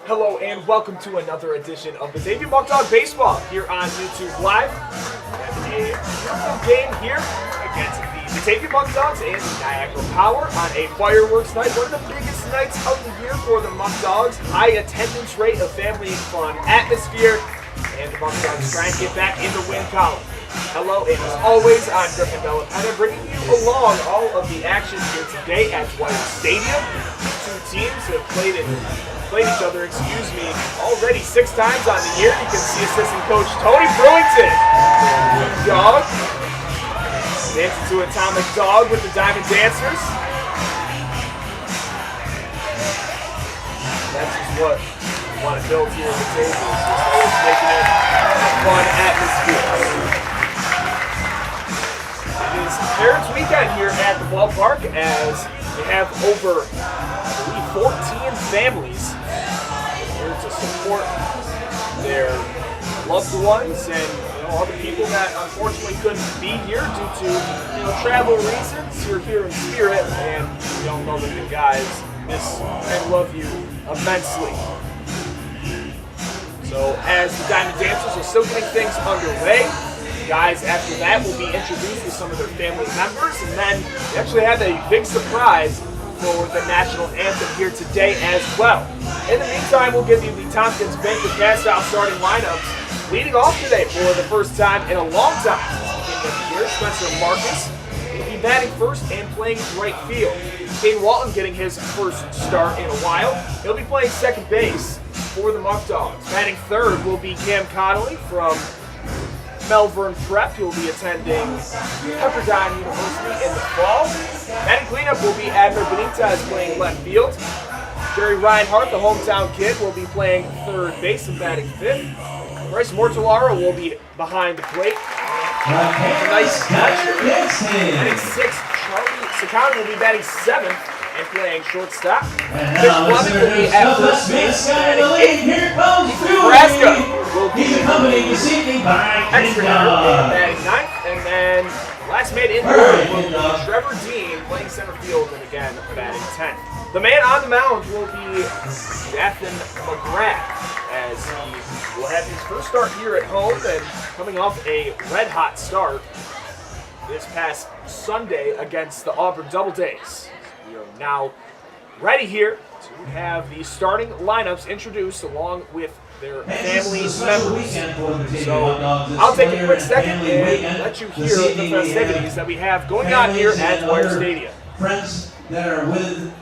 Hello and welcome to another edition of Batavia Muckdog Baseball here on YouTube Live. We have a beautiful game here against the Batavia Muckdogs and the Niagara Power on a fireworks night, one of the biggest nights of the year for the Muckdogs. High attendance rate, a family fun atmosphere, and the Muckdogs trying to get back in the win column. Hello, and as always, I'm Griffin Bellapena, bringing you along all of the action here today at Dwyer Stadium. Two teams have played each other, already 6 times on the year. You can see assistant coach Tony Brewington, dog, dancing to Atomic Dog with the Diamond Dancers. That's just what we want to build here at the table. It's just always making it a fun atmosphere. It is Parents Weekend here at the ballpark as we have over, I believe, 14 families here to support their loved ones and other people that unfortunately couldn't be here due to travel reasons. You're here in spirit, and we all know that the guys miss and love you immensely. So as the Diamond Dancers are still getting things underway, guys after that will be introduced with some of their family members, and then we actually have a big surprise for the national anthem here today as well. In the meantime, we'll give you the Tompkins Bank of Cast-Out starting lineups. Leading off today for the first time in a long time since the beginning of the year, Spencer Marcus will be batting first and playing right field. Kane Walton getting his first start in a while. He'll be playing second base for the Muckdogs. Batting third will be Cam Connolly from Melbourne Prep. He'll be attending Pepperdine University in the fall. Batting cleanup will be Adler Benitez playing left field. Jerry Reinhardt, the hometown kid, will be playing third base and batting fifth. Bryce Mortellaro will be behind the plate. A nice catch. Batting sixth, Charlie Sakana will be batting seventh and playing shortstop. Mitch Fleming will be at first base. Here comes Nebraska will be accompanied this evening by extra hitter batting ninth, and then last man in there will be Trevor Dean playing center field and again batting 10th. The man on the mound will be Jathan McGrath as he will have his first start here at home and coming off a red-hot start this past Sunday against the Auburn Double Days. We are now ready here to have the starting lineups introduced along with their family members. So I'll take a quick second and let you hear the festivities that we have going on here at Dwyer Stadium. Friends that are with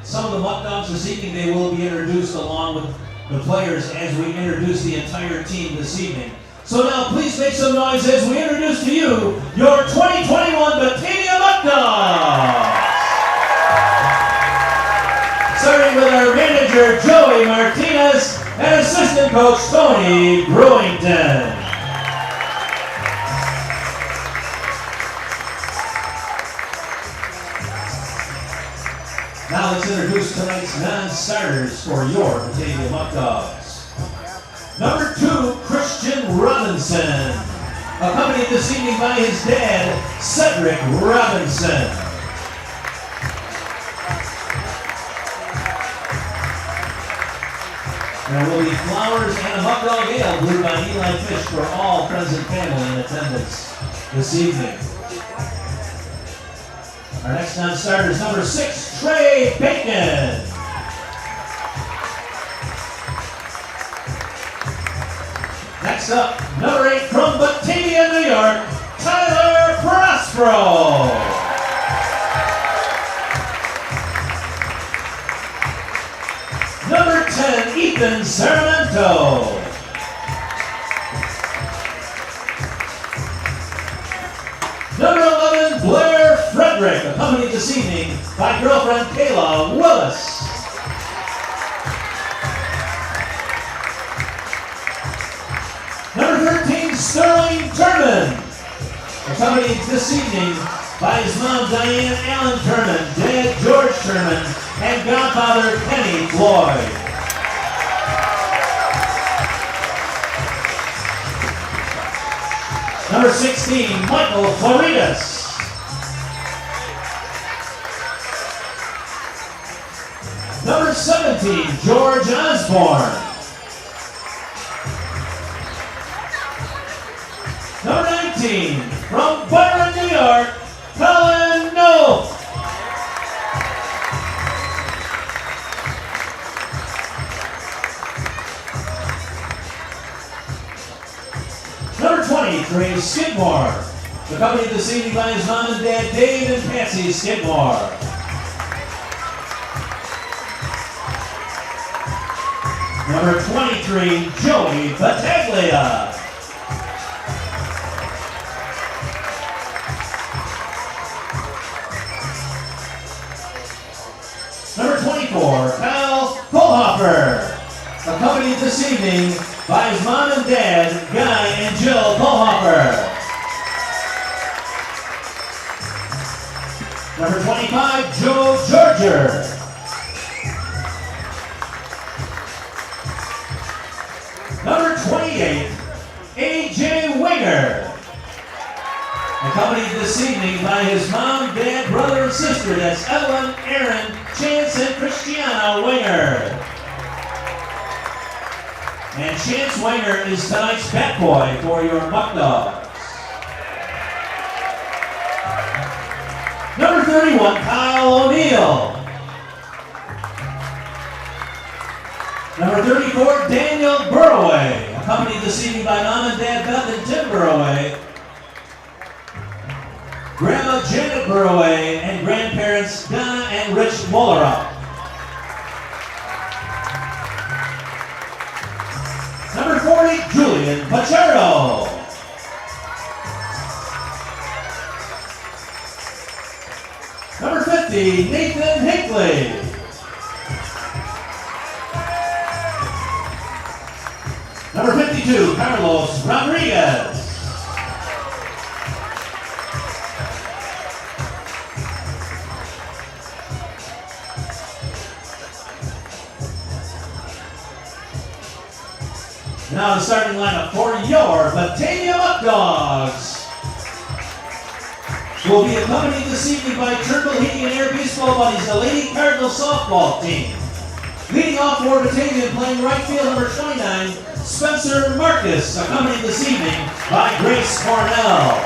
some of the Muckdogs this evening, they will be introduced along with the players as we introduce the entire team this evening. So now please make some noise as we introduce to you your 2021 Batavia Muckdogs. Starting with our manager, Joey Martinez, and assistant coach, Tony Brewington. Now let's introduce tonight's non-starters for your Batavia Muckdogs. Number 2, Christian Robinson, accompanied this evening by his dad, Cedric Robinson. There will be flowers and a Muckdog Ale brewed by Eli Fish for all friends and family in attendance this evening. Our next non-starter is number 6, Trey Bacon. Next up, number 8 from Batavia, New York, Tyler Prospero. Number 10, Ethan Sarmento. Number 11, Blair Frederick, accompanied this evening by girlfriend Kayla Willis. Number 13, Sterling Turman, accompanied this evening by his mom Diane Allen Turman, dad George Turman, and godfather Kenny Floyd. Number 16, Michael Floridas. Number Number 17, George Osborne. Number 19, from Byron, New York, Colin Noel. Number 20, Trey Skidmore, accompanied this evening by his mom and dad, Dave and Patsy Skidmore. Number 23, Joey Batavia. Number 24, Kyle Kohlhofer, accompanied this evening by his mom and dad, Guy and Jill Kohlhofer. Number 25, Joe Georger. Number 28, AJ Winger, accompanied this evening by his mom, dad, brother, and sister. That's Ellen, Aaron, Chance, and Christiana Winger. And Chance Winger is tonight's bat boy for your Muckdogs. Number 31, Kyle O'Neill. Number 34, Daniel Burroway, accompanied this evening by mom and dad, Beth and Tim Burroway, Grandma Janet Burroway, and grandparents Donna and Rich Mollerup. Number 40, Julian Pachardo. Number 50, Nathan Hinckley. Number 52, Carlos Rodriguez. Now the starting lineup for your Batavia Muckdogs will be accompanied this evening by Turnbull Heating and Air Baseball Buddies, the Lady Cardinal softball team. Leading off for Batavia, playing right field, number 29, Spencer Marcus, accompanied this evening by Grace Cornell.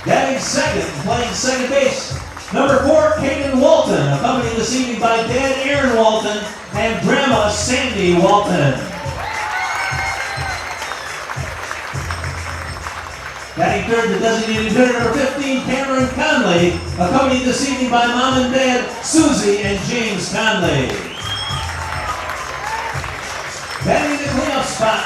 Batting second, playing second base, number 4, Caden Walton, accompanied this evening by Dad Aaron Walton and Grandma Sandy Walton. Batting third, the designated hitter, number 15, Cameron Conley, accompanied this evening by Mom and Dad, Susie and James Conley. Batting the cleanup spot,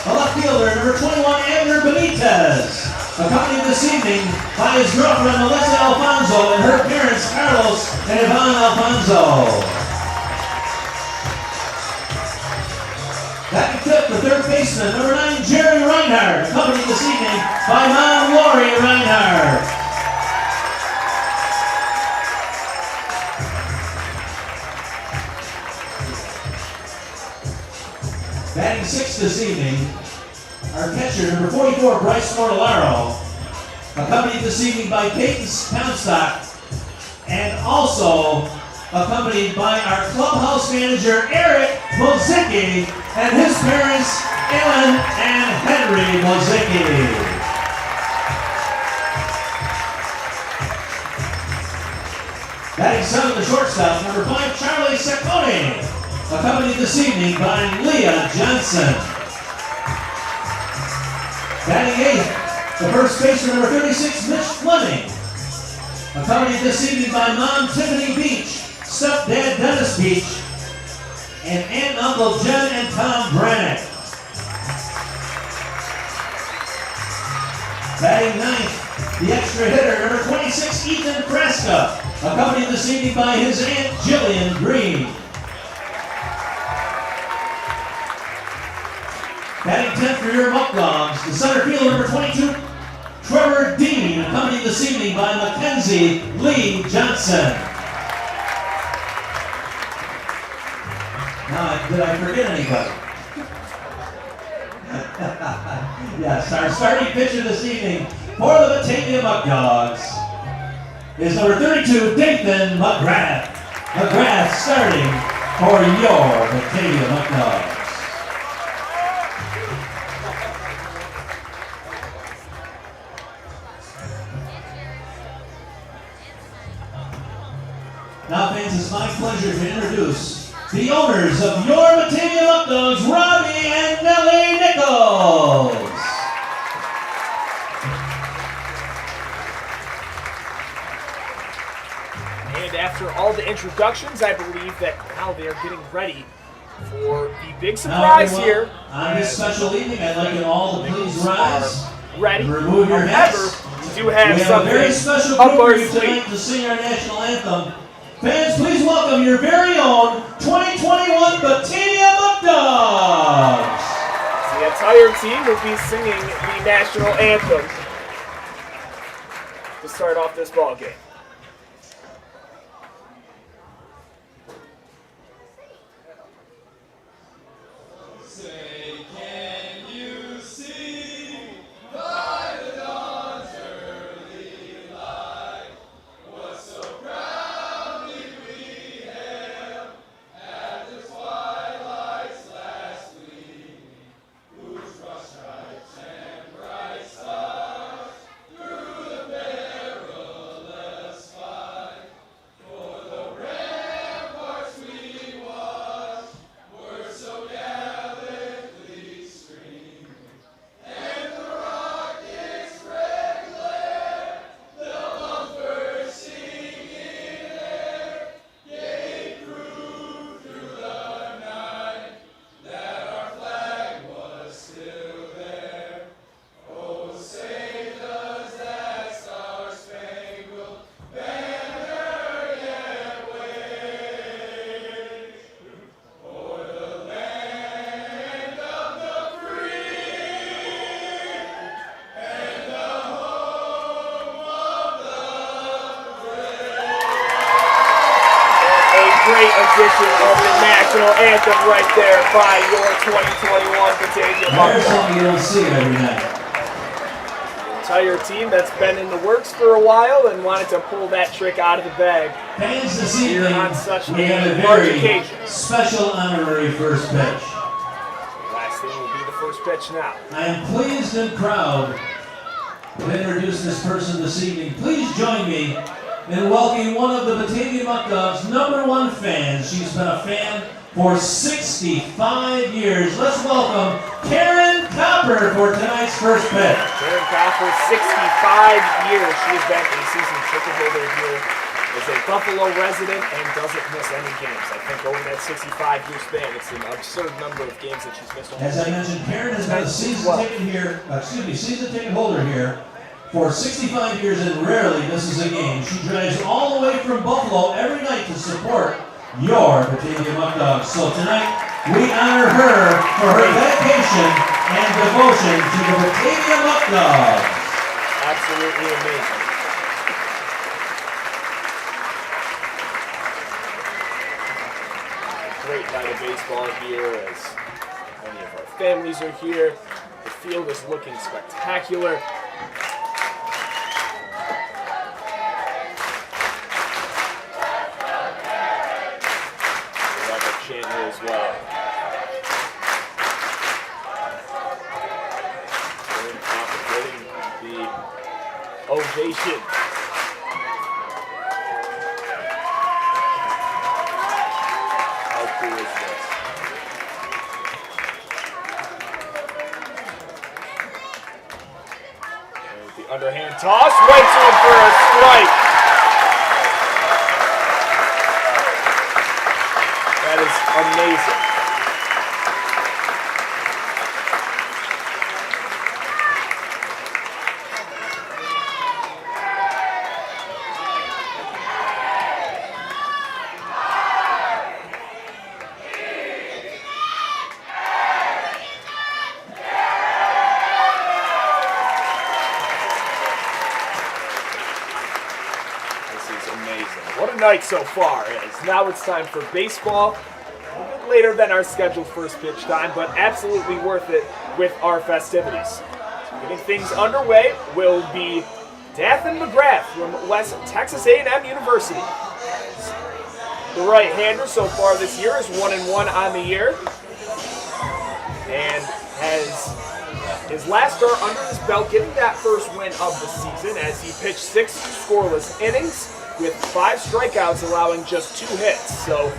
a left fielder, number 21, Abner Benitez, accompanied this evening by his girlfriend, Melissa Alfonso, and her parents, Carlos and Yvonne Alfonso. Batting fifth, the third baseman, number 9, Jerry Reinhardt, accompanied this evening by Mom Lori Reinhardt. Batting sixth this evening, our catcher, number 44, Bryce Mortellaro, accompanied this evening by Peyton Comstock, and also accompanied by our clubhouse manager, Eric Mozicki, and his parents, Ellen and Henry Mozicki. Batting seventh, the shortstop, number 5, Charlie Saccone, accompanied this evening by Leah Johnson. Batting eighth, the first baseman, number 36, Mitch Fleming, accompanied this evening by Mom Tiffany Beach, stepdad Dennis Beach, and Aunt and Uncle Jen and Tom Brannick. Batting ninth, the extra hitter, number 26, Ethan Fresca, accompanied this evening by his Aunt Jillian Green. Batting 10th for your Muckdogs, the center fielder, number 22, Trevor Dean, accompanied this evening by Mackenzie Lee Johnson. Now, did I forget anybody? Yes, our starting pitcher this evening for the Batavia Muckdogs is number 32, Dathan McGrath. McGrath starting for your Batavia Muckdogs. Now, fans, it's my pleasure to introduce the owners of your Batavia Muckdogs, Robbie and Nellie Nichols. And after all the introductions, I believe that now they are getting ready for the big surprise now, here. On this special evening, I'd like you all to please rise. Ready. Remove your hats. We do have We have something a very special up group our for you tonight sleeve. to sing our national anthem. Fans, please welcome your very own 2021 Batavia Muckdogs. The entire team will be singing the national anthem to start off this ball game. Great addition of the national anthem right there by your 2021 Batavia There's Muckdogs. something you don't see every night. The entire team that's been in the works for a while and wanted to pull that trick out of the bag. Fans, this Here evening, on such we have a a large very occasion. special honorary first pitch. Last thing will be the first pitch now. I am pleased and proud to introduce this person this evening. Please join me in welcoming one of the Batavia Muckdogs' #1 fans. She's been a fan for 65 years. Let's welcome Karen Copper for tonight's first pitch. Karen Copper, 65 years. She has been a season ticket holder here as a Buffalo resident and doesn't miss any games. I think over that 65-year span, it's an absurd number of games that she's missed. As I mentioned, Karen has been a season ticket holder here for 65 years and rarely misses a game. She drives all the way from Buffalo every night to support your Batavia Muckdogs. So tonight, we honor her for her dedication and devotion to the Batavia Muckdogs. Absolutely amazing. Great night of baseball here as many of our families are here. The field is looking spectacular. Chant here as well. Karen Copper getting the ovation. How cool is this? And with the underhand toss, right to him for a strike. That is amazing. What a night so far is. Now it's time for baseball. A bit later than our scheduled first pitch time, but absolutely worth it with our festivities. So getting things underway will be Dathan McGrath from West Texas A&M University. the right-hander so far this year is 1-1 on the year. And has his last start under his belt, getting that first win of the season as he pitched 6 scoreless innings with 5 strikeouts, allowing just 2 hits. So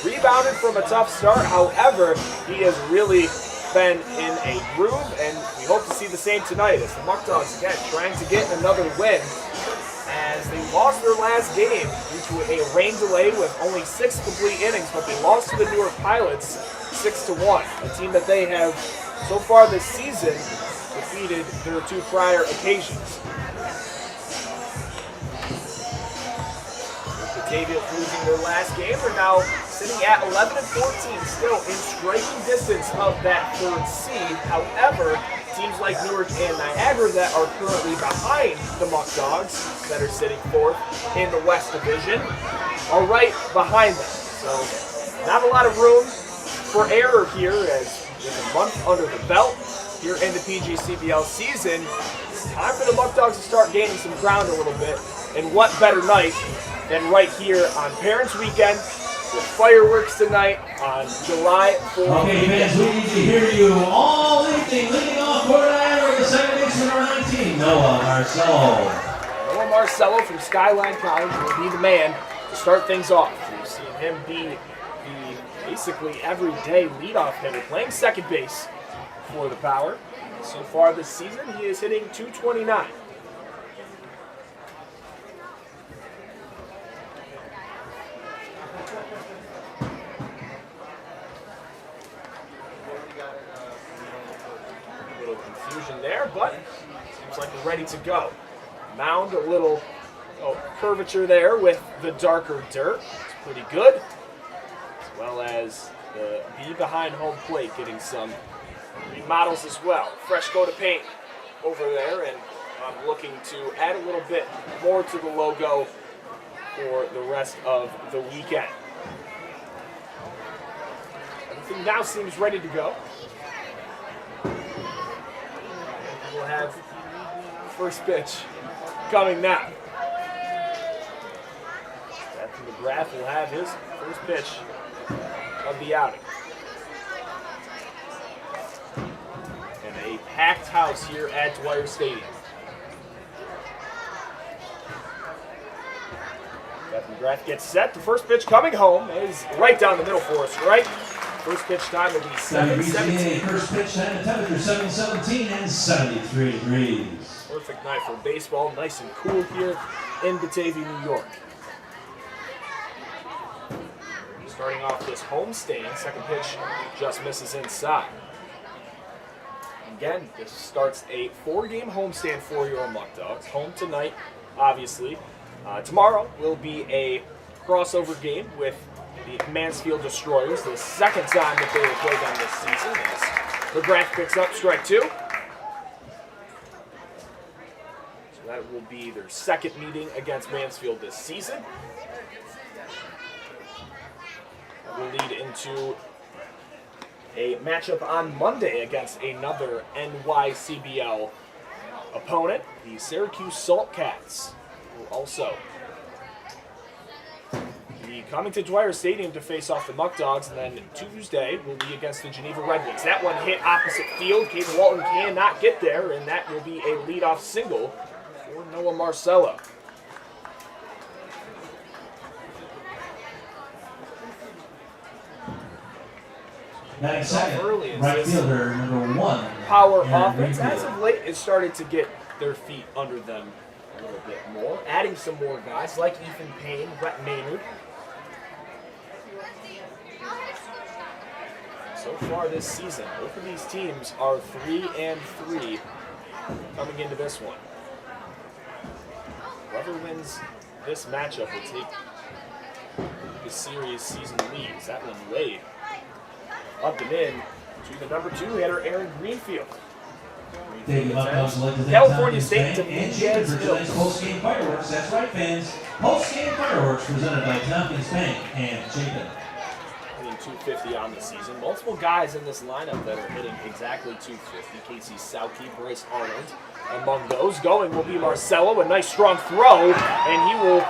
rebounded from a tough start. However, he has really been in a groove, and we hope to see the same tonight as the Muckdogs again trying to get another win as they lost their last game due to a rain delay with only 6 complete innings, but they lost to the Newark Pilots 6-1, a team that they have so far this season defeated their 2 prior occasions. Batavia losing their last game, they're now sitting at 11-14, still in striking distance of that 3rd seed. However, teams like Newark and Niagara that are currently behind the Muckdogs, that are sitting 4th in the West Division, are right behind them. So not a lot of room for error here, as with a month under the belt here in the PGCBL season, it's time for the Muckdogs to start gaining some ground a little bit. And what better night than right here on Parents Weekend with fireworks tonight on July 4th. Okay, fans, we need to hear you all evening. Leading off for Niagara, the second baseman number 19, Noah Marcello. Noah Marcello from Skyline College will be the man to start things off. We've seen him be the basically everyday leadoff hitter, playing second base for the Power. So far this season, he is hitting .229. A little confusion there, but seems like we're ready to go. Mound, a little curvature there with the darker dirt. It's pretty good. As well as the B behind home plate getting some remodels as well. Fresh coat of paint over there, and I'm looking to add a little bit more to the logo for the rest of the weekend. Everything now seems ready to go. We'll have first pitch coming now. Captain McGrath will have his first pitch of the outing. And a packed house here at Dwyer Stadium. Captain McGrath gets set. The first pitch coming home is right down the middle for a strike. First pitch time will be 7:17. First pitch time, the temperature 7:17 and 73 degrees. Perfect night for baseball. Nice and cool here in Batavia, New York. Starting off this homestand, second pitch just misses inside. Again, this starts a 4-game homestand for your Muckdogs. Home tonight, obviously. Tomorrow will be a crossover game with the Mansfield Destroyers, the second time that they will play them this season. As McGrath picks up strike 2. So that will be their second meeting against Mansfield this season. That will lead into a matchup on Monday against another NYCBL opponent, the Syracuse Saltcats, who also be coming to Dwyer Stadium to face off the Muckdogs, and then Tuesday will be against the Geneva Red Wings. That one hit opposite field. Caden Walton cannot get there, and that will be a leadoff single for Noah Marcello. Batting second, right fielder number 1. Power offense, as of late, has started to get their feet under them a little bit more, adding some more guys like Ethan Payne, Brett Maynard. So far this season, both of these teams are 3-3 coming into this one. Whoever wins this matchup will take the series season leads. That one way up and in to the number 2 hitter, Aaron Greenfield. California State to Nunez Hills. Post-game fireworks, that's right, fans. Post-game fireworks presented by Tompkins Bank and Chapin. Hitting .250 on the season. Multiple guys in this lineup that are hitting exactly .250. Casey Sauke, Bryce Arnold. Among those going will be Marcello. A nice strong throw, and he will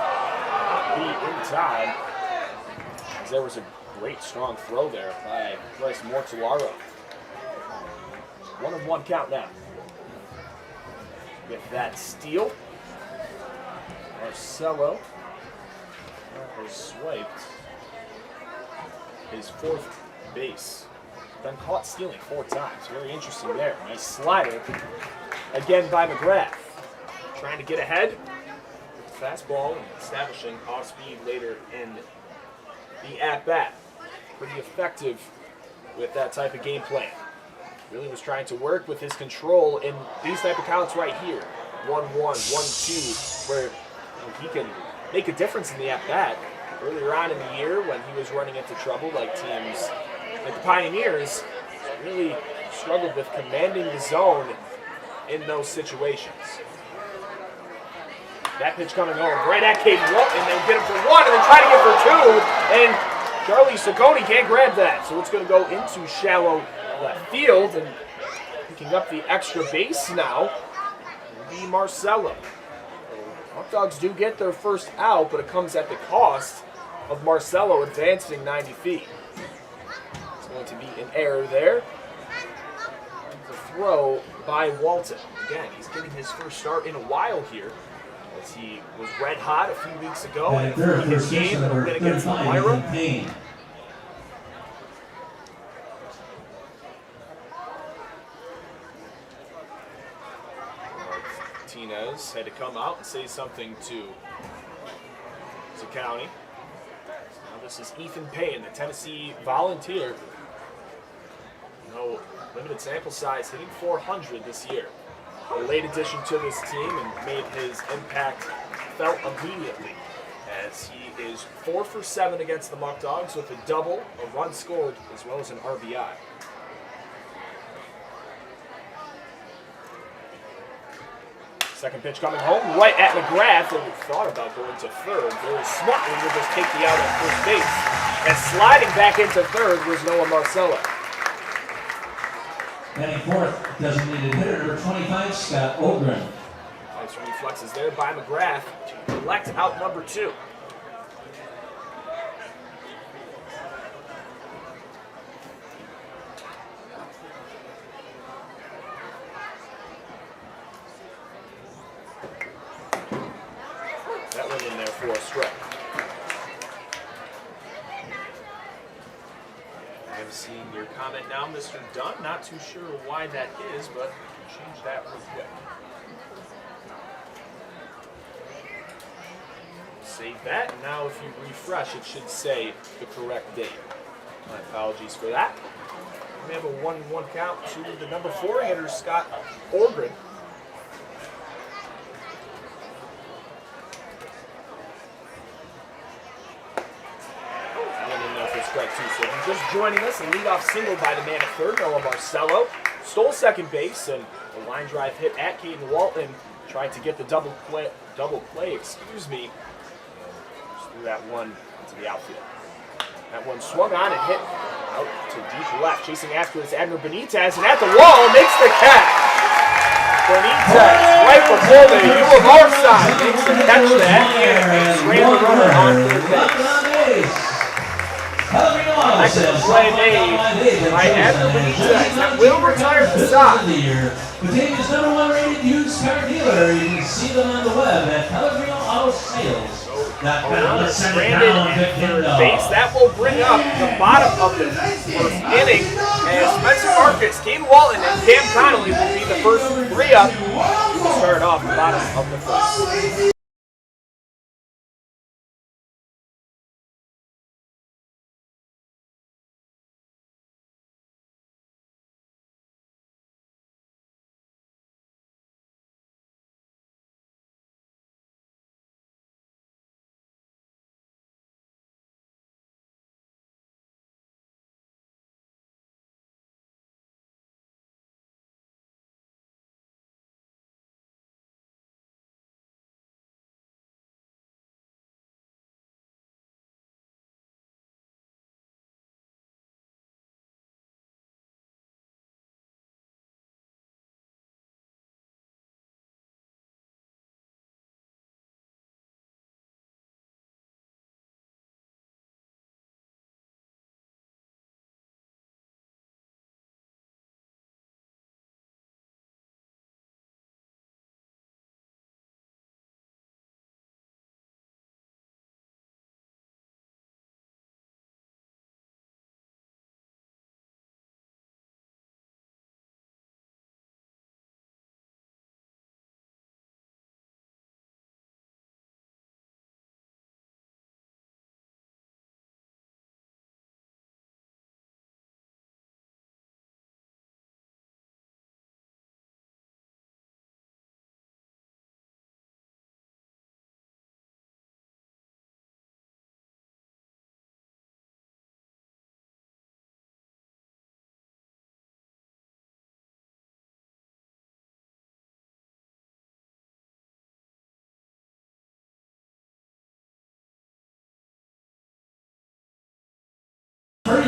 be in time as there was a great strong throw there by Bryce Mortellaro. 1-1 count now. With that steal, Marcelo has swiped his 4th base. Been caught stealing 4 times. Very interesting there. Nice slider again by McGrath. Trying to get ahead with the fastball and establishing off speed later in the at-bat. Pretty effective with that type of game plan. Really was trying to work with his control in these type of counts right here. 1-1, 1-2, where he can make a difference in the at-bat. Earlier on in the year when he was running into trouble like teams like the Pioneers, really struggled with commanding the zone in those situations. That pitch coming home right at Caden Walton, and then get him for 1 and then try to get for 2, and Charlie Saccone can't grab that. So it's going to go into shallow left field, and picking up the extra base now will be Marcelo. Muckdogs do get their first out, but it comes at the cost of Marcelo advancing 90 feet. It's going to be an error there. The throw by Walton. Again, he's getting his first start in a while here, as he was red hot a few weeks ago in his game that win against Niagara. Martinez had to come out and say something to Saccone. Now this is Ethan Payne, the Tennessee Volunteer. No limited sample size, hitting 400 this year. A late addition to this team and made his impact felt immediately, as he is 4 for 7 against the Muckdogs with a double, a run scored, as well as an RBI. Second pitch coming home, right at McGrath, and thought about going to third. Very smartly will just take the out at first base. And sliding back into third was Noah Marcelo. Batting 4th, designated hitter number 25, Scott Ogren. Nice reflexes there by McGrath to collect out number 2. That went in there for a strike. I'm seeing your comment now, Mr. Dunn. Not too sure why that is, but change that real quick. Save that, and now if you refresh, it should say the correct date. My apologies for that. We have a 1-1 count to the number 4 hitter, Scott Ogren. Strike 2. So if you're just joining us, a leadoff single by the man at third, Noah Marcelo. Stole second base, and a line drive hit at Caden Walton. Tried to get the double play, just threw that one into the outfield. That one swung on and hit out to deep left. Chasing after is Abner Benitez, and at the wall makes the catch. Benitez, right before the U of R side, makes the catch that, and ran the runner on third base. Excellent play made by Abner Benitez that will retire the side. Batavia's #1 rated used car dealer. You can see them on the web at Pellegrino Auto Sales. Stranded at third base. That will bring up the bottom of the first inning, as Spencer Marcus, Caden Walton, and Cam Connolly will be the first 3 up to start off the bottom of the first.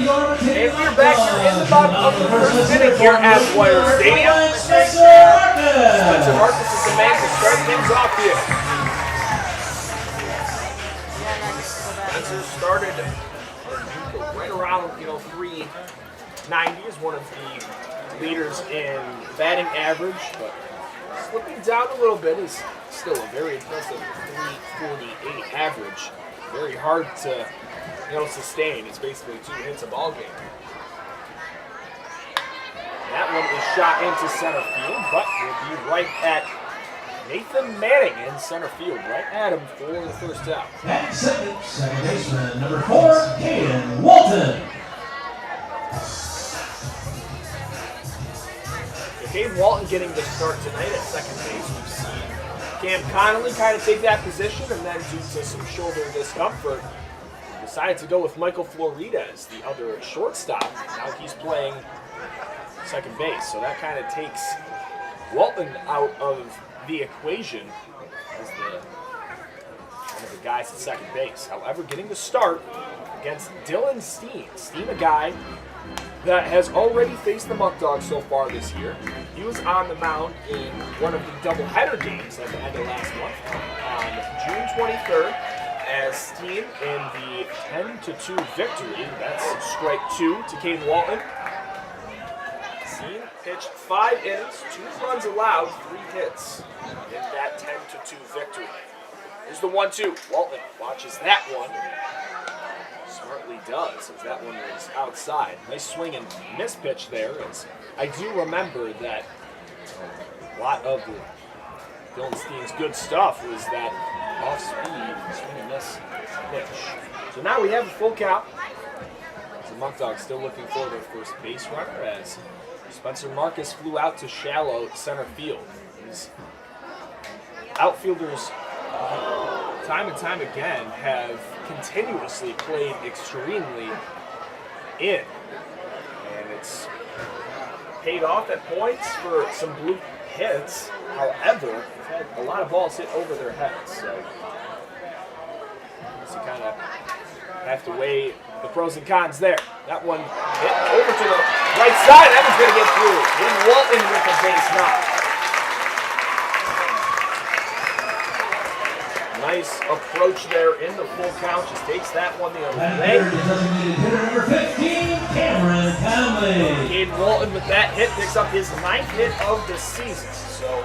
And we're back here in the bottom of the first inning here at Dwyer Stadium. Spencer Marcus is the man to start things off here. Spencer started right around 390, is one of the leaders in batting average, but slipping down a little bit is still a very impressive 348 average. Very hard to sustain. It's basically 2 hits a ball game. That one is shot into center field, but will be right at Nathan Manning in center field, right at him for the first out. At second baseman, number 4, Caden Walton. Caden Walton getting the start tonight at second base. We've seen Cam Connolly kind of take that position, and then due to some shoulder discomfort, decided to go with Michael Floridas, the other shortstop. Now he's playing second base, so that kind of takes Walton out of the equation as one of the guys at second base. However, getting the start against Dylan Steen. Steen, a guy that has already faced the Muckdogs so far this year. He was on the mound in one of the doubleheader games at the end of last month on June 23rd as Steen in the 10-2 victory. That's strike 2 to Caden Walton. Steen pitched 5 innings, 2 runs allowed, 3 hits in that 10-2 victory. Here's the 1-2. Walton watches that one. Smartly does, as that one was outside. Nice swing and miss pitch there. As I do remember that a lot of Dylan Steen's good stuff was that off-speed swing and miss pitch. So now we have a full count. The Muckdogs still looking for their first base runner as Spencer Marcus flew out to shallow center field. These outfielders, time and time again, have continuously played extremely in. And it's paid off at points for some blue hits. However, they've had a lot of balls hit over their heads. So you kind of have to weigh the pros and cons there. That one hit over to the right side. That one's going to get through. In Walton with the base knock. Nice approach there in the full count. Just takes that one the other way. Hitter number 15, Cameron Conley. Caden Walton with that hit picks up his 9th hit of the season. So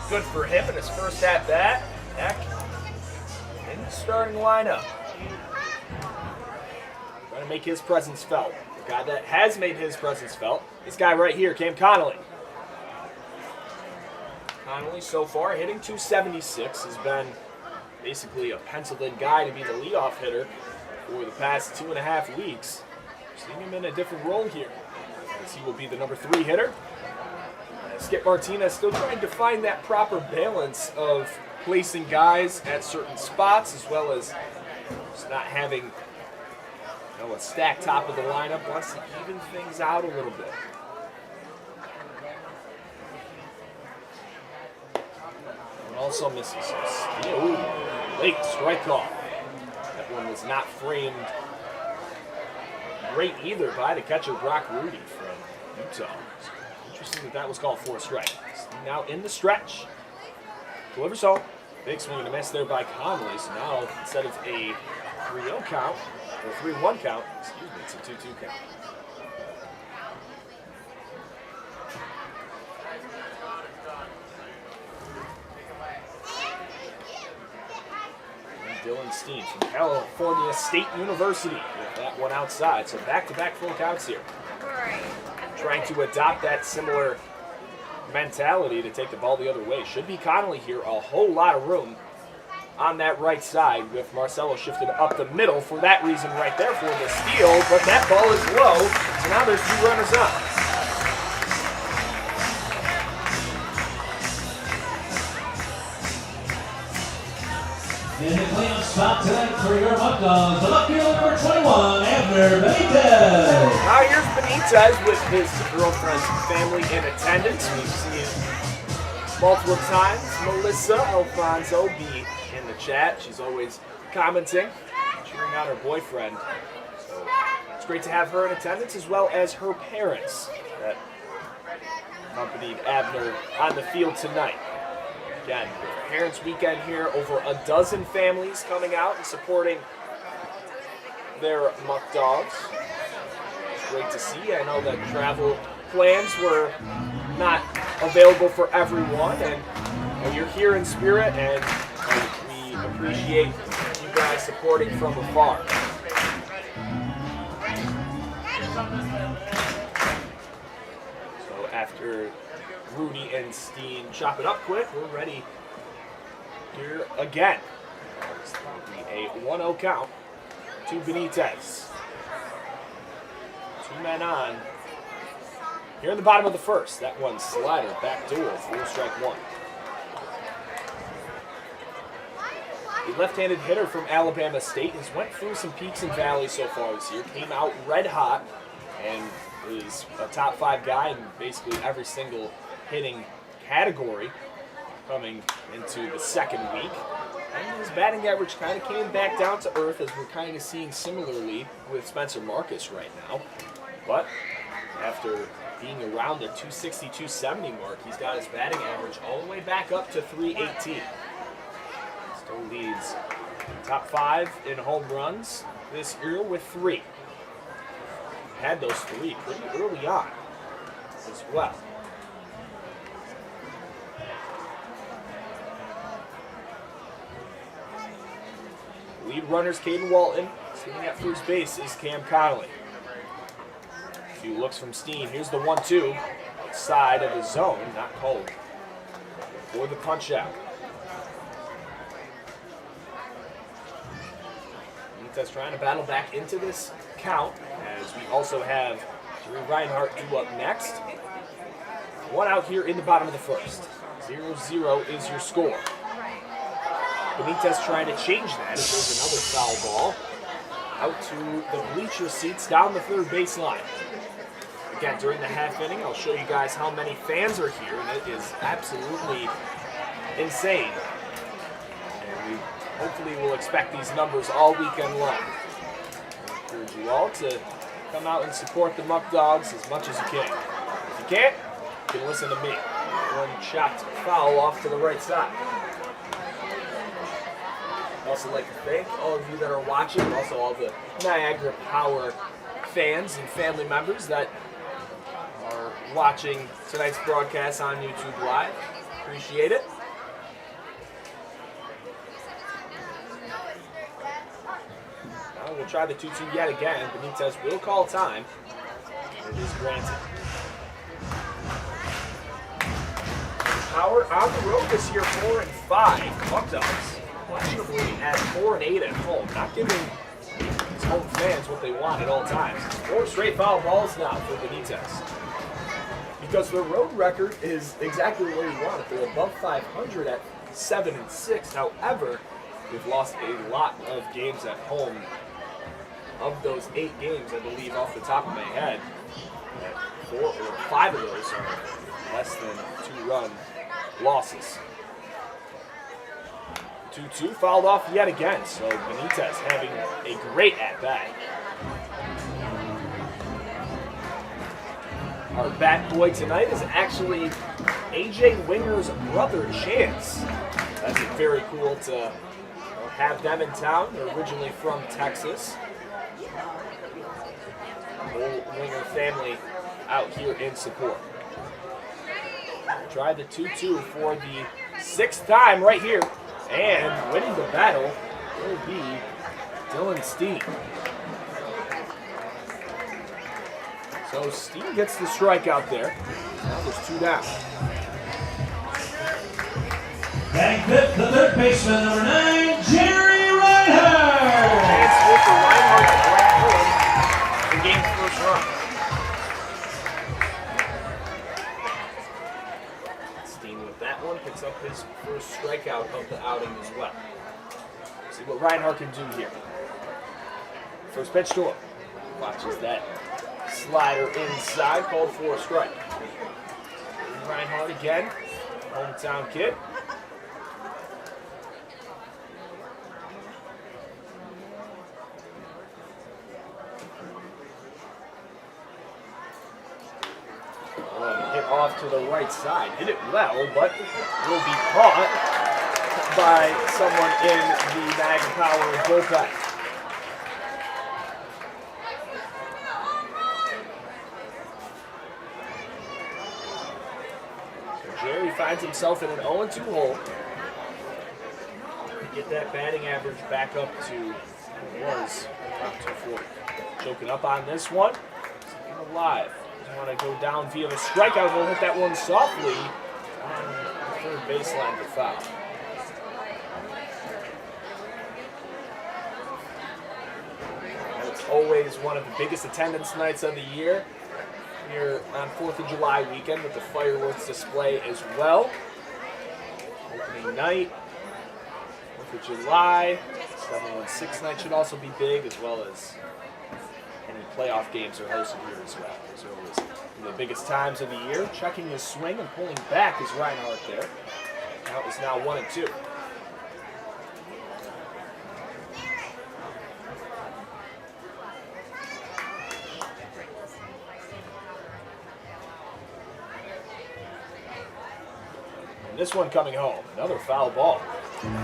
good for him in his first at bat. Back in the starting lineup. Trying to make his presence felt. The guy that has made his presence felt, this guy right here, Cam Connolly. Connolly so far hitting .276, has been basically a penciled-in guy to be the leadoff hitter for the past 2.5 weeks. Seeing him in a different role here, as he will be the number 3 hitter. Skip Martinez still trying to find that proper balance of placing guys at certain spots, as well as just not having a stacked top of the lineup. Wants to even things out a little bit. And also misses. Ooh, late strike call. That one was not framed great either by the catcher Brock Rudy from Utah. Interesting that was called for a strike. Now in the stretch. Delivers home. Big swing and a miss there by Conley. So now instead of a 3-0 count, or 3-1 count, excuse me, it's a 2-2 count. Dylan Steen from California State University with that one outside. So back-to-back full counts here. Trying to adopt that similar mentality to take the ball the other way. Should be Connolly here. A whole lot of room on that right side with Marcelo shifted up the middle for that reason right there for the steal. But that ball is low. So now there's 2 runners up. In the cleanup spot tonight for your Muckdogs, the left fielder number 21, Abner Benitez. Now here's Benitez with his girlfriend's family in attendance. We've seen multiple times Melissa Alfonso be in the chat. She's always commenting, cheering on her boyfriend. So great to have her in attendance, as well as her parents that accompanied Abner on the field tonight. Again, Parents Weekend here, over a dozen families coming out and supporting their Muckdogs. It's great to see. I know that travel plans were not available for everyone, and you're here in spirit, and we appreciate you guys supporting from afar. So after Rudy and Steen chop it up quick, we're ready here again. It's a 1-0 count to Benitez. 2 men on. Here in the bottom of the first. That one slider, back door, full strike one. The left-handed hitter from Alabama State has went through some peaks and valleys so far this year. Came out red hot and is a top 5 guy in basically every single hitting category coming into the second week. And his batting average kind of came back down to earth, as we're kind of seeing similarly with Spencer Marcus right now. But after being around the 260, 270 mark, he's got his batting average all the way back up to 318. Still leads top 5 in home runs this year with 3. Had those 3 pretty early on as well. Lead runners Caden Walton. Sitting at first base is Cam Connolly. A few looks from Steen. Here's the 1-2. Outside of his zone, not called for the punch out. Benitez trying to battle back into this count, as we also have Drew Reinhardt due up next. 1 out here in the bottom of the first. 0-0 is your score. Benitez trying to change that as there's another foul ball out to the bleacher seats down the third baseline. Again, during the half inning, I'll show you guys how many fans are here, and it is absolutely insane. And we hopefully will expect these numbers all weekend long. I encourage you all to come out and support the Muckdogs as much as you can. If you can't, you can listen to me. One chopped foul off to the right side. I'd also like to thank all of you that are watching, and also all the Niagara Power fans and family members that are watching tonight's broadcast on YouTube Live. Appreciate it. Now we'll try the 2-2 yet again. Benitez will call time. It is granted. Power on the road this year, 4-5. Muckdogs questionably at 4-8 at home, not giving his home fans what they want at all times. 4 straight foul balls now for Benitez, because their road record is exactly where you want it. They're above 500 at 7-6. However, they've lost a lot of games at home. Of those 8 games, I believe off the top of my head, 4 or 5 of those are less than 2-run losses. 2-2 fouled off yet again, so Benitez having a great at-bat. Our bat boy tonight is actually AJ Winger's brother, Chance. That's very cool to have them in town. They're originally from Texas. The whole Winger family out here in support. Try the 2-2 for the 6th time right here. And winning the battle will be Dylan Steen. So Steen gets the strikeout there. Now there's 2 down. Batting fifth, the third baseman, number 9, Jerry Reinhardt. Chance here for Reinhardt to bring home the game's first run. Steen with that one picks up his first strikeout of the outing as well. See what Reinhardt can do here. First pitch to him. Watches that slider inside, called for a strike. Reinhardt again, hometown kid. off to the right side. Hit it well, but will be caught by someone in the Niagara Power bullpen. So Jerry finds himself in an 0-2 hole. Get that batting average back up to what it was around 240. Choking up on this one. He's alive. Doesn't want to go down via the strikeout. We'll hit that one softly on the third baseline for foul. And it's always one of the biggest attendance nights of the year here on 4th of July weekend with the fireworks display as well. Opening night. 4th of July, 7-1-6 night should also be big, as well as any playoff games are hosted here as well. Those are always the biggest times of the year. Checking his swing and pulling back is Reinhardt there. Count is now 1-2. And this one coming home, another foul ball.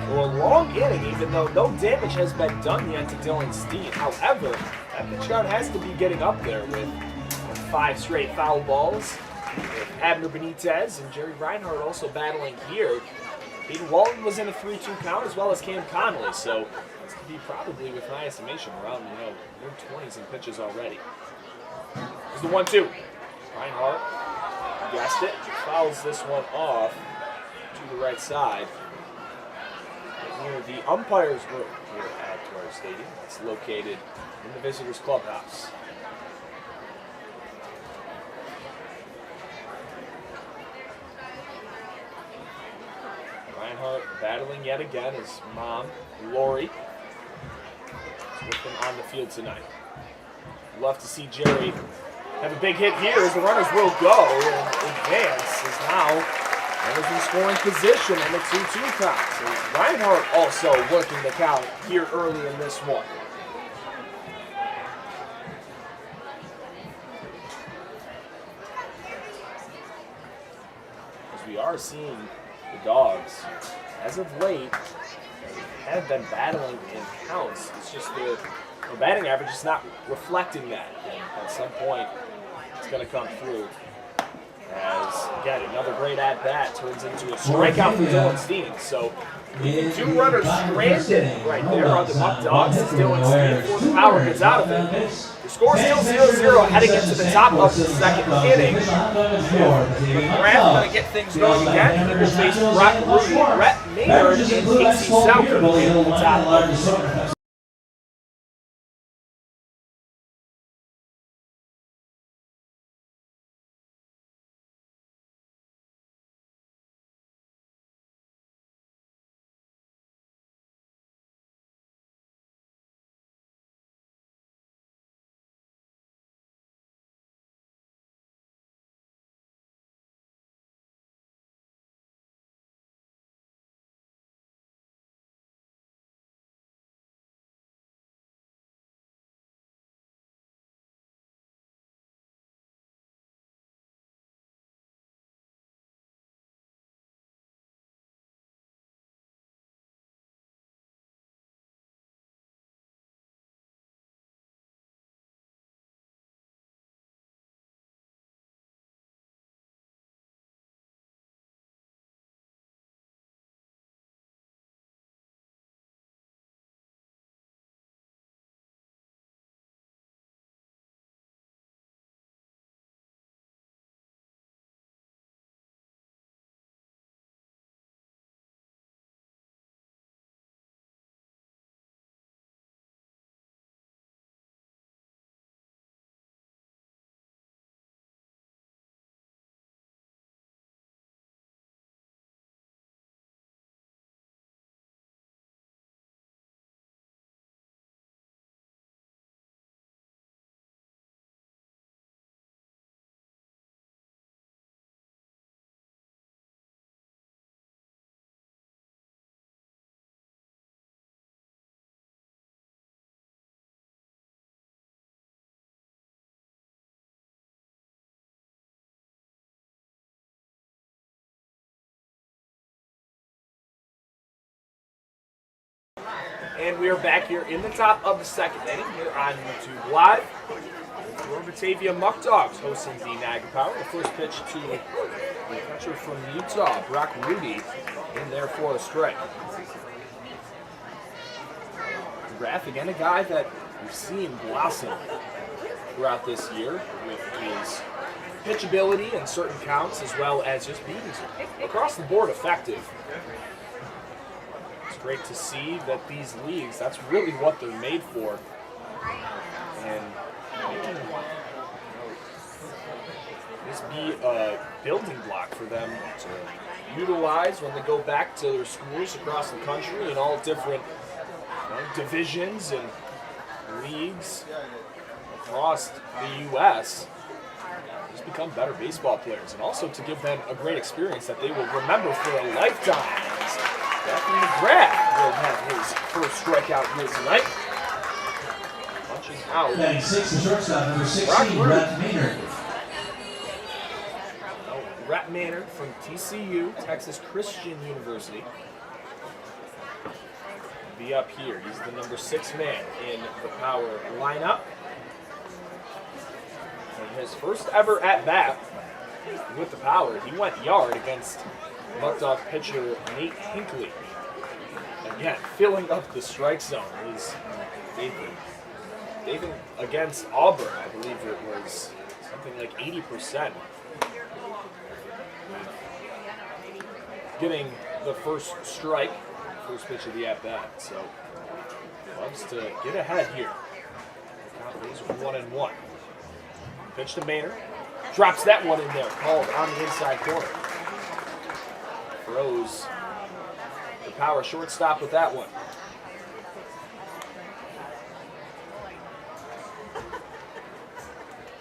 Well, a long inning, even though no damage has been done yet to Dylan Steen. However, that pitch count has to be getting up there with 5 straight foul balls. With Abner Benitez and Jerry Reinhardt also battling here. Peyton Walton was in a 3-2 count, as well as Cam Connolly. So this could be probably, with my estimation, around mid-20s in pitches already. Here's the 1-2. Reinhardt guessed it, fouls this one off to the right side. Near the umpire's room here at Torrey Stadium. It's located in the visitors' clubhouse. Reinhardt battling yet again. His mom, Lori, is with him on the field tonight. Love to see Jerry have a big hit here as the runners will go, and advance is now runners in scoring position in the 2-2 count. So Reinhardt also working the count here early in this one. As we are seeing the Dogs, as of late, have been battling in counts. It's just their batting average is not reflecting that. And at some point, it's going to come through. As, again, another great at-bat turns into a strikeout for Dylan Steen. So, even 2 runners stranded right there on the Muckdogs as Dylan Steen, before the power gets out of it. The score is still 0-0 heading into the top of the second inning. McGrath going to get things going again. He will face Brock Rudy, Brett Maynard, and Casey Sauer in the top of the second. And we are back here in the top of the second inning here on YouTube Live. Your Batavia Muckdogs hosting the Niagara Power. The first pitch to the catcher from Utah, Brock Rudy, in there for a strike. Graff, again, a guy that we've seen blossom throughout this year with his pitch ability in certain counts, as well as just being across the board effective. It's great to see that these leagues, that's really what they're made for. And this be a building block for them to utilize when they go back to their schools across the country in all different divisions and leagues across the U.S. Just become better baseball players, and also to give them a great experience that they will remember for a lifetime. Matthew McGrath will have his first strikeout here tonight. Punching out. Batting six, the shortstop, number 16, Rhett Maynard. Rhett Maynard from TCU, Texas Christian University. Be up here. He's the number 6 man in the Power lineup. And his first ever at bat with the Power, he went yard against Muckdog pitcher Nate Hinckley. Again, filling up the strike zone is David against Auburn. I believe it was something like 80%. Getting the first strike, first pitch of the at-bat. So, loves to get ahead here. Count is 1-1. Pitch to Maynard. Drops that one in there. Called on the inside corner. Throws the Power shortstop with that one.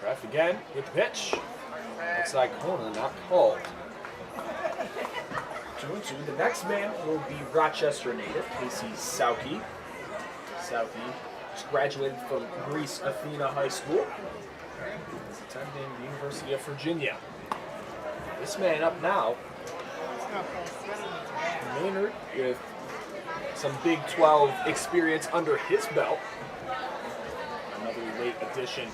Ref again with the pitch. Outside corner, not called. 2-2. The next man will be Rochester native, Casey Sauke. Sauke just graduated from Greece Athena High School. He's attending the University of Virginia. This man up now, Maynard, with some Big 12 experience under his belt. Another late addition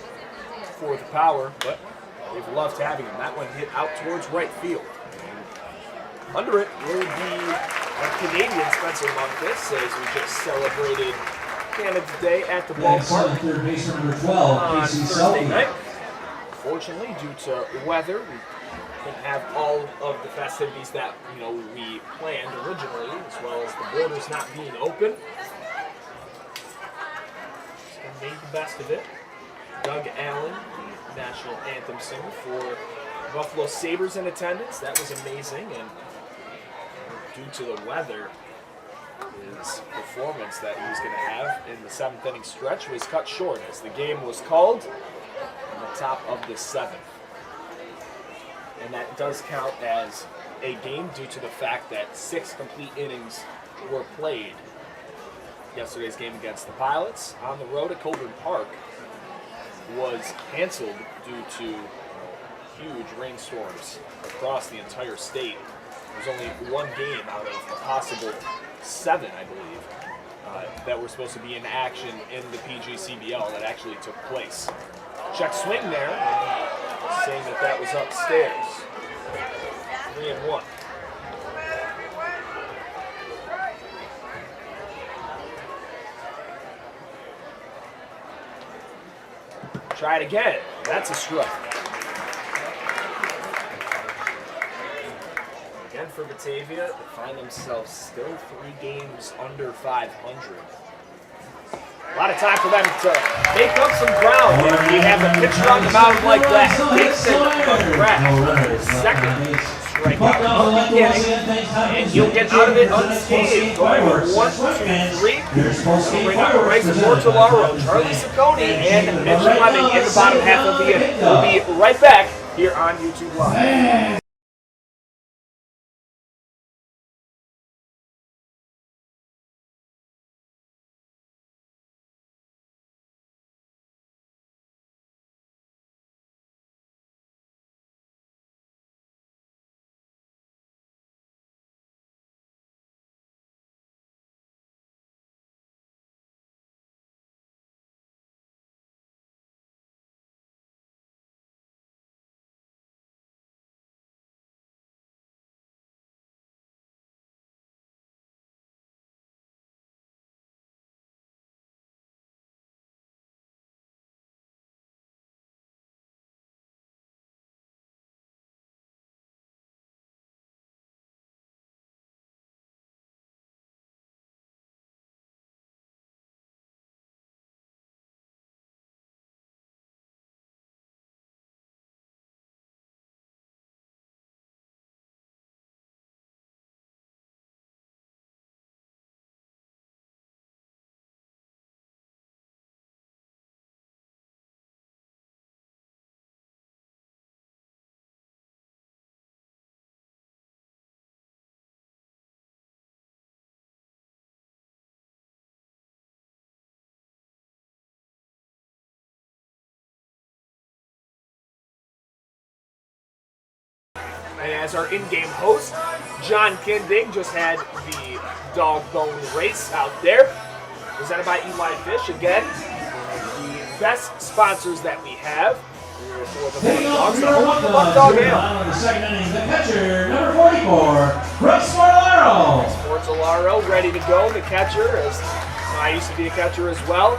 for the Power, but they've loved having him. That one hit out towards right field. Under it will be our Canadian Spencer Munkus, as we just celebrated Canada Day at the ballpark Third baseman number 12, on Casey Thursday Sauke. night. Fortunately, due to weather, we couldn't have all of the festivities that we planned originally, as well as the borders not being open. So made the best of it. Doug Allen, the national anthem singer for Buffalo Sabres in attendance. That was amazing, and due to the weather, his performance that he was going to have in the 7th inning stretch was cut short as the game was called in the top of the 7th. And that does count as a game due to the fact that 6 complete innings were played. Yesterday's game against the Pilots on the road at Coburn Park was canceled due to huge rainstorms across the entire state. There's only one game out of a possible 7, I believe, that were supposed to be in action in the PGCBL that actually took place. Check swing there, saying that was upstairs. 3-1. Try it again. That's a strike. Again for Batavia, they find themselves still 3 games under 500. A lot of time for them to make up some ground. If you have a pitcher on the mound like that, Dixon McGrath, his second strikeout of the inning, and he'll get out of it unscathed. Going 1, 2, 3. He'll bring up the right for Tortolaro, Charlie Ciccone, and Mitch Fleming in the bottom half of the inning. We'll be right back here on YouTube Live. as our in-game host, John Kinding, just had the dog bone race out there. Presented by Eli Fish. Again, the best sponsors that we have for the Muckdogs. The home of the Muckdog Ale. The second inning, the catcher, number 44, Rex Mortolaro. Mortolaro ready to go. The catcher, as I used to be a catcher as well.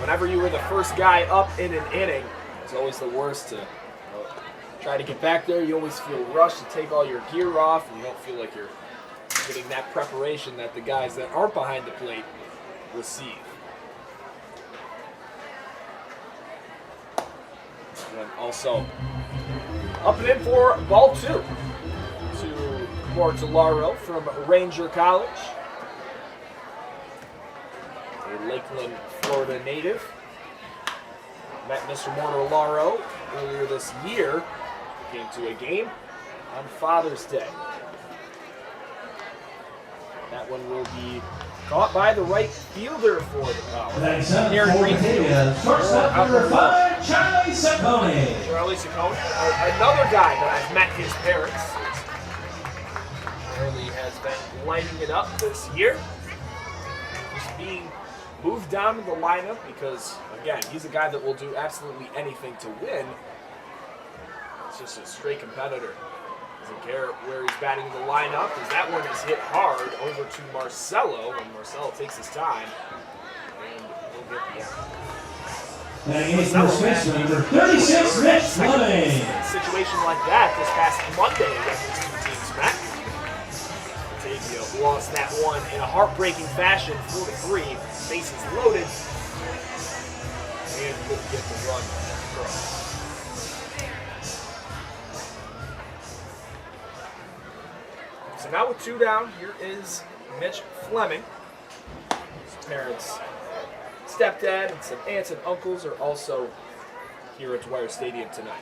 Whenever you were the first guy up in an inning, it's always the worst to try to get back there. You always feel rushed to take all your gear off, and you don't feel like you're getting that preparation that the guys that aren't behind the plate receive. And also up and in for ball 2 to Mortolaro from Ranger College, a Lakeland, Florida native. Met Mr. Mortolaro earlier this year. Came to a game on Father's Day. That one will be caught by the right fielder for the Power. Shortstop number 5, Charlie Ciccone. Charlie Ciccone, another guy that I've met his parents. Charlie has been lighting it up this year. Just being moved down to the lineup because, again, he's a guy that will do absolutely anything to win. It's just a straight competitor. Doesn't care where he's batting in the lineup, because that one is hit hard over to Marcelo, and Marcelo takes his time, and he'll get the out. Marcelo had number 36, Mitch Fleming. A situation like that this past Monday when these two teams met. Batavia lost that one in a heartbreaking fashion, 4-3, bases loaded, and couldn't get the run across. So now with 2 down, here is Mitch Fleming. His parents, stepdad, and some aunts and uncles are also here at Dwyer Stadium tonight.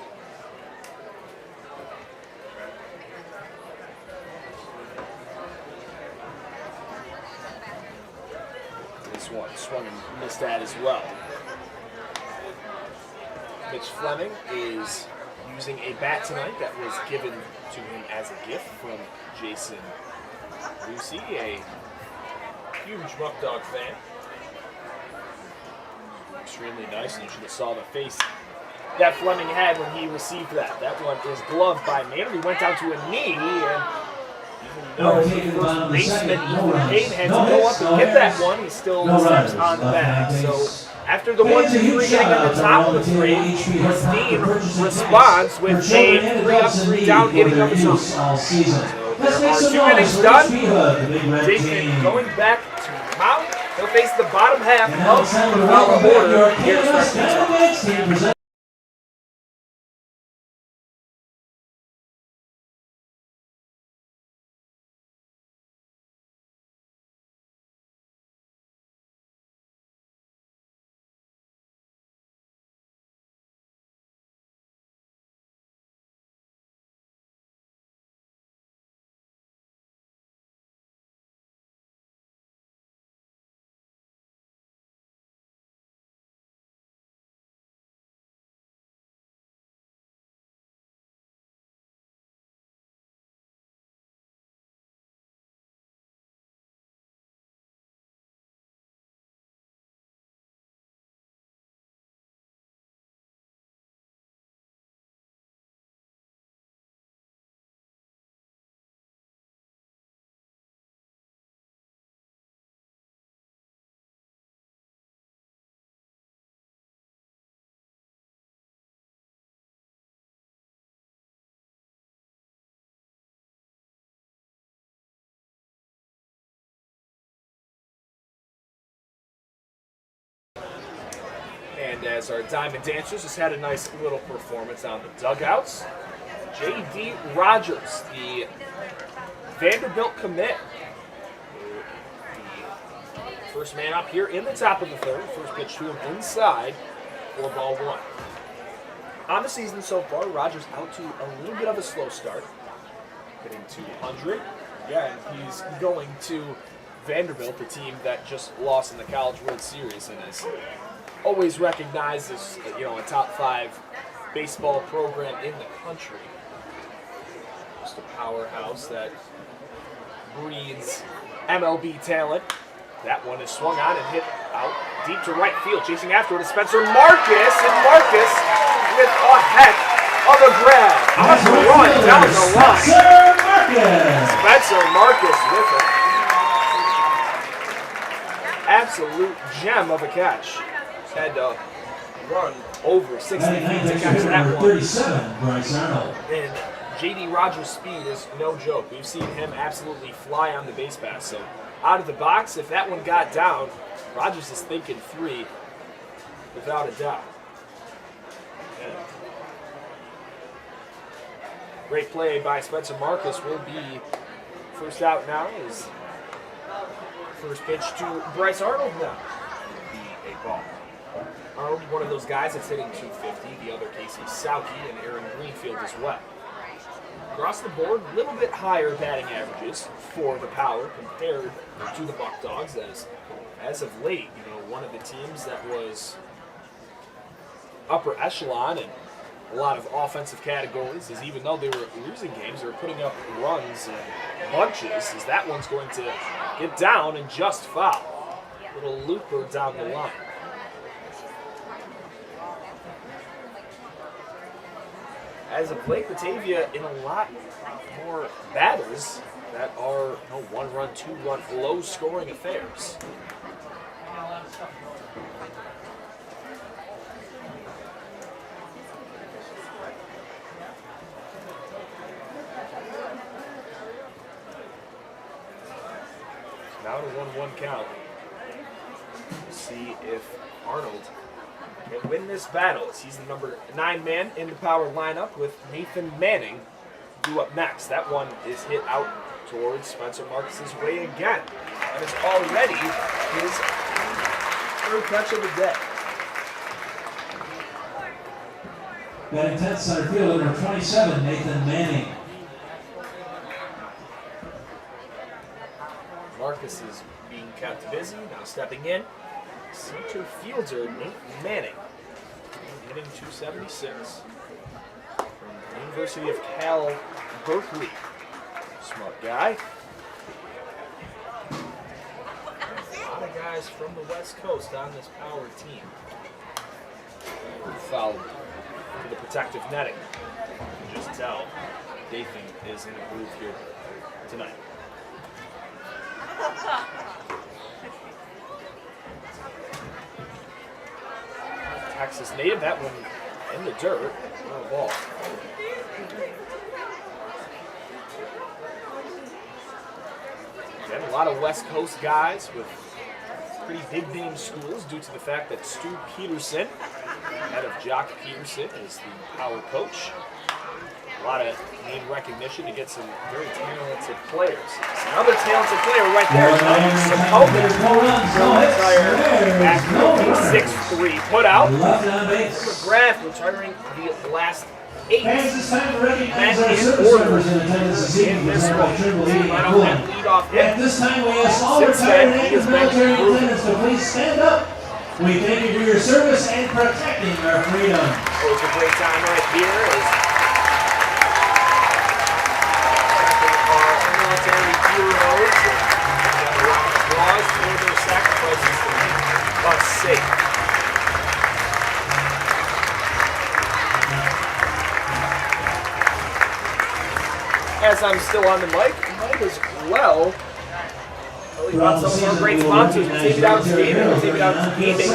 This one swung and missed at as well. Mitch Fleming is using a bat tonight that was given to him as a gift from Jason Lucy, a huge Muckdog fan. Extremely nice, and you should have saw the face that Fleming had when he received that. That one is gloved by Maynard. He went down to a knee, and even though the first baseman Ethan Payne had to go up and get that one, he still steps on the bag. So after the 1-2-3 getting at the top of the frame, Christine responds with a 3-up, 3-down inning of his own. So there are 2 innings done. Jason going back to mound. He'll face the bottom half of the foul order here to start things off. And as our Diamond Dancers just had a nice little performance on the dugouts, J.D. Rogers, the Vanderbilt commit, the first man up here in the top of the third. First pitch to him inside for ball 1. On the season so far, Rogers out to a little bit of a slow start, hitting .200. Again, he's going to Vanderbilt, the team that just lost in the College World Series and is always recognized as, a top 5 baseball program in the country. Just a powerhouse that breeds MLB talent. That one is swung on and hit out deep to right field. Chasing after it is Spencer Marcus, and Marcus with a heck of a grab. On the run down the line. Spencer Marcus with it. Absolute gem of a catch. Had to run over 60 feet to catch that one. 37, Bryce Arnold. And J.D. Rogers' speed is no joke. We've seen him absolutely fly on the base pass. So out of the box, if that one got down, Rogers is thinking 3 without a doubt. And great play by Spencer Marcus will be first out now. Is first pitch to Bryce Arnold now. Be a ball. Arnold, one of those guys that's hitting 250. The other Casey Sauke and Aaron Greenfield as well. Across the board, a little bit higher batting averages for the Power compared to the Muckdogs. As of late, one of the teams that was upper echelon and a lot of offensive categories, is even though they were losing games, they were putting up runs and bunches, is that one's going to get down and just foul. Little looper down the line. As of late, Batavia in a lot more battles that are one-run, two-run, low-scoring affairs. Now to 1-1 count. See if Arnold can win this battle. He's the number 9 man in the Power lineup with Nathan Manning due up next. That one is hit out towards Spencer Marcus's way again. And it's already his third catch of the day. Batting 10th, center fielder, number 27, Nathan Manning. Marcus is being kept busy, now stepping in. Center fielder Nate Manning, hitting 276 from the University of Cal, Berkeley. Smart guy. A lot of guys from the West Coast on this Power team. Fouled to the protective netting. You can just tell Dathan is in a groove here tonight. Texas native, that one in the dirt, no ball. Again, a lot of West Coast guys with pretty big name schools due to the fact that Stu Peterson, head of Jock Peterson, is the Power coach. A lot of name recognition to get some very talented players. Another talented player right there. Back 6-3 put out. McGrath retiring the last 8 men in order in this one. Right on that leadoff hit. At this time, we ask all retired active military lieutenants to please stand up. We thank you for your service and protecting our freedom. It was a great time right here. Heroes and a round of applause for their sacrifices to keep us safe. As I'm still on the mic, might as well tell you about some of our great sponsors. Batavia Muckdogs Gaming, Batavia Muckdogs Gaming,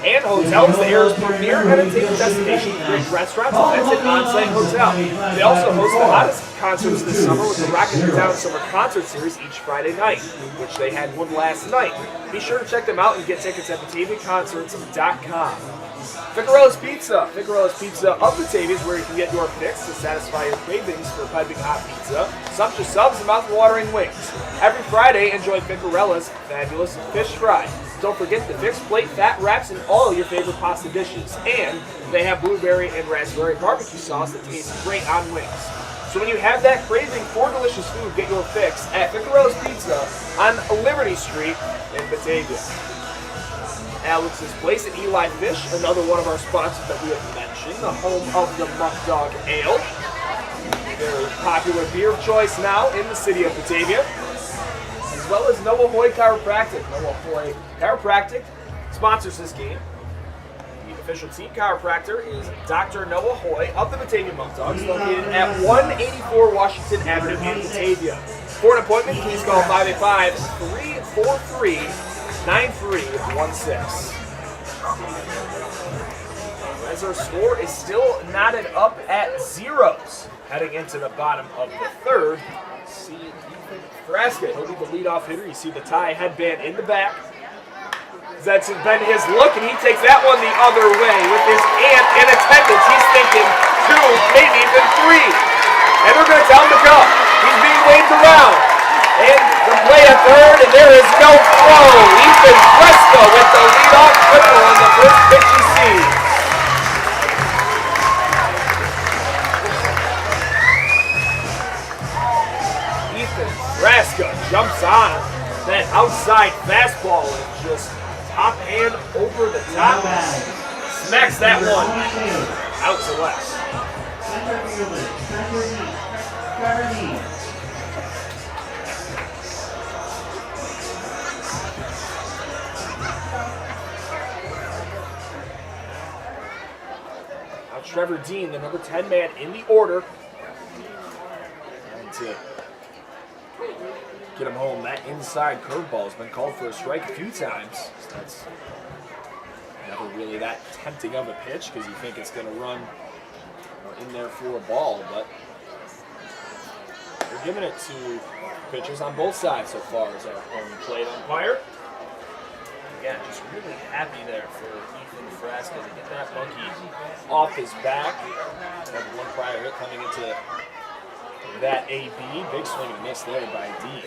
and hotels. The Air's premier entertainment destination, great restaurants, events, and on-site hotel. They also host the hottest concerts this summer with the Rockin' It Down Summer Concert Series each Friday night, which they had one last night. Be sure to check them out and get tickets at BataviaConcerts.com. Ficarella's Pizza of Batavia is where you can get your fix to satisfy your cravings for piping hot pizza, sumptuous subs, and mouth-watering wings. Every Friday, enjoy Ficarella's fabulous fish fry. Don't forget the fixed plate, fat wraps, and all your favorite pasta dishes. And they have blueberry and raspberry barbecue sauce that tastes great on wings. So when you have that craving for delicious food, get your fix at Ficarella's Pizza on Liberty Street in Batavia. Alex's Place at Eli Fish, another one of our sponsors that we have mentioned, the home of the Muckdog Ale. Their popular beer of choice now in the city of Batavia, as well as Noah Hoy Chiropractic. Noah Hoy Chiropractic sponsors this game. The official team chiropractor is Dr. Noah Hoy of the Batavia Muckdogs, located at 184 Washington Avenue in Batavia. For an appointment, please call 585-343-9316. As our score is still knotted up at zeros, heading into the bottom of the third. See Ethan Frasca, he'll be the leadoff hitter. You see the tie headband in the back. That's been his look, and he takes that one the other way with his aunt in attendance. He's thinking 2, maybe even 3. And they're going to tell him to go. He's being waved around. And the play at third, and there is no throw. Ethan Frasca with the leadoff triple on the first pitch you see. Frasca jumps on that outside fastball and just top hand over the top. Smacks that one out to left. Now Trevor Dean, the number 10 man in the order. And to get him home. That inside curveball has been called for a strike a few times. That's never really that tempting of a pitch because you think it's going to run in there for a ball, but they're giving it to pitchers on both sides so far as our home plate umpire. Again, just really happy there for Ethan Frasca to get that monkey off his back. Had one prior hit coming into that AB. Big swing and miss there by D.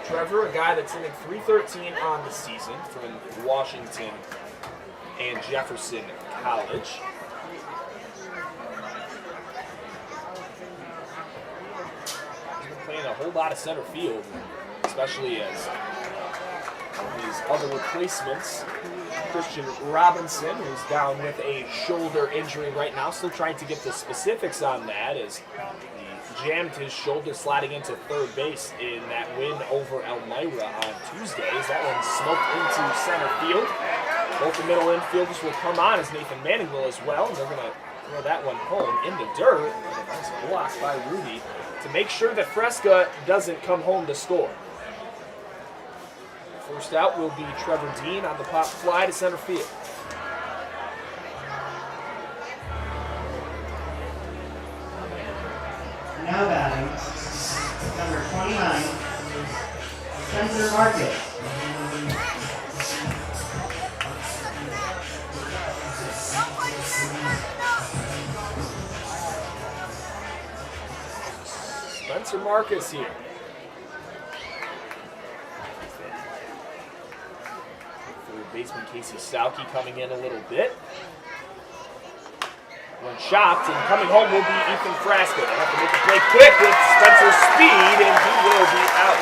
Trevor, a guy that's hitting .313 on the season from Washington and Jefferson College. He's been playing a whole lot of center field, especially as his other replacements, Christian Robinson, who's down with a shoulder injury right now, still trying to get the specifics on that as he jammed his shoulder sliding into third base in that win over Elmira on Tuesday. As that one smoked into center field. Both the middle infielders will come on as Nathan Manning will as well, and they're going to throw that one home in the dirt. And a nice block by Rudy to make sure that Frasca doesn't come home to score. First out will be Trevor Dean on the pop fly to center field. Now batting, number 29, Spencer Marcus. Spencer Marcus here. Baseman Casey Stauke coming in a little bit. When chopped and coming home will be Ethan Frasca. They have to make the play quick with Spencer's speed, and he will be out.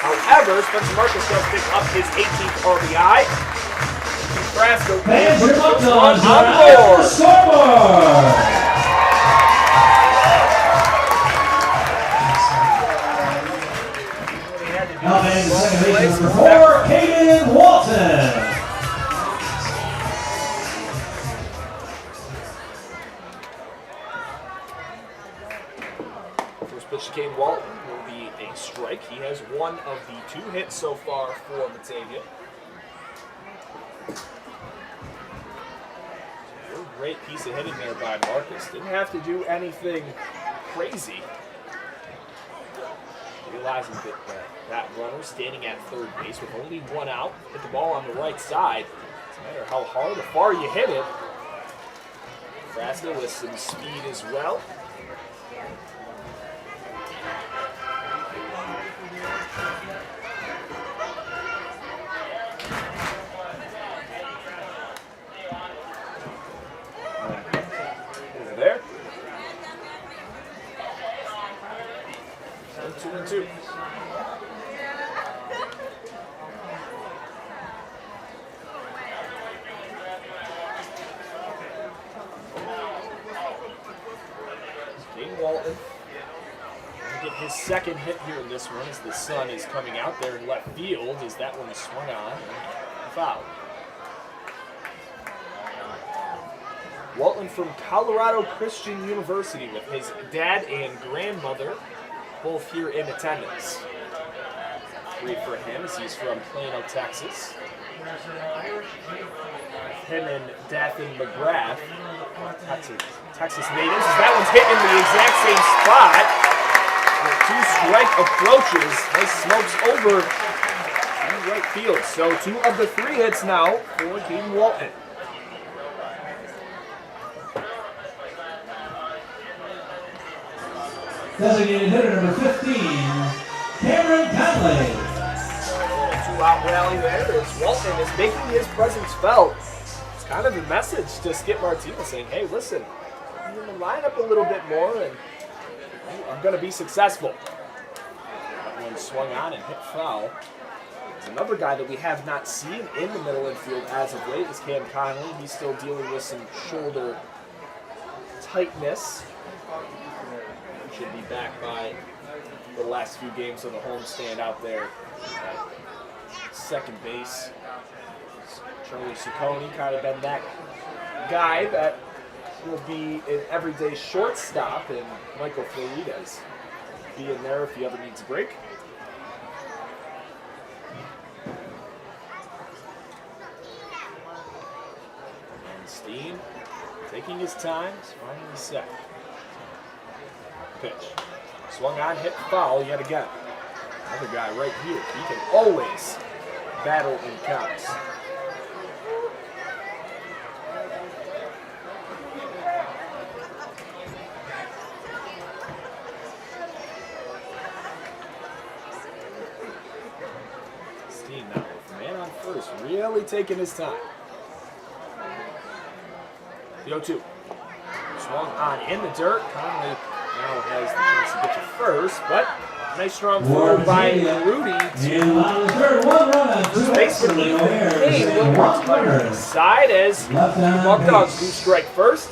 However, Spencer Marcus does pick up his 18th RBI. Ethan Frasca will put the run on board. Now batting second baseman number 4, Caden Walton. First pitch to Caden Walton will be a strike. He has one of the 2 hits so far for Batavia. A great piece of hitting there by Marcus. Didn't have to do anything crazy. Realizing that runner standing at third base with only 1 out, hit the ball on the right side. Doesn't matter how hard or far you hit it. Frasca with some speed as well. Over there. 2-2. his second hit here in this one as the sun is coming out there in left field as that one is swung on and foul. Walton from Colorado Christian University with his dad and grandmother both here in attendance. Great for him as he's from Plano, Texas. Him and Dathan McGrath, Texas natives, as that one's hit in the exact same spot. With 2 strike approaches, nice smokes over in right field. So 2 of the 3 hits now for Caden Walton. Designated hitter number 15, Cameron Conley. 2-out rally there as Walton is making his presence felt. It's kind of a message to Skip Martinez saying, hey, listen, I'm going to line up a little bit more and I'm going to be successful. That one swung on and hit foul. There's another guy that we have not seen in the middle infield as of late is Cam Conley. He's still dealing with some shoulder tightness. He should be back by the last few games of the homestand out there at second base. Charlie Ciccone kind of been that guy that will be an everyday shortstop, and Michael Floridas be in there if he ever needs a break. And Steen taking his time, finding the set. Pitch. Swung on, hit foul yet again. Another guy right here. He can always battle in counts. Steen now with man on first, really taking his time. The 0-2. Swung on in the dirt. Conley now has the chance to get to first, but nice strong throw by Rudy to baseman Ethan Kane will walk under the side as the Muckdogs do strike first.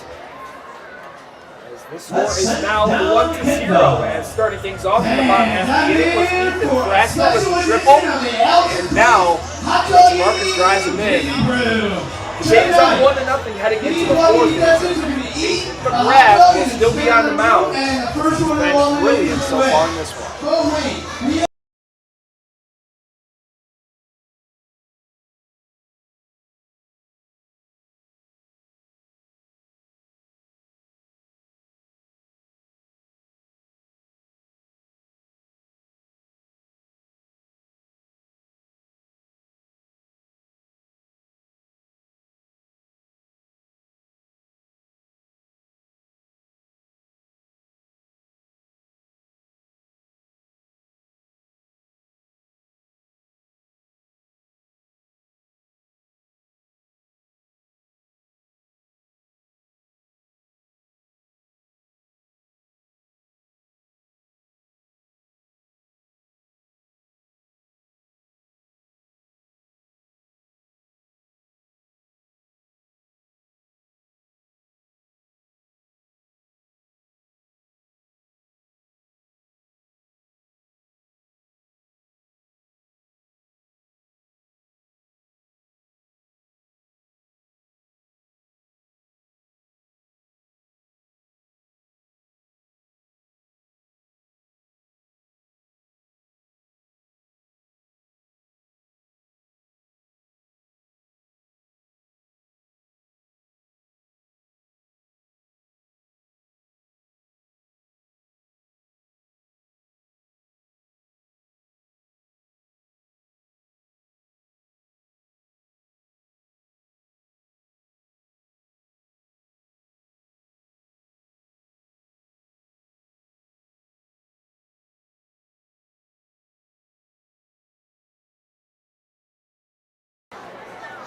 As the score is now 1-0, and starting things off in the bottom half of the inning was Ethan Frasco with a triple, and now Marcus drives him in. The game is up 1-0 heading into the fourth. Nathan McGrath will still be on the mound. He's been brilliant so far in this one.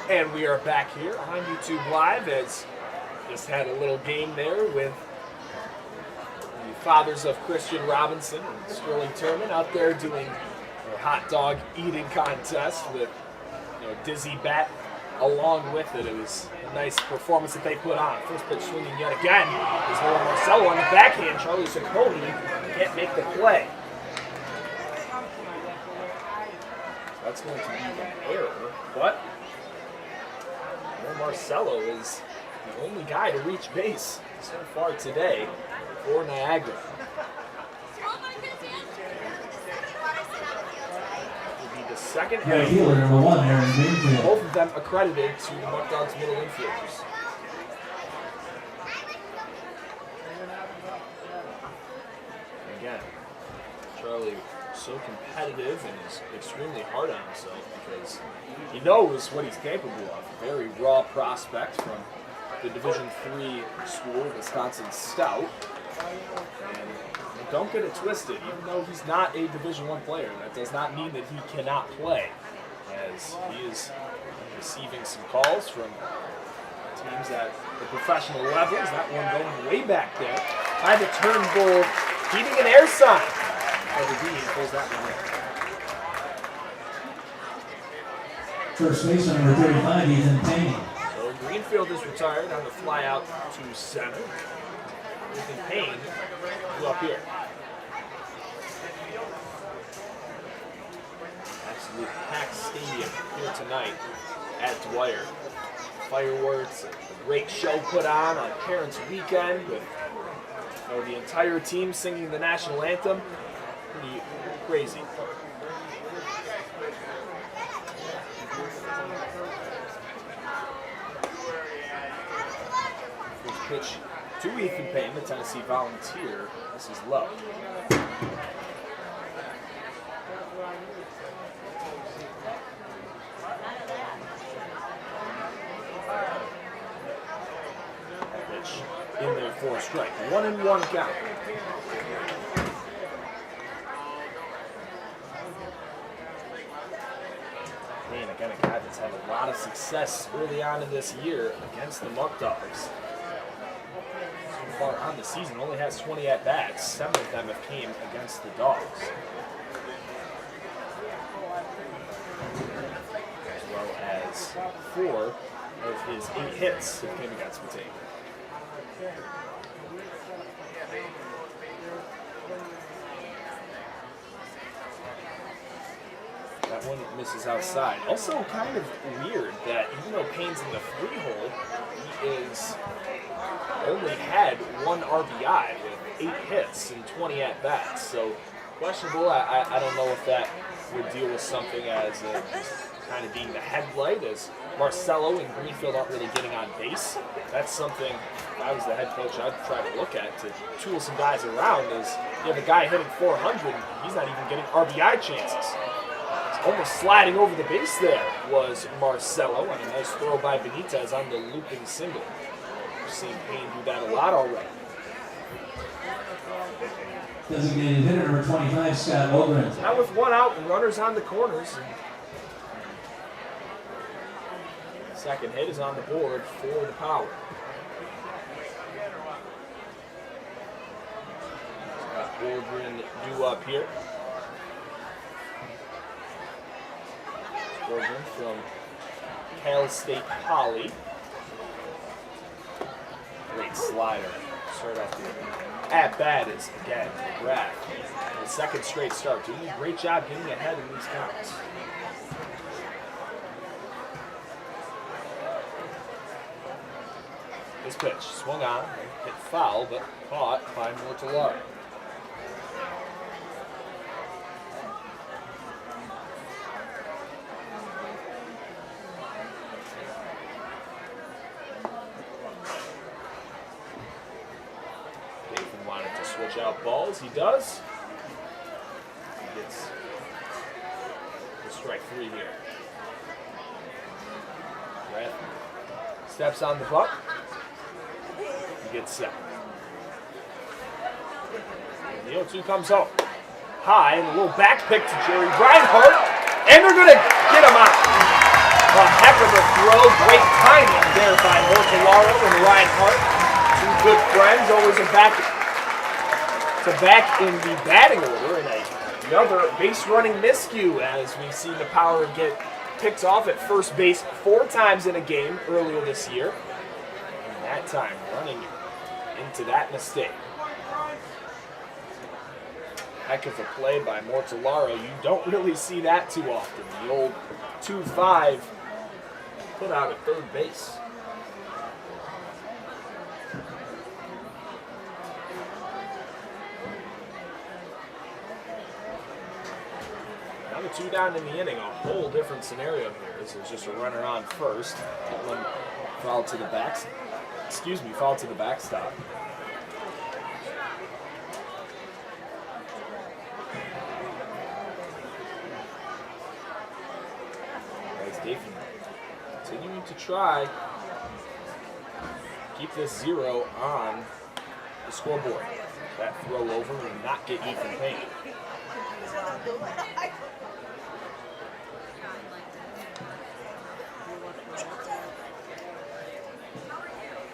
And we are back here on YouTube Live as just had a little game there with the fathers of Christian Robinson and Sterling Turman out there doing a hot dog eating contest with Dizzy Bat along with it. It was a nice performance that they put on. First pitch swinging yet again is Noah Marcello on the backhand. Charlie Ciccone can't make the play. That's going to be an error, but Marcelo is the only guy to reach base so far today for Niagara. Will be the second Yeah, fielder number 1 there in Greenfield. both of them accredited to the Muckdogs middle infielders. Again, Charlie so competitive and is extremely hard on himself because he knows what he's capable of. Very raw prospect from the Division III school, Wisconsin Stout. And don't get it twisted, even though he's not a Division I player, that does not mean that he cannot play, as he is receiving some calls from teams at the professional levels. That one going way back there. By the Turnbull, keeping an air sign. The Dean pulls that one in. First baseman number 35, Ethan Payne. So Greenfield is retired on the fly out to center. Ethan Payne is up here. Absolute packed stadium here tonight at Dwyer. Fireworks, a great show put on Parents' Weekend with the entire team singing the national anthem. Pretty crazy. First pitch to Ethan Payne, the Tennessee Volunteer. This is low. Pitch in there for a strike. 1-1 count. Again, a guy that's had a lot of success early on in this year against the Muckdogs. So far on the season, only has 20 at-bats. 7 of them have came against the Dogs. As well as 4 of his 8 hits that came against the team. That one misses outside. Also kind of weird that even though Payne's in the free hole, he is only had 1 RBI with 8 hits and 20 at-bats. So questionable. I don't know if that would deal with something as kind of being the headlight, as Marcelo and Greenfield aren't really getting on base. That's something, if I was the head coach, I'd try to look at to tool some guys around, is you have a guy hitting 400, he's not even getting RBI chances. Almost sliding over the base there was Marcelo on a nice throw by Benitez on the looping single. We've seen Payne do that a lot already. Designated hitter number 25, Scott Ogren. Now with 1 out and runners on the corners. Second hit is on the board for the Power. Scott Ogren due up here. Ogren from Cal State Poly. Great slider. Start off the at-bat is, again, Brad. The second straight start. Doing a great job getting ahead in these counts. This pitch swung on, hit foul, but caught by Mortellaro. Switch out balls, he does. He gets the strike 3 here. Brett steps on the buck. He gets set. And the 0-2 comes home. High, and a little back pick to Jerry Reinhardt, and they're going to get him out. A heck of a throw, great timing there by Mortellaro and Reinhardt. 2 good friends, always a back in the batting order, and another base running miscue as we've seen the Power get picked off at first base 4 times in a game earlier this year. And that time running into that mistake. Heck of a play by Mortellaro. You don't really see that too often. The old 2-5 put out at third base. Now the 2 down in the inning, a whole different scenario here. This is just a runner on first. That one fouled to the fouled to the backstop. Dathan continuing to try keep this 0 on the scoreboard. That throw over will not get Ethan Payne.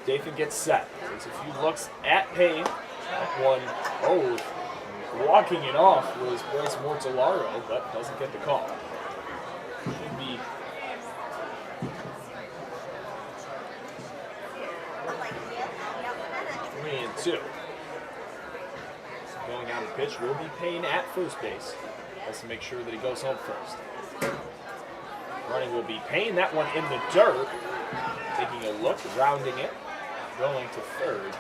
Dathan gets set. Takes a few looks at Payne. That one, walking it off was Bryce Mortellaro, but doesn't get the call. Should be 3-2. Going out of pitch will be Payne at first base. Has to make sure that he goes home first. Running will be Payne. That one in the dirt. Taking a look, rounding it. Going to third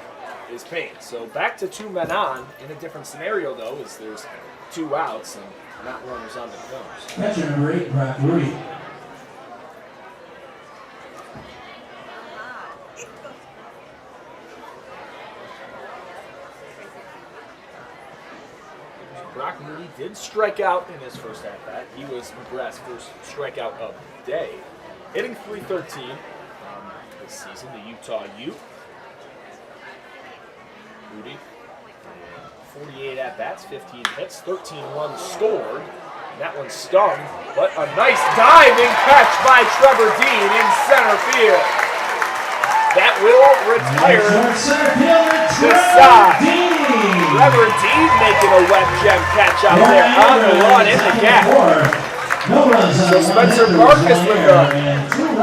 is Payne. So back to 2 men on. In a different scenario though, as there's 2 outs and not runners on the corners. Catcher number 8, Brock Rudy. Brock Moody did strike out in his first at-bat. He was McGrath's first strikeout of the day. Hitting .313 this season, the Utah Ute. Moody, 48 at-bats, 15 hits, 13 runs scored. And that one stung, but a nice diving catch by Trevor Dean in center field. That will retire this side. Trevor Dean making a wet gem catch out there on the run in the gap. So Spencer Marcus with a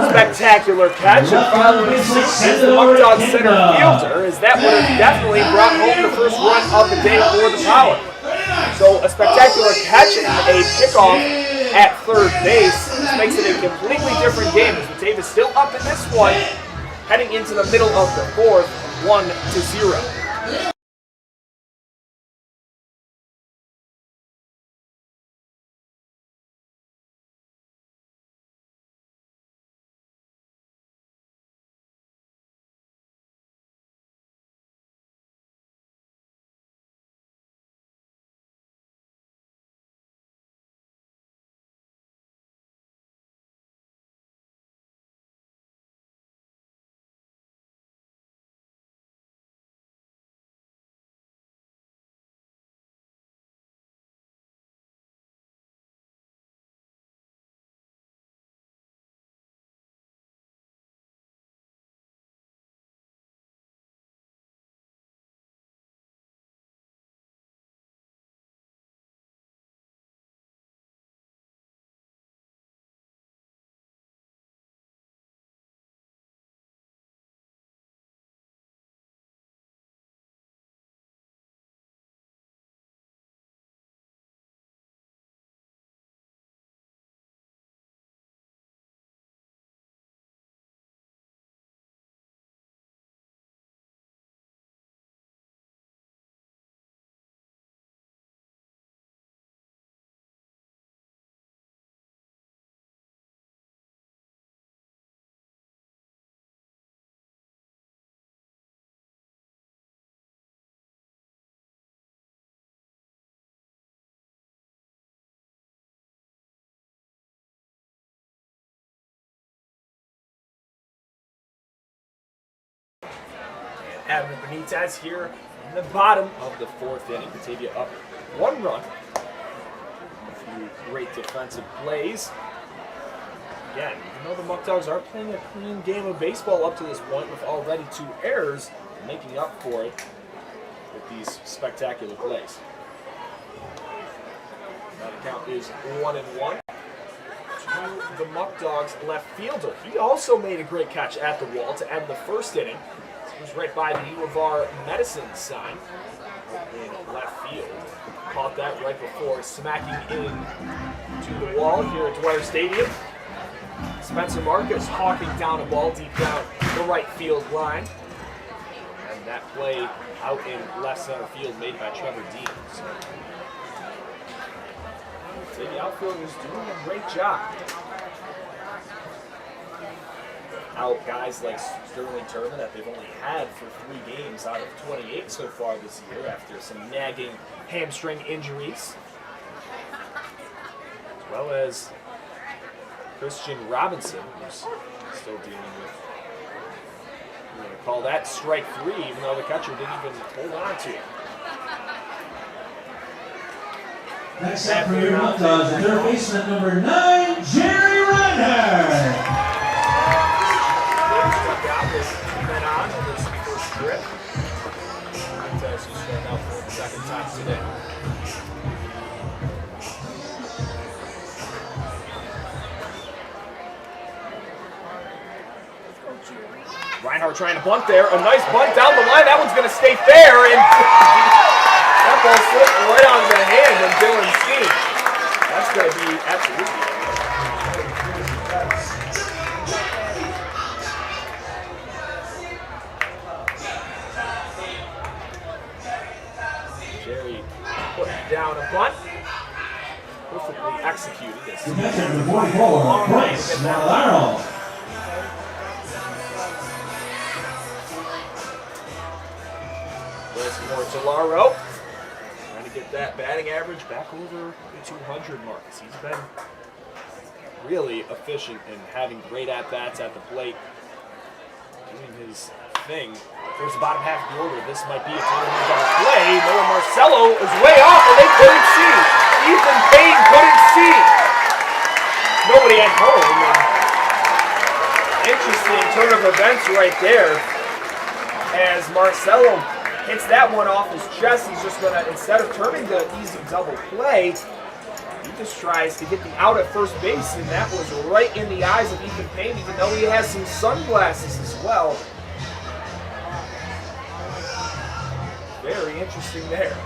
spectacular catch and following suit the Muckdogs center fielder, as that would have definitely brought home the first run of the day for the Power. So a spectacular catch and a kickoff at third base. This makes it a completely different game as the is still up in this one, heading into the middle of the 4th, 1-0. Evan Benitez here in the bottom of the 4th inning. Batavia up 1 run. A few great defensive plays. Again, even though the Muckdogs are playing a clean game of baseball up to this point with already 2 errors, making up for it with these spectacular plays. Now the count is 1-1. To the Muckdogs left fielder. He also made a great catch at the wall to end the 1st inning. It was right by the U of R medicine sign in left field. caught that right before smacking in to the wall here at Dwyer Stadium. Spencer Marcus hawking down a ball deep down the right field line. And that play out in left center field made by Trevor Dean. So the outfield is doing a great job. Out guys like Sterling Turner that they've only had for 3 games out of 28 so far this year after some nagging hamstring injuries. As well as Christian Robinson, who's still dealing with, we're going to call that strike 3, even though the catcher didn't even hold on to it. Next up for your Muckdogs, the third baseman number 9, Jerry Reinhardt. Struck out with 2 men on this first trip. He's struck out for the second time today. Reinhardt trying to bunt there. A nice bunt down the line. That one's going to stay fair. And that ball slipped right on the hand of Dylan Steen. That's going to be absolutely. Jerry putting down a bunt. Perfectly executed. The catcher, number 44, Bryce Malaro. Mortellaro trying to get that batting average back over the 200 marks. He's been really efficient in having great at-bats at the plate, doing his thing. Towards the bottom half of the order, this might be a tournament on play. Noah Marcello is way off, and they couldn't see. Ethan Payne couldn't see. Nobody at home. And interesting turn of events right there as Marcello hits that one off his chest. He's just going to, instead of turning the easy double play, he just tries to get the out at first base, and that was right in the eyes of Ethan Payne, even though he has some sunglasses as well. Very interesting there.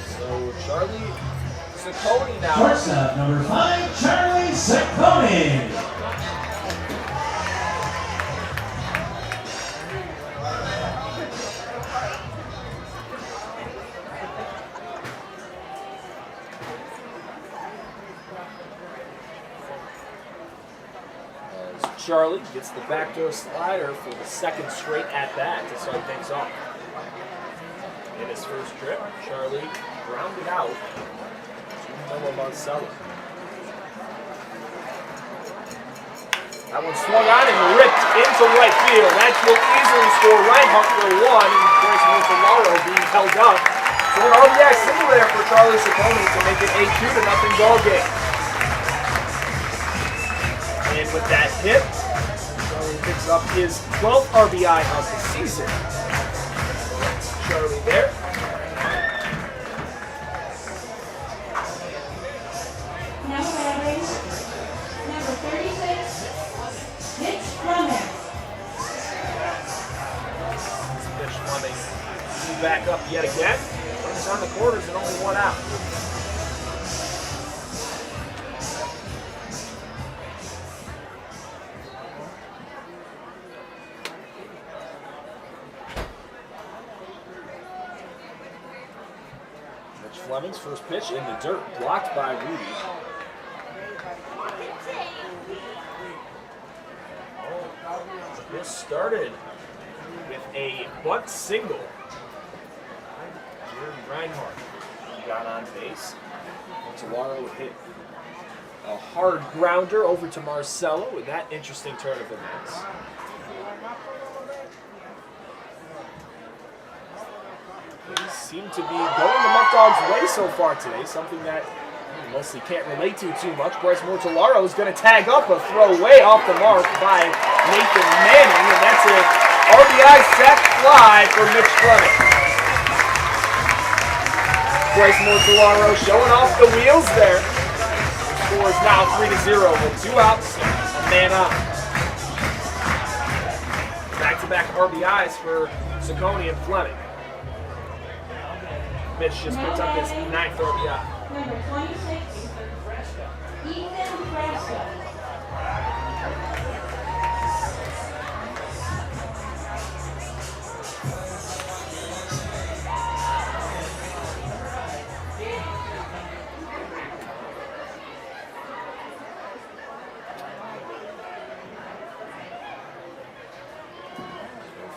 So Charlie Ciccone now. Shortstop number 5, Charlie Ciccone. Charlie gets the backdoor slider for the second straight at-bat to start things off. In his first trip, Charlie grounded out to Noah Marcello. That one swung on and ripped into right field. That will easily score Reinhardt for 1, and Bryce Mortellaro being held up. So an RBI single there for Charlie Ciccone to make it a 2-0 ball game. And with that hit, Charlie picks up his 12th RBI of the season. Charlie there. Now batting, number 36, Mitch Fleming. Mitch Fleming back up yet again. Runners on the corners and only 1 out. Fleming's first pitch in the dirt, blocked by Rudy. This started with a bunt single. Jerry Reinhardt got on base. Montalaro hit a hard grounder over to Marcello with that interesting turn of events. Things seem to be going the Muckdogs' way so far today, something that mostly can't relate to too much. Bryce Mortellaro is going to tag up a throw way off the mark by Nathan Manning, and that's an RBI sac fly for Mitch Fleming. Bryce Mortellaro showing off the wheels there. The score is now 3-0 with 2 outs, a man up. Back-to-back RBIs for Ciccone and Fleming. Mitch just picked up his 9th RBI. Number 26, Ethan Frasca.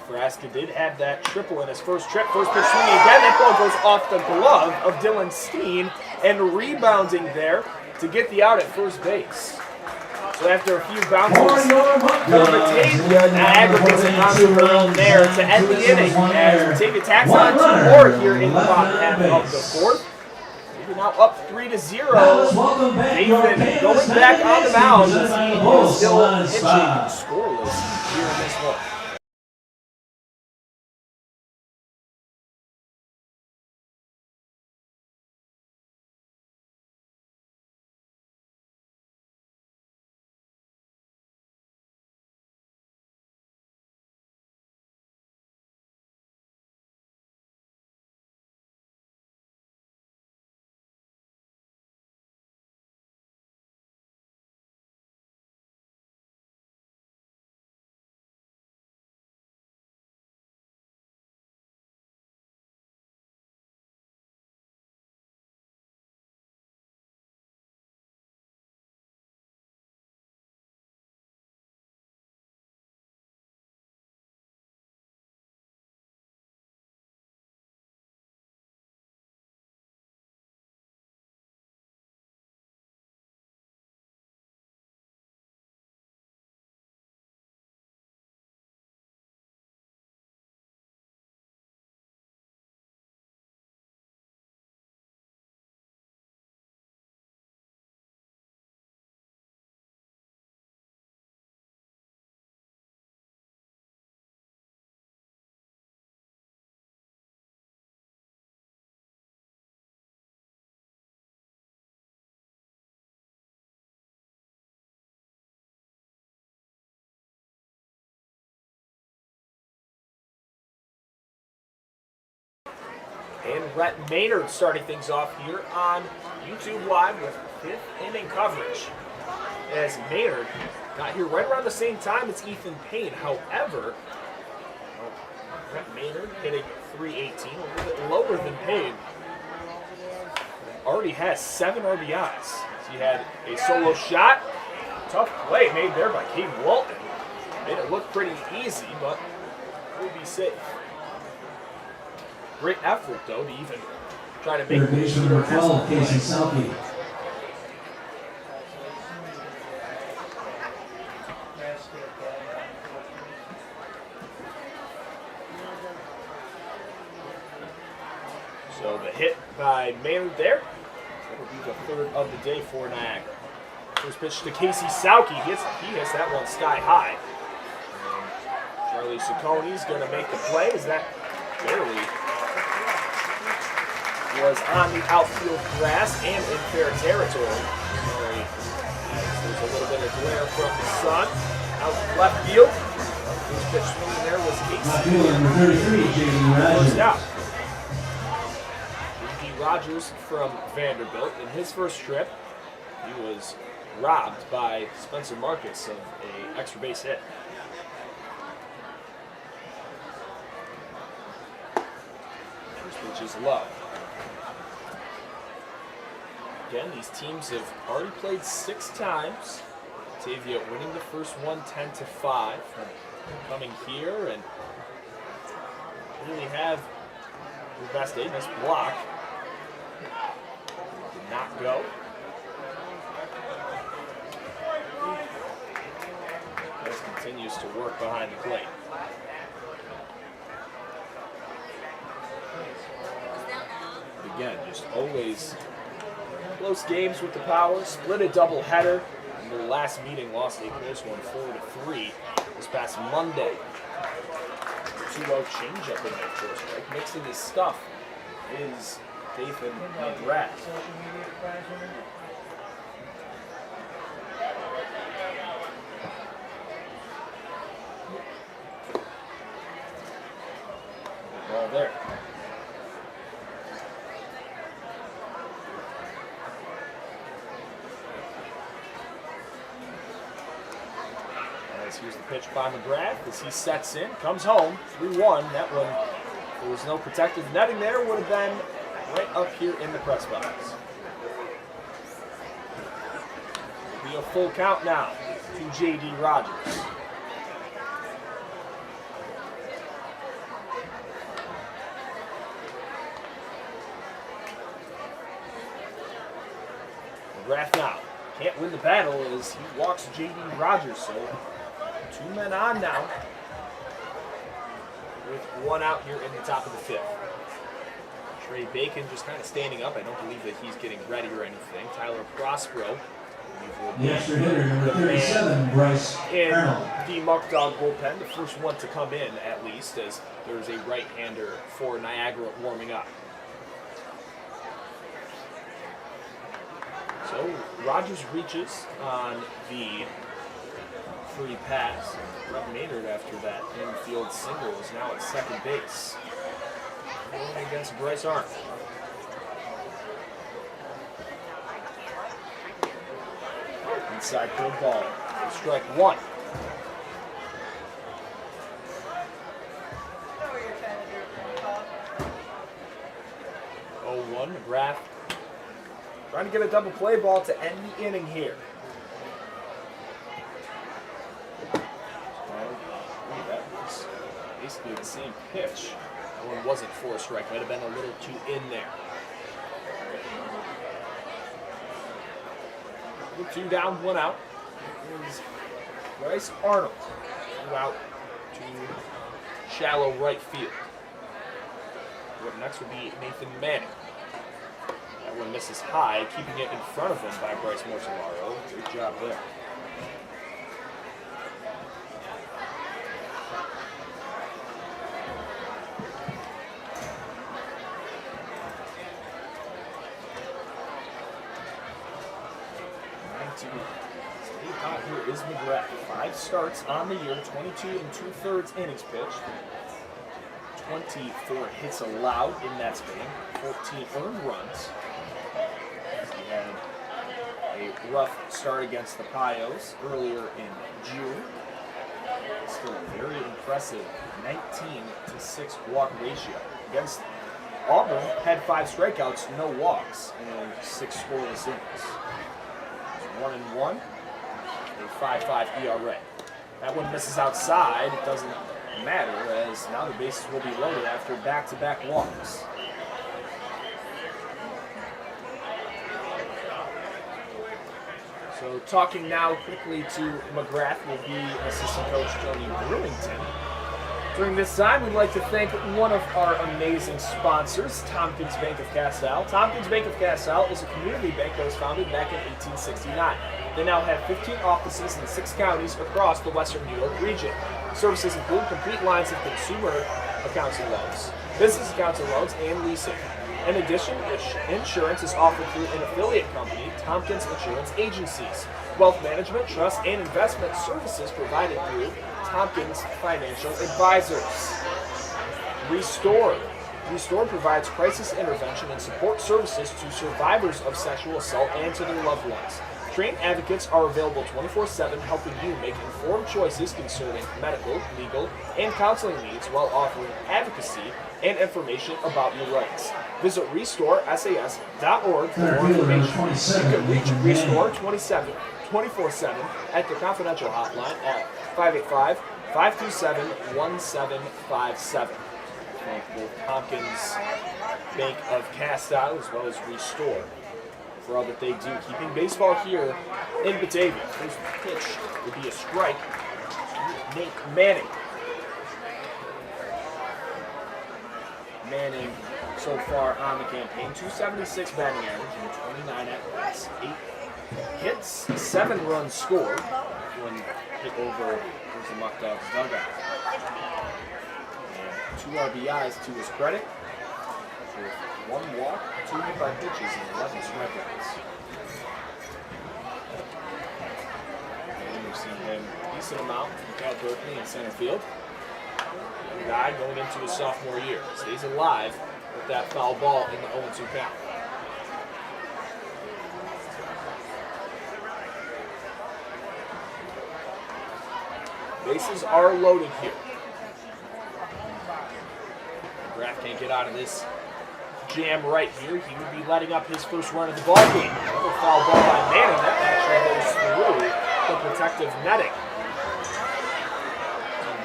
Frasca did have that triple in his first trip. First pitch swinging again. That ball goes off the glove of Dylan Steen and rebounding there to get the out at first base. So after a few bounces, Niagara gets a bounce there to end the inning as Batavia tacks on 2 more here in the bottom half of the 4th. Maybe now up 3-0. Nathan going back on the mound as he is still pitching scoreless here in this one. And Rhett Maynard starting things off here on YouTube Live with 5th inning coverage. As Maynard got here right around the same time as Ethan Payne. However, Rhett Maynard hitting .318, a little bit lower than Payne. Already has 7 RBIs. He had a solo shot. Tough play made there by Caden Walton. Made it look pretty easy, but will be safe. Great effort, though, to even try to make Third baseman number 12, Casey Selke. So the hit by Maynard there. That will be the 3rd of the day for Niagara. First pitch to Casey Selke. He hits that one sky high. And Charlie Ciccone is going to make the play as that barely was on the outfield grass and in fair territory. There's a little bit of glare from the sun. Out left field. First pitch swinging there was Casey. Number 33, J.D. Rogers. Out. J.D. Rogers from Vanderbilt. In his first trip, he was robbed by Spencer Marcus of an extra base hit. First pitch is low. Again, these teams have already played 6 times. Batavia winning the first one 10-5. Coming here and really have your best 8 in this block. Did not go. This continues to work behind the plate. Again, just always close games with the Power. Split a doubleheader in their last meeting. Lost a close one 4-3 this past Monday. 2-0 changeup in their first strike. Mixing his stuff is Nathan McGrath. 1-2. Here's the pitch by McGrath as he sets in, comes home, 3-1. That one, there was no protective netting there, would have been right up here in the press box. It'll be a full count now to J.D. Rogers. McGrath now can't win the battle as he walks J.D. Rogers, so 2 men on now with 1 out here in the top of the 5th. Trey Bacon just kind of standing up. I don't believe that he's getting ready or anything. Tyler Prospero, the extra hitter, number 37, Bryce in Arnold. the Muckdog bullpen, the first one to come in at least, as there's a right-hander for Niagara warming up. So Rogers reaches on the free pass. Brett Maynard, after that infield single, is now at second base. Going against Bryce Arnold. Inside good ball. Strike 1. Oh, 1. McGrath trying to get a double play ball to end the inning here. That was basically the same pitch. That one wasn't for a strike. Might have been a little too in there. 2 down, 1 out. Here's Bryce Arnold. 2 out to shallow right field. Up next will be Nathan Manning. That one misses high, keeping it in front of him by Bryce Mortellaro. Good job there. Hot here is McGrath. 5 starts on the year, 22 2/3 innings pitched. 24 hits allowed in that span, 14 earned runs. He had a rough start against the Pios earlier in June. Still a very impressive 19-6 walk ratio. Against Auburn, had 5 strikeouts, no walks, and 6 scoreless innings. 1-1, a 5.5 ERA. That one misses outside. It doesn't matter, as now the bases will be loaded after back-to-back walks. So talking now quickly to McGrath will be assistant coach Tony Brewington. During this time, we'd like to thank one of our amazing sponsors, Tompkins Bank of Castile. Tompkins Bank of Castile is a community bank that was founded back in 1869. They now have 15 offices in 6 counties across the western New York region. Services include complete lines of consumer accounts and loans, business accounts and loans, and leasing. In addition, insurance is offered through an affiliate company, Tompkins Insurance Agencies. Wealth management, trust, and investment services provided through Tompkins Financial Advisors. Restore. Restore provides crisis intervention and support services to survivors of sexual assault and to their loved ones. Trained advocates are available 24/7, helping you make informed choices concerning medical, legal, and counseling needs while offering advocacy and information about your rights. Visit RestoreSAS.org for more information. You can reach Restore 24/7 at the confidential hotline at 585-527-1757. Thank both Tompkins Bank of Castile as well as Restore for all that they do, keeping baseball here in Batavia. First pitch will be a strike to Nate Manning. Manning so far on the campaign, 276 batting average and 29 at-bats, 8 hits, 7 runs scored. One hit over the Muckdogs dugout. And 2 RBIs to his credit, with 1 walk, 2 hit by pitches, and 11 strikeouts. And we've seen him a decent amount from Cal Berkeley in center field. Young guy going into his sophomore year. Stays alive with that foul ball in the 0-2 count. Bases are loaded here. McGrath can't get out of this jam right here. He would be letting up his first run of the ball game. Another foul ball by Manning. That actually goes through the protective netting.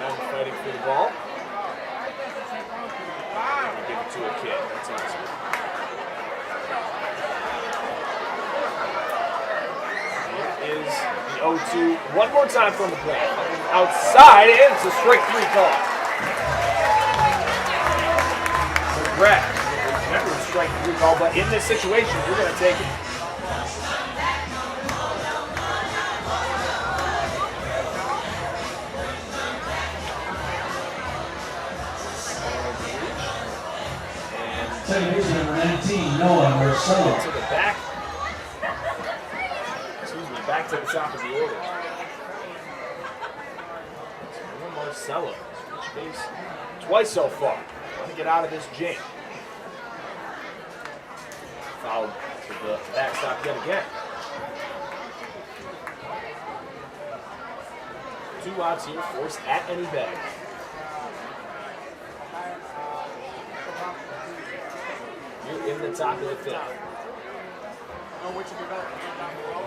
Men fighting for the ball. Give it to a kid. That's awesome. Here is the 0-2. One more time from McGrath. Outside, and it's a strike 3 call. McGrath. Never a strike 3 call, but in this situation, you're going to take it. Second baseman number 19, Noah Marcello. To the back. Excuse me, back to the top of the order. Noah Marcello. Switch base twice so far. Trying to get out of this jam. Fouled to the backstop yet again. 2 outs here, forced at any bag. Here in the top of the 5th.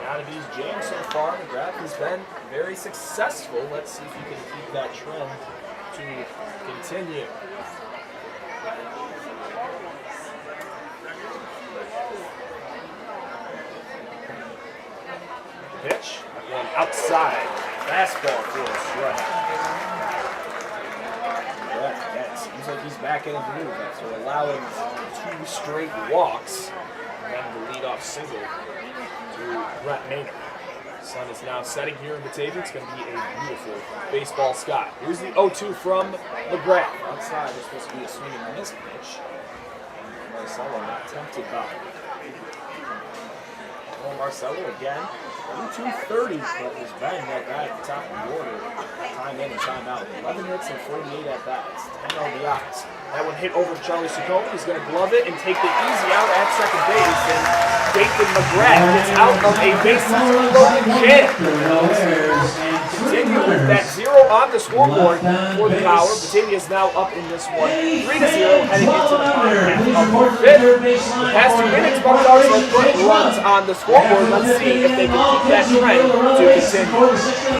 Out of these jams so far, McGrath has been very successful. Let's see if he can keep that trend to continue. Pitch, one outside. Fastball for a strike. Again, seems like he's back in a groove after allowing 2 straight walks and the leadoff single to Brett Maynard. The sun is now setting here in Batavia. It's going to be a beautiful baseball sky. Here's the 0-2 from McGrath. Outside, there's supposed to be a swing and miss pitch. Marcello not tempted by it. Marcello again. 230, but has been that guy at the top of the order, time in and time out. 11 hits and 48 at bats, 10 RBIs. That one hit over to Charlie Ciccone. He's going to glove it and take the easy out at second base. And Nathan McGrath gets out of a bases-loaded jam. Continue with that 0 on the scoreboard for the Power. Batavia is now up in this one, 3-0, heading into the bottom half of the 5th. The past 2 minutes, Muckdogs have put runs on the scoreboard. Let's see if they can keep that trend to continue.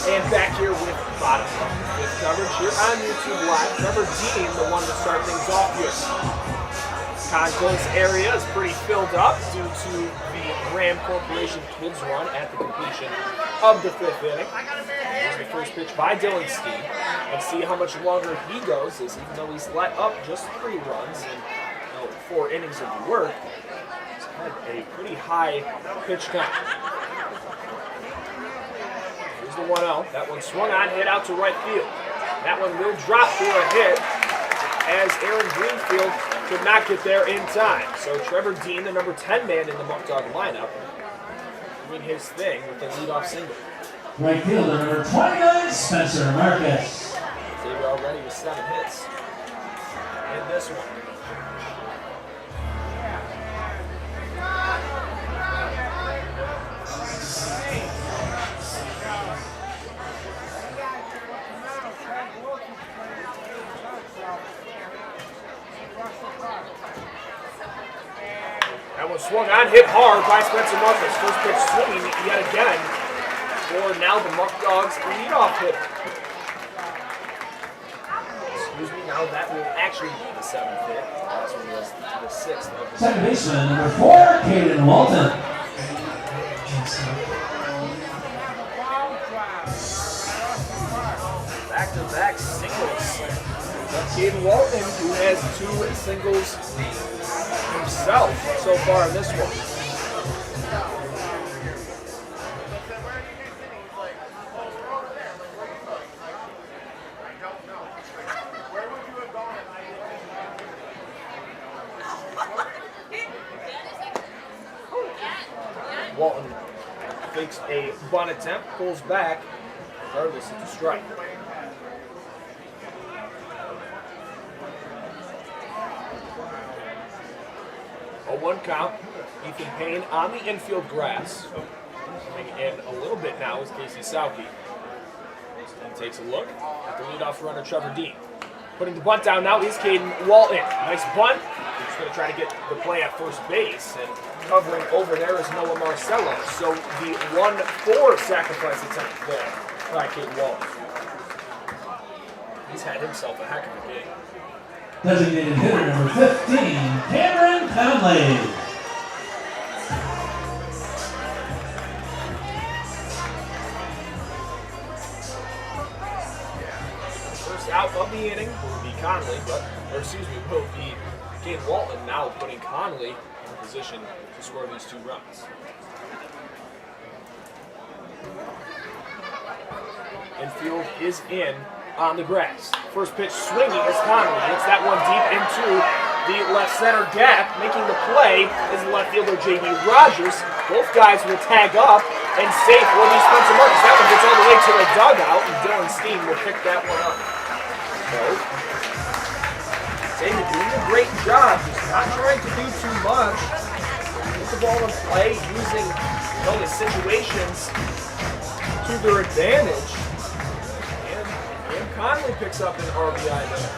And back here with bottom of the 5th coverage here on YouTube Live. Trevor Dean, the one to start things off here. Concourse area is pretty filled up due to the Graham Corporation Kids run at the completion of the 5th inning. Here's the first pitch by Dylan Steen. Let's see how much longer he goes, as even though he's let up just 3 runs in 4 innings of work, he's had a pretty high pitch count. The 1-0. That one swung on, hit out to right field. That one will drop for a hit as Aaron Greenfield could not get there in time. So Trevor Dean, the number 10 man in the Muckdog lineup, doing his thing with the leadoff single. Right fielder number 29, Spencer Marcus. Xavier already with 7 hits. in this one. That one swung on, hit hard by Spencer Marcus. First pitch swinging yet again for now the Muckdogs leadoff hitter. Excuse me, now that will actually be the 7th hit. Last one was the 6th of the Second baseman, number 4, Caden Walton. Back-to-back singles. Caden Walton, who has 2 singles himself so far in this one. Walton fakes a bunt attempt, pulls back, regardless of the strike. A 1 count. Ethan Payne on the infield grass. Coming in a little bit now is Casey Sauke. And takes a look at the leadoff runner, Trevor Dean. Putting the bunt down now is Caden Walton. Nice bunt. He's going to try to get the play at first base. And covering over there is Noah Marcello. So the 1-4 sacrifice attempt there by Caden Walton. He's had himself a heck of a game. Designated hitter number 15, Cameron Conley. First out of the inning will be Conley, will be Caden Walton, now putting Conley in position to score these 2 runs. Infield is in on the grass. First pitch swinging is Conley. Hits that one deep into the left center gap. Making the play is left fielder J.D. Rogers. Both guys will tag up and safe will be Spencer Marcus. That one gets all the way to the dugout, and Dylan Steen will pick that one up. So, David doing a great job. He's not trying to do too much. Get the ball in play, using the situations to their advantage. And Conley picks up an RBI there.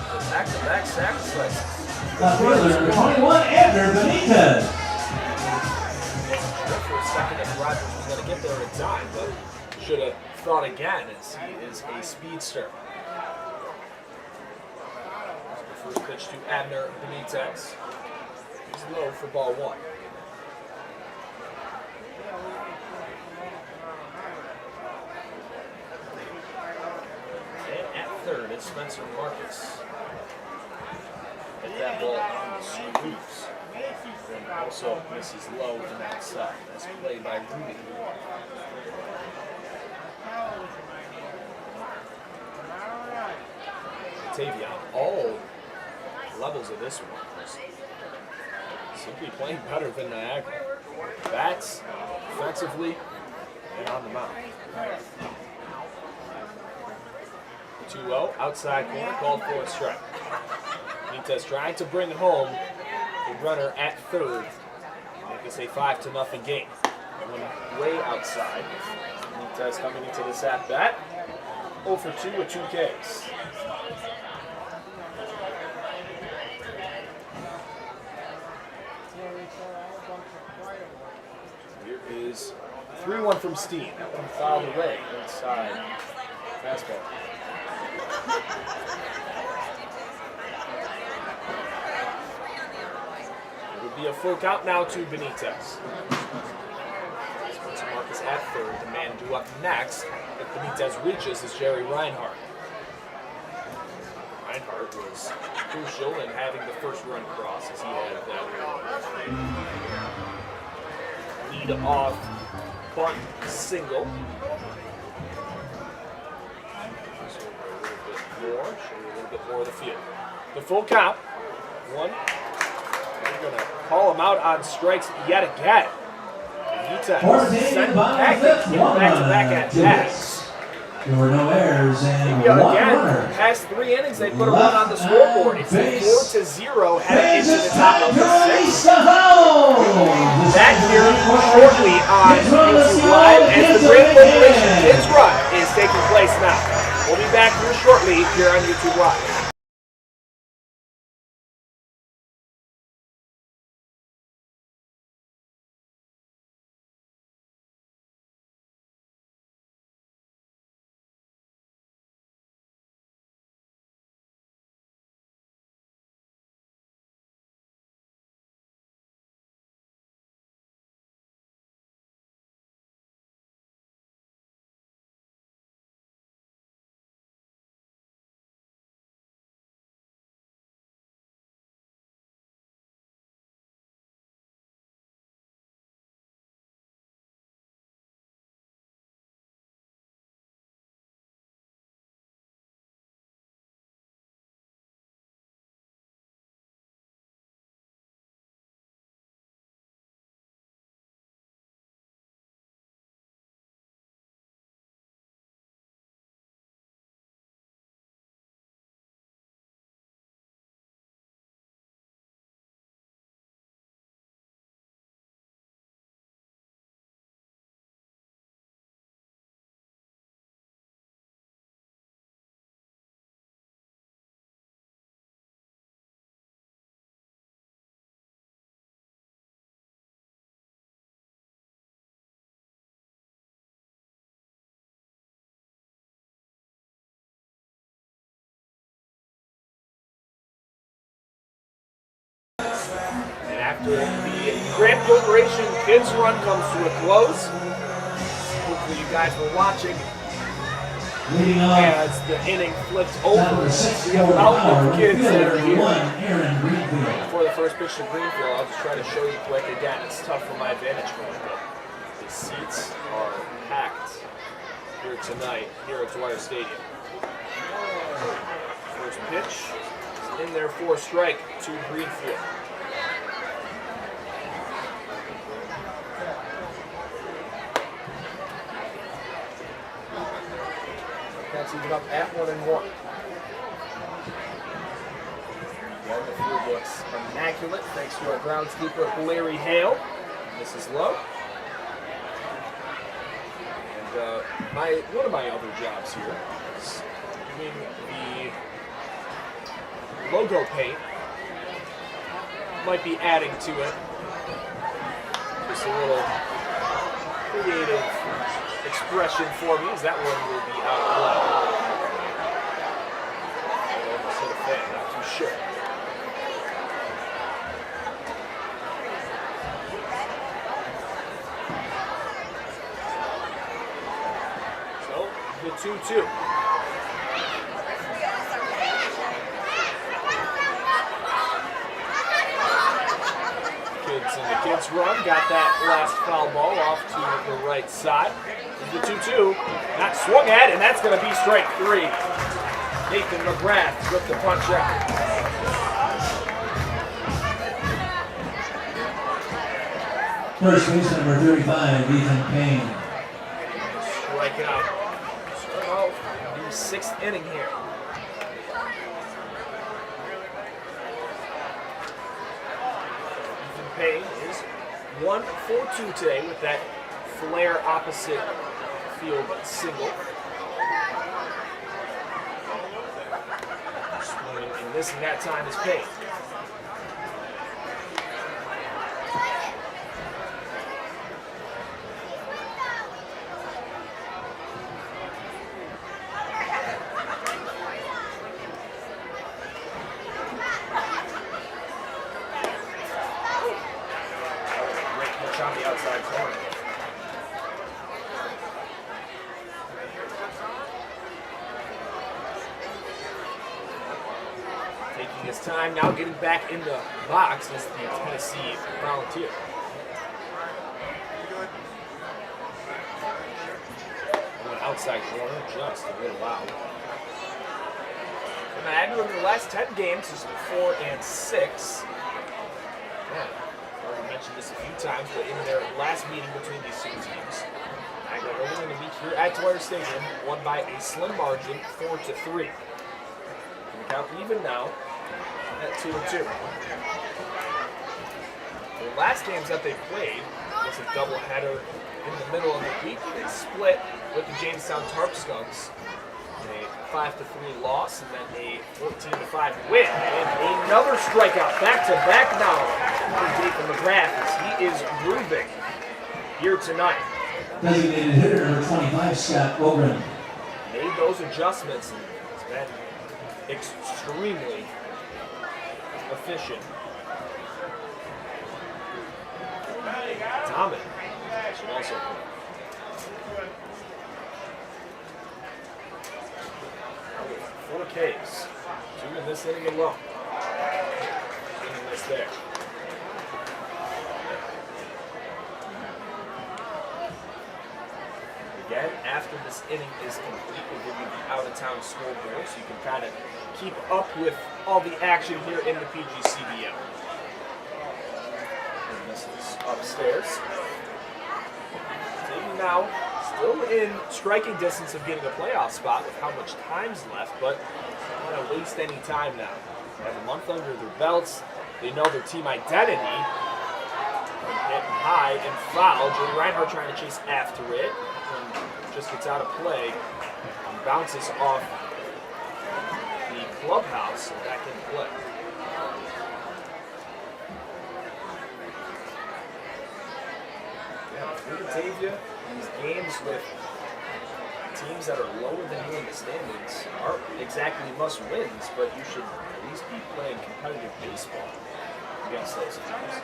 So back-to-back sacrifices. Fielder 21, Andrew Benitez. For a second if Rogers was going to get there in time, but should have thought again as he is a speedster. The first pitch to Abner Benitez. He's low for ball 1. And at third, it's Spencer Marcus. Hit that ball on the screws. And also misses low and outside. That's played by Rudy. Batavia, all levels of this one, simply playing better than Niagara. Bats, offensively, and on the mound. 2-0, outside corner, called for a strike. Benitez trying to bring home the runner at third. Make this a 5-0 game. One way outside. Benitez coming into this at bat. 0 for 2 with 2 Ks. Here is 3-1 from Steen. That one fouled away inside. Fastball. It would be a full count now to Benitez. Spencer Marcus at third. The man due up next if Benitez reaches is Jerry Reinhardt. Reinhardt was crucial in having the first run cross as he had that lead off bunt single. Show you a little bit more of the field. The full count. 1. We're going to call him out on strikes yet again. Benitez sent back at bats. There were no errors and Yeah, one again, runner. past 3 innings, they put a run on the scoreboard. It's 4-0 heading into the top of the 6th. Back here shortly on YouTube Live as the Grand Corporation Kids Run is taking place now. We'll be back here shortly here on YouTube Live. And after the Grand Corporation Kids Run comes to a close, hopefully you guys were watching as the inning flipped over. We have about the kids that are here before the first pitch to Greenfield. I'll just try to show you quick. Again, it's tough from my vantage point, but the seats are packed here tonight here at Dwyer Stadium. First pitch is in there for a strike to Greenfield. That's even up at 1-1. Again, the field looks immaculate thanks to our groundskeeper Larry Hale. This is low. And one of my other jobs here is doing the logo paint. Might be adding to it. Just a little creative expression for me, as that one will be out of play. I almost hit a fan, not too sure. So, the 2-2. Kids in the kids run, got that last foul ball off to the right side. The 2-2, not swung at, and that's going to be strike 3. Nathan McGrath with the punch out. First base number 35, Ethan Payne. Strike out. Start out the 6th inning here. Ethan Payne is 1 for 2 today with that flare opposite field single. Swinging and missing that time is Payne. Great pitch on the outside corner. Taking his time now, getting back in the box is the Tennessee Volunteer. Going outside corner, just a little out. Niagara in the last 10 games is 4-6. Yeah, already mentioned this a few times, but in their last meeting between these two teams, Niagara only going to be here at Dwyer Stadium, won by a slim margin, 4-3. And the count even now at 2-2. The last games that they played was a doubleheader in the middle of the week. They split with the Jamestown Tarp Skunks. A 5-3 loss and then a 14-5 win. And another strikeout, back-to-back now for Jacob McGrath as he is grooving here tonight. Designated hitter number 25, Scott Ogren. Made those adjustments and it's been extremely efficient. Dominant should also play. 4 Ks. 2 in this inning alone. 2 in this there. Again, after this inning is complete, we'll give you the out-of-town scoreboard so you can kind of keep up with all the action here in the PGCBL. And this is upstairs. Taking now, still in striking distance of getting a playoff spot with how much time's left, but don't want to waste any time now. They have a month under their belts. They know their team identity. Hitting high and foul. Jody Reinhardt trying to chase after it. And just gets out of play and bounces off the clubhouse and back in play. Yeah, for Batavia, these games with teams that are lower than you in the standings aren't exactly must-wins, but you should at least be playing competitive baseball against those teams.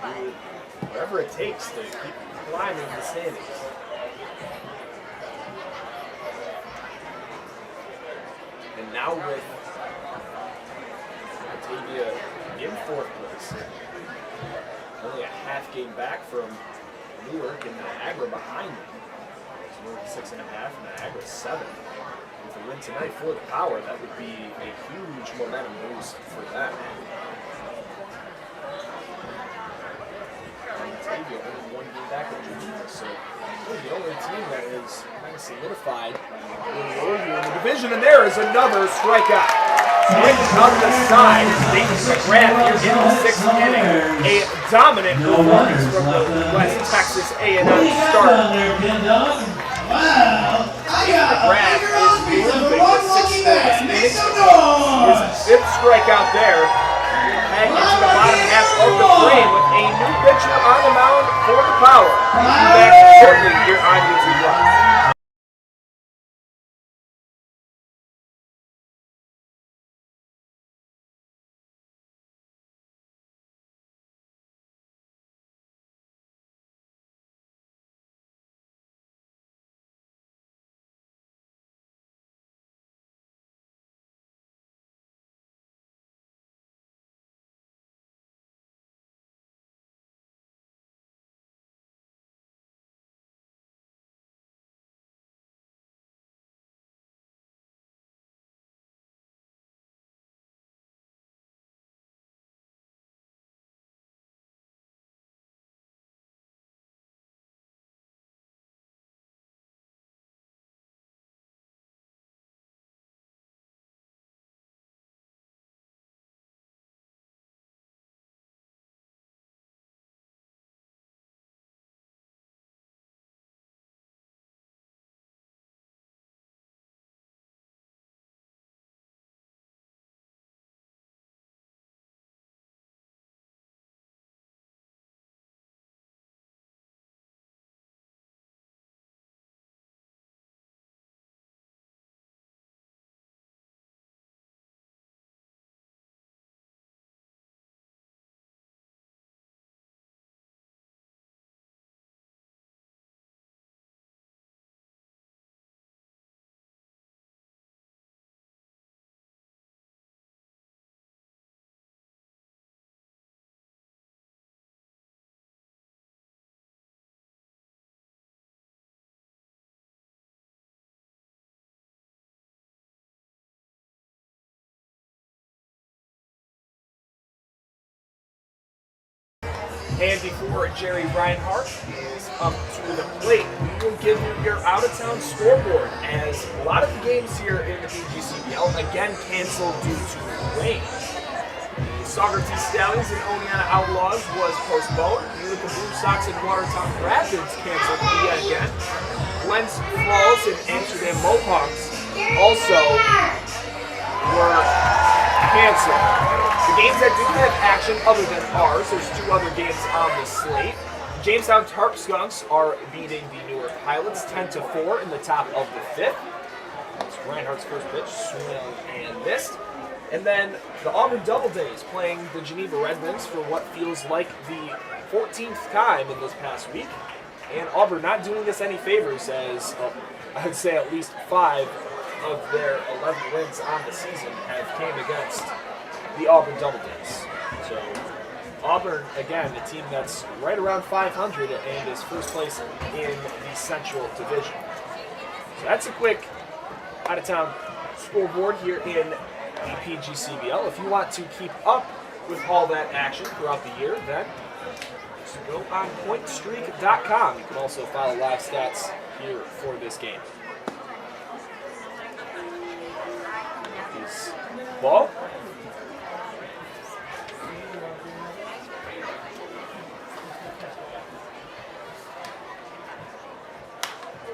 Do whatever it takes to keep climbing the standings. And now with Batavia in 4th place, only a half game back from Newark and Niagara behind them. Newark 6.5, Niagara 7. With a win tonight for the Power, that would be a huge momentum boost for them. Batavia only 1 game back of Geneva, so they're the only team that is kind of solidified in role here in the division. And there is another strikeout. Swinging up the side, Nathan McGrath here in the 6th inning. A dominant performance from the West Texas A&M start. Wow! McGrath is moving with 6 innings. His 5th strikeout there. Heading into the bottom half of the frame with a new pitcher on the mound for the Power. We'll be back shortly here on YouTube Live. And before Jerry Reinhardt is up to the plate, we will give you your out-of-town scoreboard, as a lot of the games here in the BGCBL again canceled due to rain. The Socrates Stallions and Oneonta Outlaws was postponed. Utica Blue Sox and Watertown Rapids canceled yet again. Glens Falls and Amsterdam Mohawks also were canceled. The games that do have action other than ours, there's 2 other games on the slate. Jamestown Tarp Skunks are beating the Newark Pilots 10-4 in the top of the 5th. It's Reinhardt's first pitch, swung and missed. And then the Auburn Doubledays playing the Geneva Red Wings for what feels like the 14th time in this past week. And Auburn not doing this any favors, as I'd say at least 5 of their 11 wins on the season have came against the Auburn Doubledays. So Auburn, again, a team that's right around 500 and is first place in the Central Division. So that's a quick out-of-town scoreboard here in the PGCBL. If you want to keep up with all that action throughout the year, then just go on pointstreak.com. You can also follow live stats here for this game. This ball.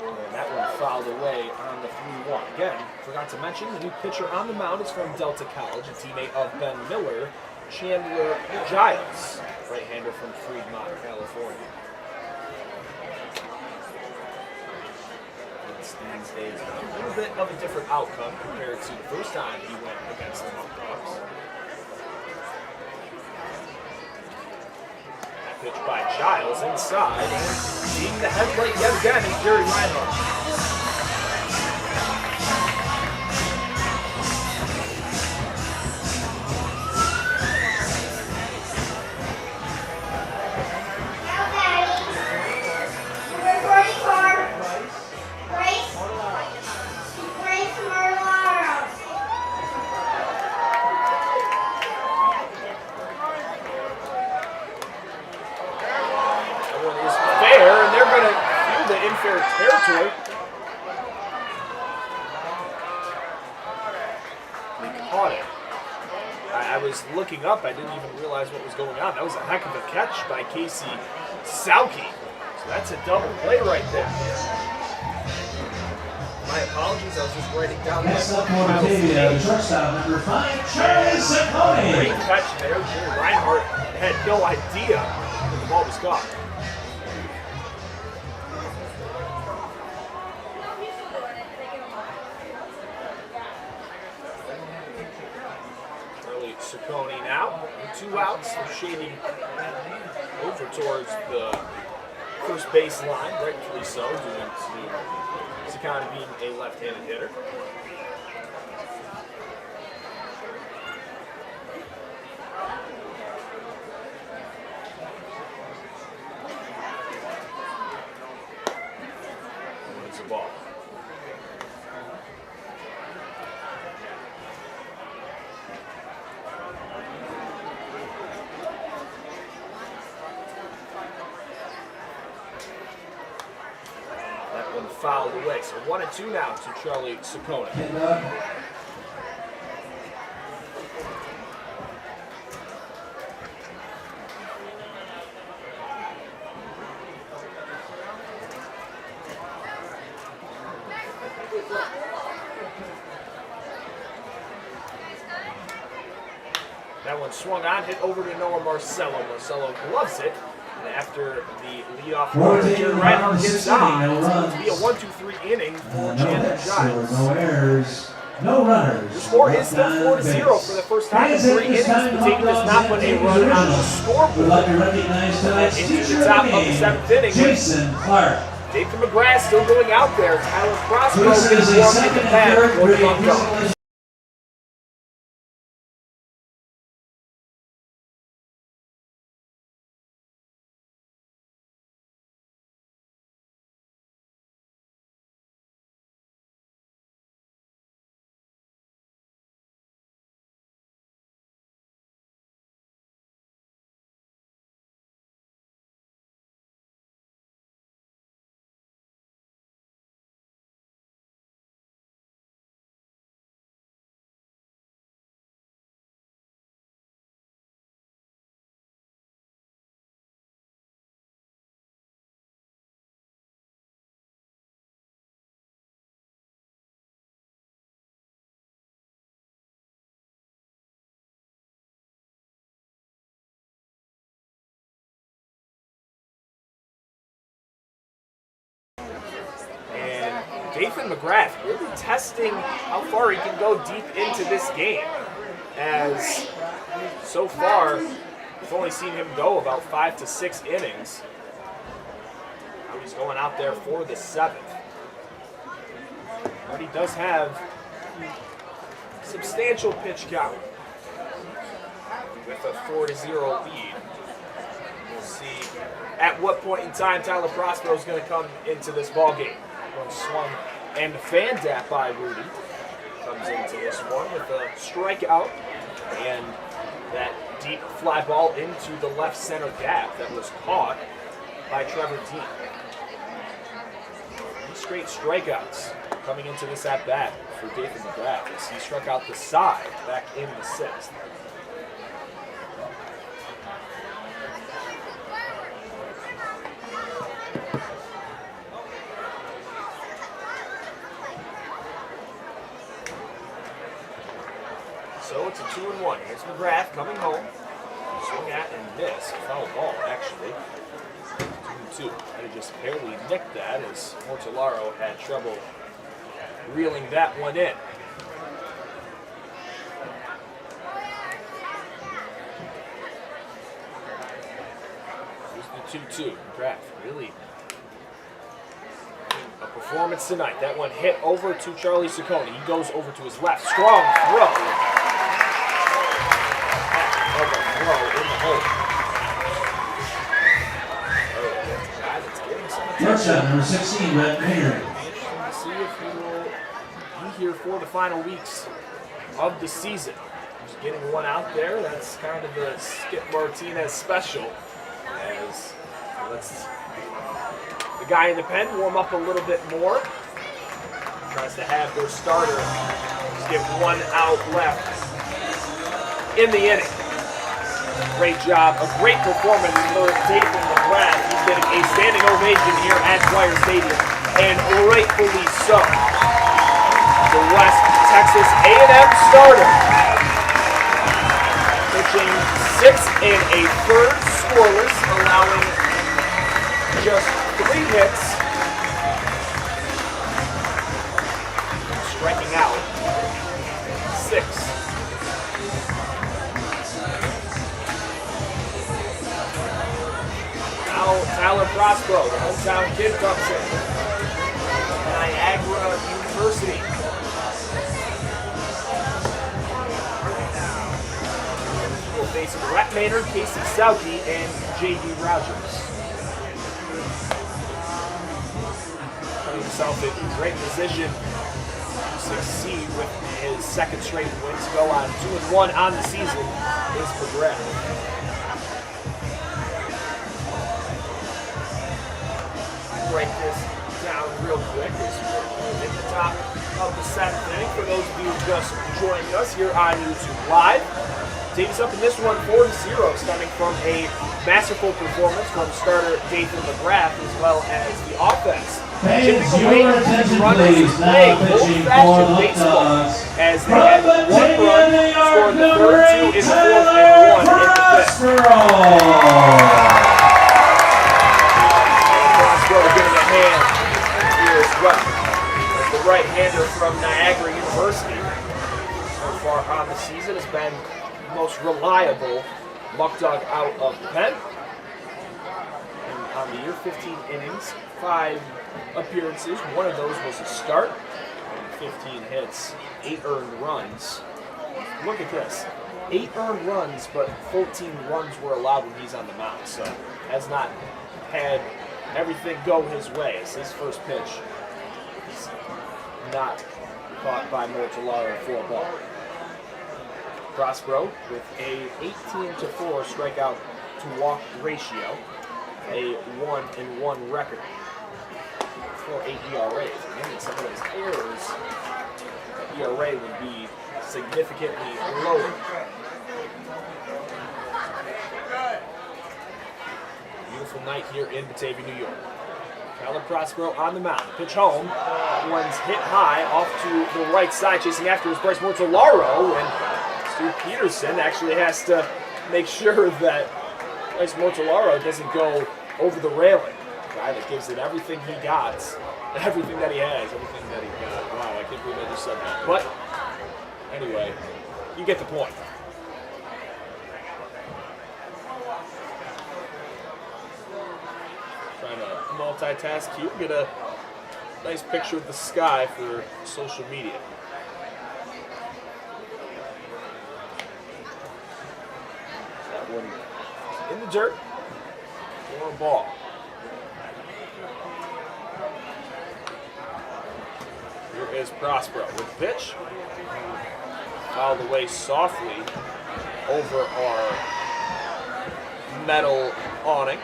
And that one fouled away on the 3-1. Again, forgot to mention, the new pitcher on the mound is from Delta College, a teammate of Ben Miller, Chandler Giles, right-hander from Fremont, California. It's these days a little bit of a different outcome compared to the first time he went against the Muckdogs. That pitch by Giles inside, and seeing the headlight yet again is Jerry Reinhardt. Territory. They caught it. I was looking up. I didn't even realize what was going on. That was a heck of a catch by Casey Sauke. So that's a double play right there. My apologies. I was just writing down that. Next up for Batavia, shortstop number 5, Charlie Ciccone. Great catch there. Jerry Reinhardt had no idea that the ball was caught. Ciccone now, 2 outs, shading over towards the first base line, rightfully so, due to Ciccone being a left-handed hitter. It's a ball. Fouled away. So 1-2 now to Charlie Ciccone. That one swung on, hit over to Noah Marcello. Marcello gloves it. And after the leadoff runner, Jerry Reinhardt gets on, it's going to be a 1-2-3 inning for Chandler Giles. No errors, no runners. The score is still 4-0 for the first time in 3 innings. Batavia does not put a run on the scoreboard. We'd like to recognize tonight's Into the top of the 7th inning. Jason Clark. Nathan McGrath still going out there. Tyler Crossbow Jason gets is a warmed in second the and pad. third Going grade on recently Dathan McGrath really testing how far he can go deep into this game, as so far we've only seen him go about 5 to 6 innings. Now he's going out there for the 7th. But he does have substantial pitch count with a 4-0 lead. We'll see at what point in time Tyler Prospero is going to come into this ball game. One swung and fanned at by Rudy. Comes into this one with a strikeout and that deep fly ball into the left center gap that was caught by Trevor Dean. 3 straight strikeouts coming into this at-bat for Dathan McGrath as he struck out the side back in the 6th. So it's a 2-1. Here's McGrath coming home. Swing at and miss. Foul ball, actually. 2-2. Had to just barely nicked that as Mortellaro had trouble reeling that one in. Here's the 2-2. McGrath really a performance tonight. That one hit over to Charlie Ciccone. He goes over to his left. Strong throw. In the hole. Touchdown, number 16, Red Maynard. Let's see if he will be here for the final weeks of the season. Just getting one out there. That's kind of the Skip Martinez special. As lets the guy in the pen warm up a little bit more. Tries to have their starter just get one out left in the inning. Great job, a great performance for Dathan McGrath. He's getting a standing ovation here at Dwyer Stadium, and rightfully so. The West Texas A&M starter, pitching 6 1/3 scoreless, allowing just 3 hits, striking out 6. Tyler Prospero, the hometown kid, comes in. Niagara University. Will face Brett Maynard, Casey Sauke, and J.D. Rogers. Putting himself in great position to succeed with his 2nd straight win to go on 2-1 on the season is McGrath. Break this down real quick as we're at the top of the 7th inning. For those of you just joining us here on YouTube Live, Davis up in this one 4-0, stemming from a masterful performance from starter Dathan McGrath as well as the offense. Fans, your attention please. Now pitching for the Muckdogs. As they had 1 run, scored the 3rd, 2 in the 4th, and 1 in the 5th. Getting a hand here as well. As the right-hander from Niagara University so far on the season has been the most reliable Muckdog out of the pen. And on the year, 15 innings, 5 appearances. 1 of those was a start. And 15 hits, 8 earned runs. Look at this. 8 earned runs, but 14 runs were allowed when he's on the mound. So has not had everything go his way. It's his first pitch. He's not caught by Mortellaro for a ball. Prospero with a 18-4 strikeout to walk ratio, a 1-1 record. 4.8 ERA. Maybe some of those errors, the ERA would be significantly lower. Beautiful night here in Batavia, New York. Tyler Prospero on the mound. Pitch home. That one's hit high off to the right side. Chasing after is Bryce Mortellaro. And Stu Peterson actually has to make sure that Bryce Mortellaro doesn't go over the railing. guy that gives it everything he got, everything that he has, everything that he got. Wow, I can't believe I just said that. But anyway, you get the point. Trying to multitask here, get a nice picture of the sky for social media. That one in the dirt for a ball. Here is Prospero with the pitch. Fouled away softly over our metal awning.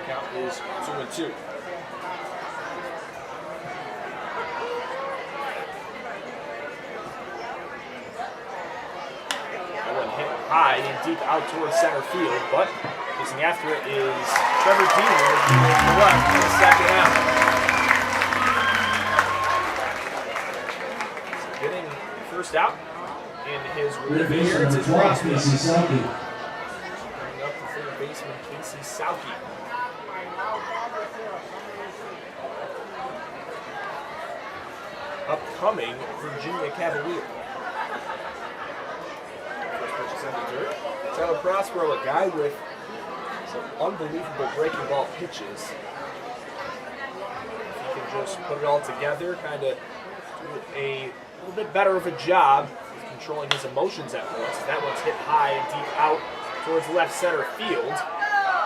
Count is 2-2. That one hit high and deep out towards center field, but chasing after it is Trevor Dealer to the left for the second out. So getting the first out in his relief appearance is Prospero. Bringing up the third baseman, Casey Sauke. Upcoming Virginia Cavalier. First pitch is in the dirt. Tyler Prospero, a guy with some unbelievable breaking ball pitches. He can just put it all together, kind of do a little bit better of a job of controlling his emotions at once. That one's hit high and deep out towards left center field.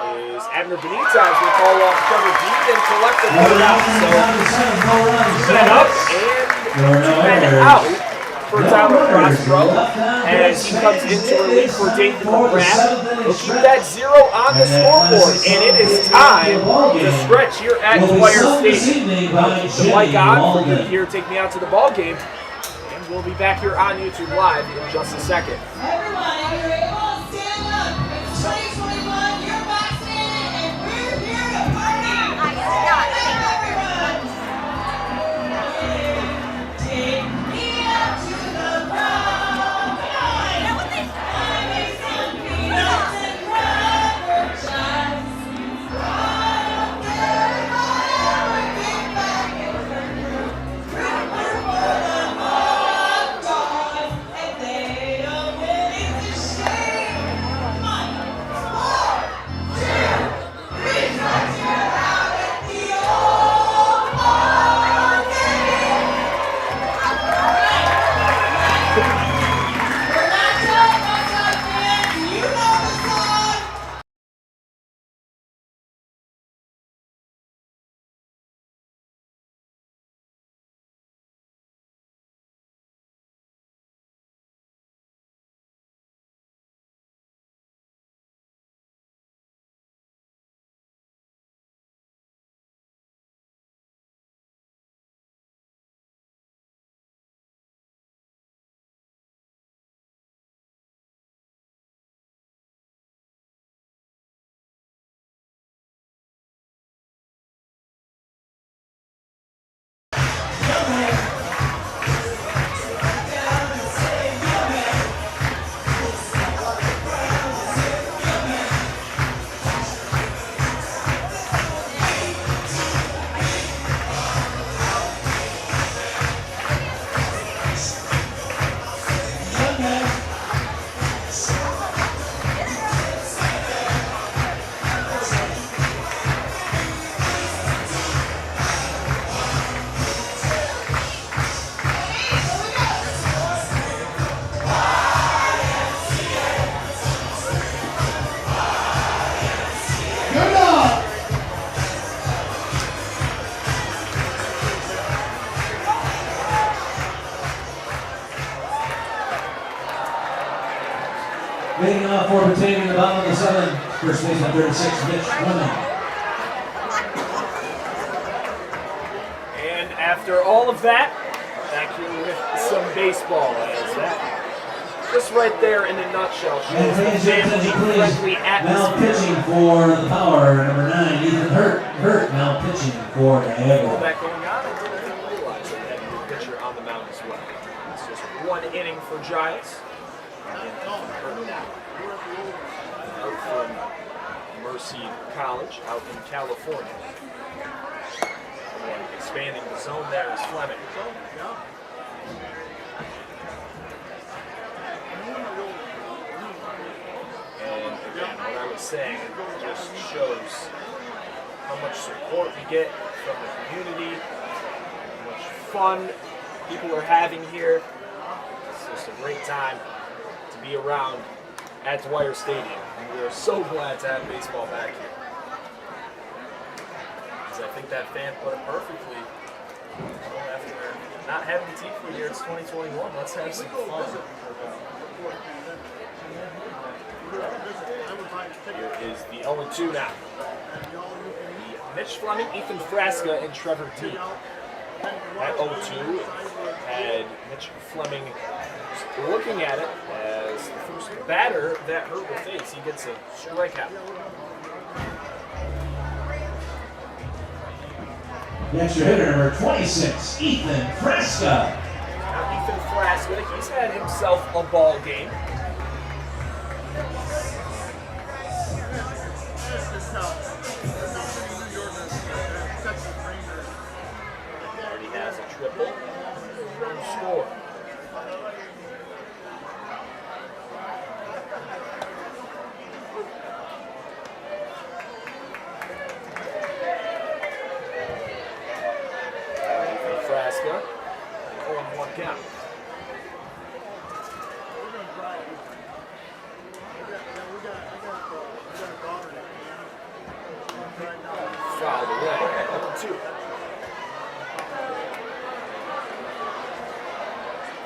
Is Abner Benitez will call off Trevor Dean and collect the third out. So 2 men up and 2 men out for Tyler Prospero as he comes into relief for David McGrath. He'll keep that 0 on the scoreboard, and it is time to stretch here at Dwyer Stadium. I'll keep the mic on for you to hear Take Me Out to the Ball Game, and we'll be back here on YouTube Live in just a second. Everyone, if you're able to stand up, it's 2021, you're vaccinated, and we're here to party. Everyone. Take me out to the prom. Come on. Buy me some peanuts and Cracker Jacks. I don't care if I ever get back in the room. Root for the Muckdogs, and they don't really to shame. Come on. 1, 2, 3, touch your out at the old ball game. We're not done, fans. You know the song. Leading off for Batavia, the bottom of the 7th, first baseman 36, Mitch Fleming. And after all of that, back here with some baseball. As that just right there in a nutshell shows And the fans, your attention family-friendly please. Now atmosphere. pitching for the Power, number 9, Ethan Hurt now pitching for All Niagara. that going on, I didn't even realize that they had a new pitcher on the mound as well. inning for Giles. Out from Mercy College, out in California. And expanding the zone there is Fleming. And again, what I was saying just shows how much support we get from the community, how much fun people are having here. It's just a great time to be around at Dwyer Stadium. And we are so glad to have baseball back here. Because I think that fan put it perfectly. After not having a team for a year, it's 2021. Let's have some fun. Here is the 0-2 now. Mitch Fleming, Ethan Frasca, and Trevor Dean. At 0-2, had Mitch Fleming looking at it as the first batter that Hurt will face. He gets a strikeout. The extra hitter, number 26, Ethan Frasca. Now Ethan Frasca, he's had himself a ball game. Already has a triple. Run score. Frasca, 0-1 count. Fouled away, 0-2.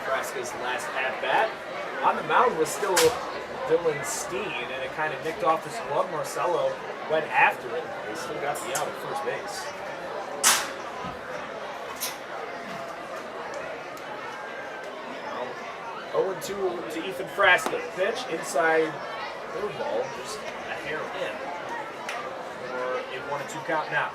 Frasca's last at-bat. On the mound was still Dylan Steen, and it kind of nicked off his glove. Marcelo went after it. They still got the out at first base. Now, 0-2 to Ethan Frasca. Pitch inside curveball, just a hair in. For a 1-2 count now.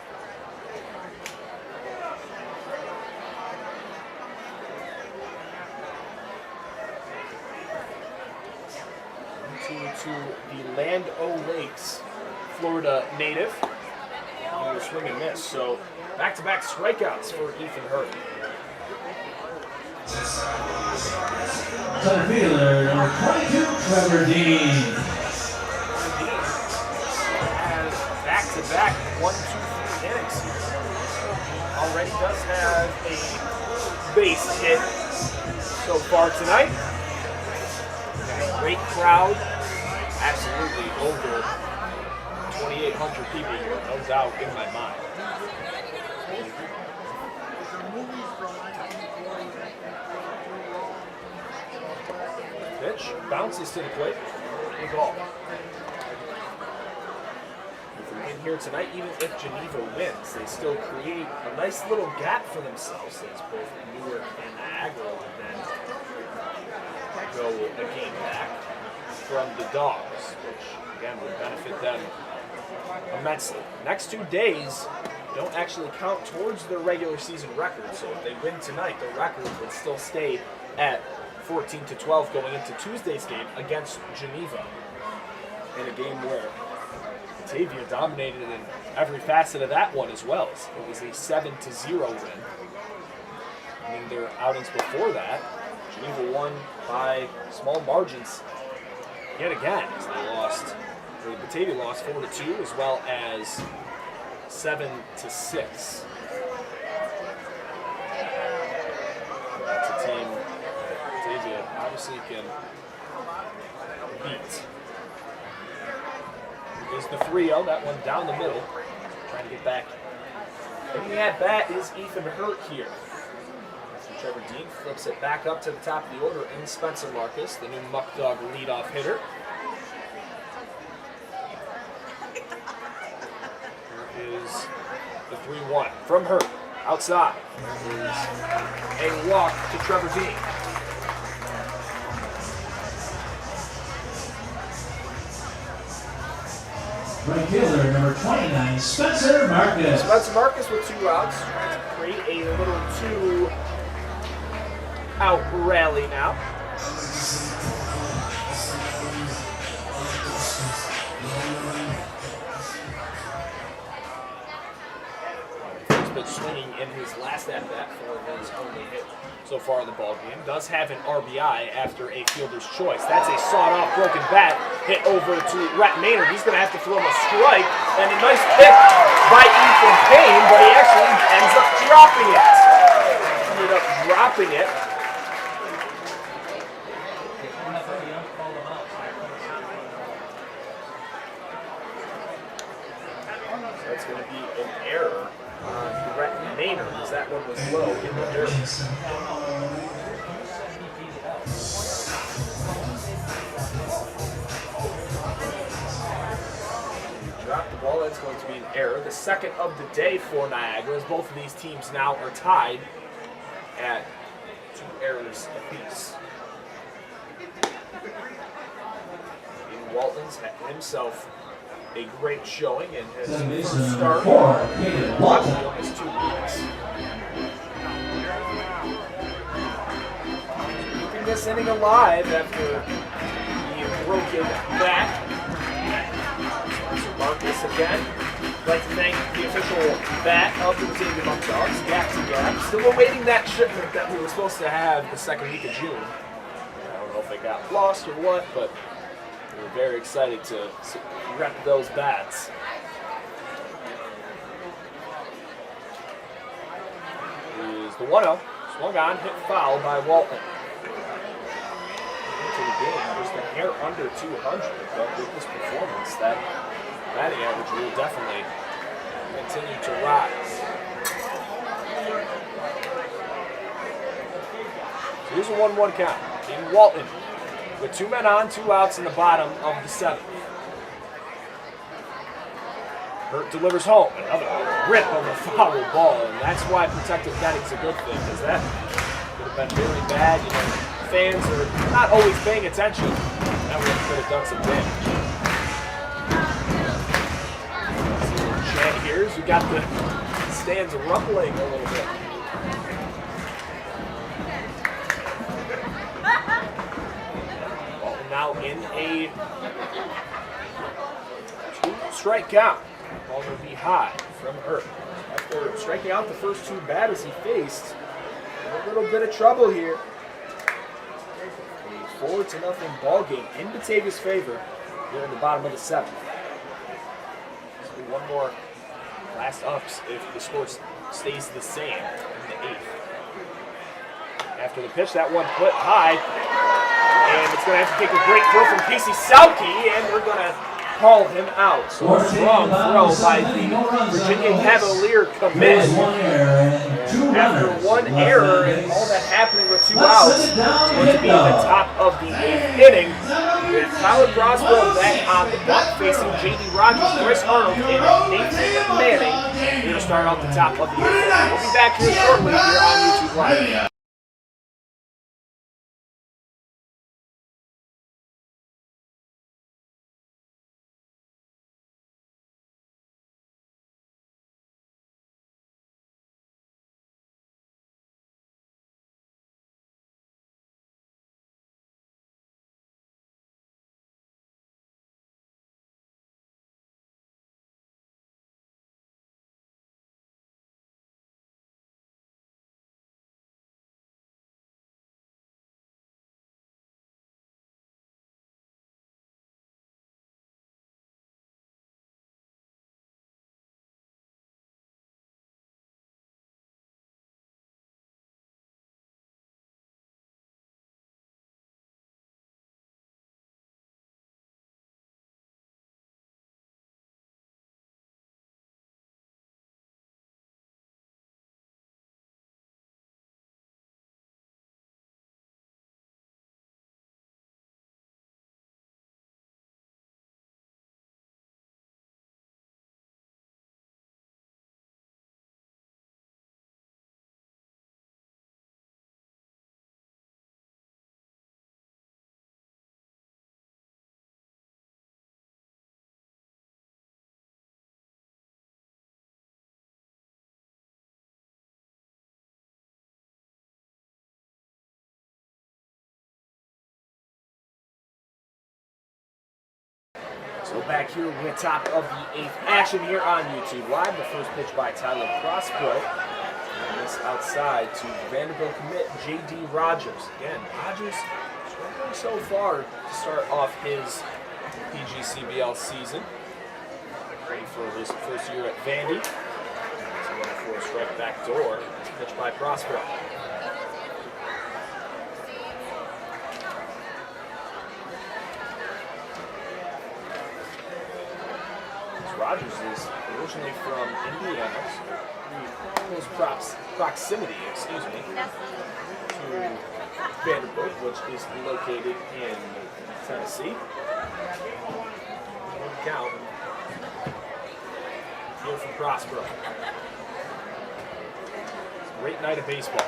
To the Land O'Lakes, Florida native. He was swing and miss, so back-to-back strikeouts for Ethan Hurt. Center fielder, number 22, Trevor Dean. Has back-to-back 1-2-3 innings here. Already does have a base hit so far tonight. Great crowd. Absolutely over 2,800 people here, no doubt in my mind. Pitch bounces to the plate. Good ball. If we win here tonight, even if Geneva wins, they still create a nice little gap for themselves, since both Newark and Niagara will then go a game back from the Dogs, which again would benefit them immensely. Next 2 days don't actually count towards their regular season record, so if they win tonight, their record would still stay at 14-12 going into Tuesday's game against Geneva, in a game where Batavia dominated in every facet of that one as well. It was a 7-0 win. And in their outings before that, Geneva won by small margins yet again, as they lost, or Batavia lost 4-2, as well as 7-6. That's a team that Batavia obviously can beat. Is the 3-0, that one down the middle, trying to get back. And the at-bat is Ethan Hurt here. Trevor Dean flips it back up to the top of the order in Spencer Marcus, the new Muckdog leadoff hitter. Here is the 3-1 from Hurt. Outside is a walk to Trevor Dean. Right fielder, number 29, Spencer Marcus. Spencer Marcus with 2 outs, trying to create a little 2-out rally now. He's been swinging in his last at-bat for his only hit so far in the ballgame. Does have an RBI after a fielder's choice. That's a sawed-off broken bat hit over to Rhett Maynard. He's going to have to throw him a strike, and a nice pick by Ethan Payne, but he actually ends up dropping it. Ended up dropping it. That's going to be an error on Rhett Maynard, as that one was low in the dirt. Drop the ball, that's going to be an error. The second of the day for Niagara, as both of these teams now are tied at 2 errors apiece. In Walton's himself a great showing in his first start. Probably on his 2 weeks. Keeping this inning alive after the broken back. Marcus again. I'd like to thank the official bat of the Batavia Muckdogs, Gaps and Gaps. Still awaiting that shipment that we were supposed to have the second week of June. I don't know if it got lost or what, but we're very excited to rep those bats. Is the 1-0. Swung on, hit foul by Walton. Into the game, just a hair under 200, but with this performance, that batting average will definitely continue to rise. So here's a 1-1 count. In Walton, with 2 men on, 2 outs in the bottom of the 7th. Hurt delivers home. Another rip of a foul ball, and that's why protective batting's a good thing, because that could have been really bad. You know, fans are not always paying attention. That one could have done some damage. Chant here as we got the stands rumbling a little bit. Now in a 2-strike count. Ball will be high from Hurt. After striking out the first 2 batters he faced, a little bit of trouble here. A 4-0 ball game in Batavia's favor here in the bottom of the 7th. This will be one more last ups if the score stays the same in the 8th. After the pitch, that one put high. And it's going to have to take a great throw from Casey Sauke, and we're going to call him out. So a strong throw by the Virginia Cavalier commit. After 1 error and all that happening with 2 outs, it's going to be the top of the 8th inning. With Tyler Broswell back on the bunt, facing J.D. Rogers, Chris Arnold, and Nathan Manning. We're going to start off the top of the 8th inning. We'll be back here shortly here on YouTube Live. So back here with top of the 8th action here on YouTube Live. The first pitch by Tyler Prospero. And this outside to Vanderbilt commit J.D. Rogers. Again, Rogers struggling so far to start off his PGCBL season. Ready for his first year at Vandy. So going for a strike back door. Pitch by Prospero. Rogers is originally from Indiana, so close proximity, to Vanderbilt, which is located in Tennessee. One count here from Prospero. Great night of baseball.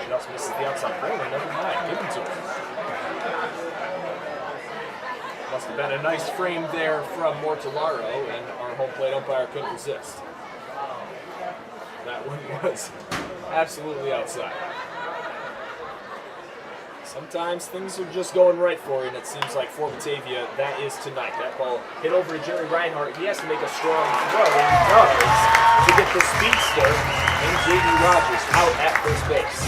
Just misses the outside corner, never mind, give him to him. Must have been a nice frame there from Mortellaro, and our home plate umpire couldn't resist. That one was absolutely outside. Sometimes things are just going right for you, and it seems like for Batavia, that is tonight. That ball hit over to Jerry Reinhardt. He has to make a strong throw, and he does, to get the speedster and J.D. Rogers out at first base.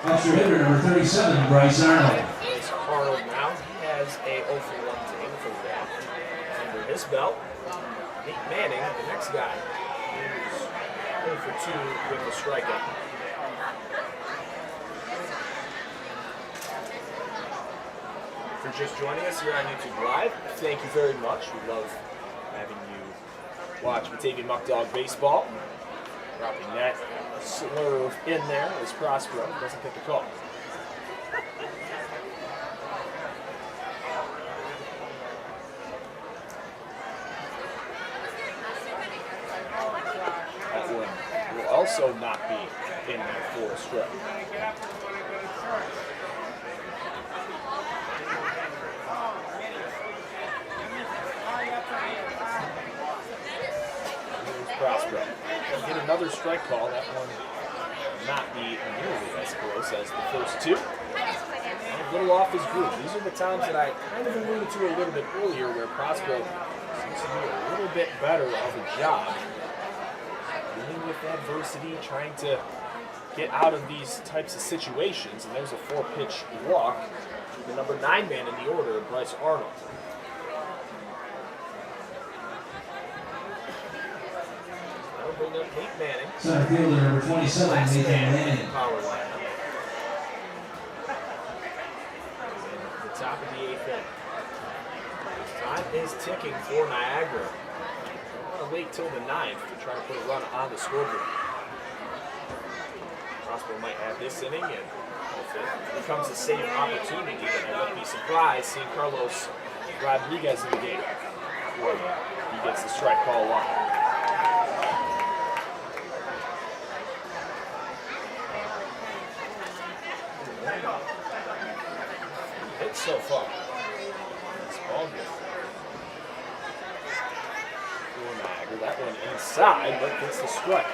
That's your hitter, number 37, Bryce Arnold. Bryce Arnold now, he has a 0 for 1 game for that. Under his belt, Nate Manning, the next guy, is 0 for 2 with a strikeout. If you're just joining us here on YouTube Live, thank you very much. We love having you watch Batavia Muckdog baseball. Dropping that slurve in there as Prospero doesn't pick the call. That one will also not be in there for a strike. Here's Prospero. Get another strike call. That one will not be nearly as close as the first two. And a little off his groove. These are the times that I kind of alluded to a little bit earlier where Prospero seems to do a little bit better of a job dealing with adversity, trying to get out of these types of situations. And there's a 4-pitch walk to the number 9 man in the order, Bryce Arnold. Bring up Nate Manning. Center fielder, number 27, Nathan Manning. Power lineup. The top of the 8th inning. Time is ticking for Niagara. Don't want to wait till the 9th to try to put a run on the scoreboard. Prospero might have this inning, and if it becomes a save opportunity, then I wouldn't be surprised seeing Carlos Rodriguez in the game before he gets the strike call on. Hit so far. This ball game. For Niagara, that one inside, but gets the strike.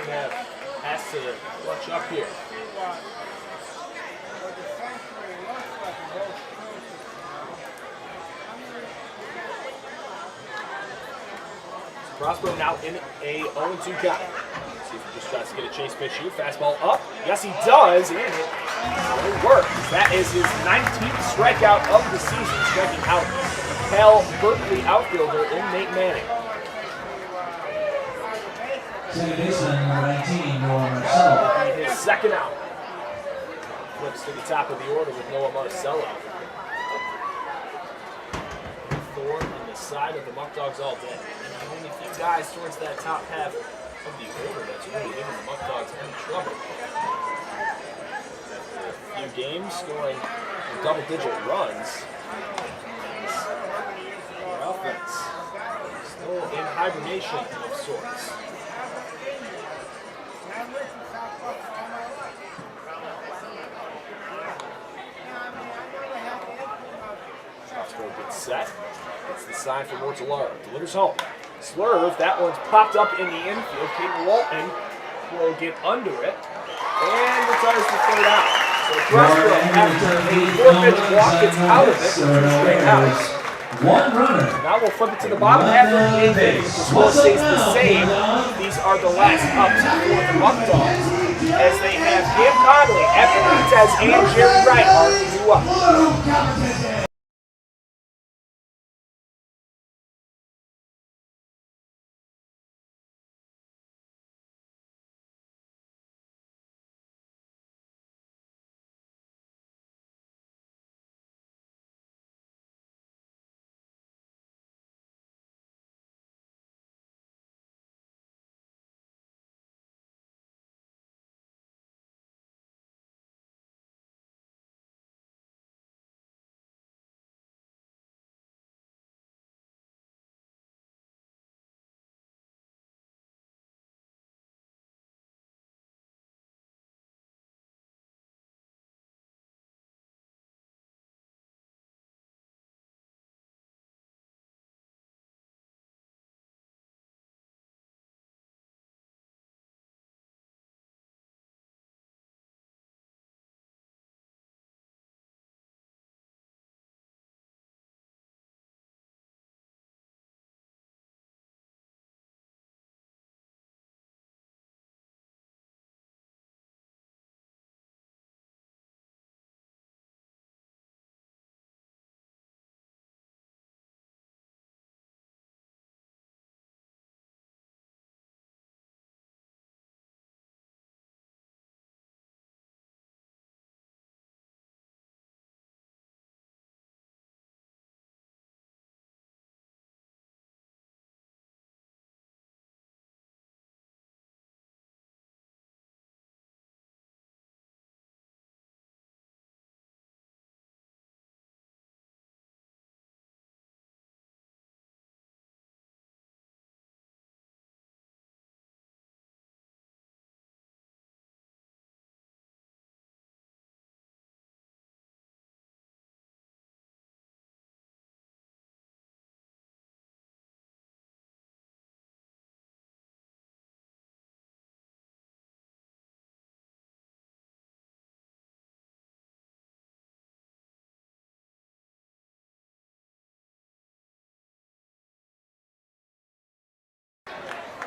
And has to clutch up here. Prospero now in a 0-2 count. See if he just tries to get a chase pitch here. Fastball up. Yes, he does. And it works. That is his 19th strikeout of the season, striking out Cal Berkeley outfielder in Nate Manning. Second baseman, number 19, Noah Marcello. His second out. Flips to the top of the order with Noah Marcello. Thorn on the side of the Muckdogs all day. Only a few guys towards that top half of the order that's really giving the Muckdogs any trouble. After a few games scoring double-digit runs, their offense still in hibernation of sorts. Prospero gets set. It's the sign for Mortellaro. Delivers home. Slurve, that one's popped up in the infield. Kate Walton will get under it and retires the third out. Brasco, after a 4-pitch walk, gets out of it with 2 straight outs. One runner. Now we'll flip it to the bottom half of the 8th inning. The score stays the same. These are the last ups for the Muckdogs, as they have Cam Conley, Evan Benitez, and Jerry Reinhardt due up.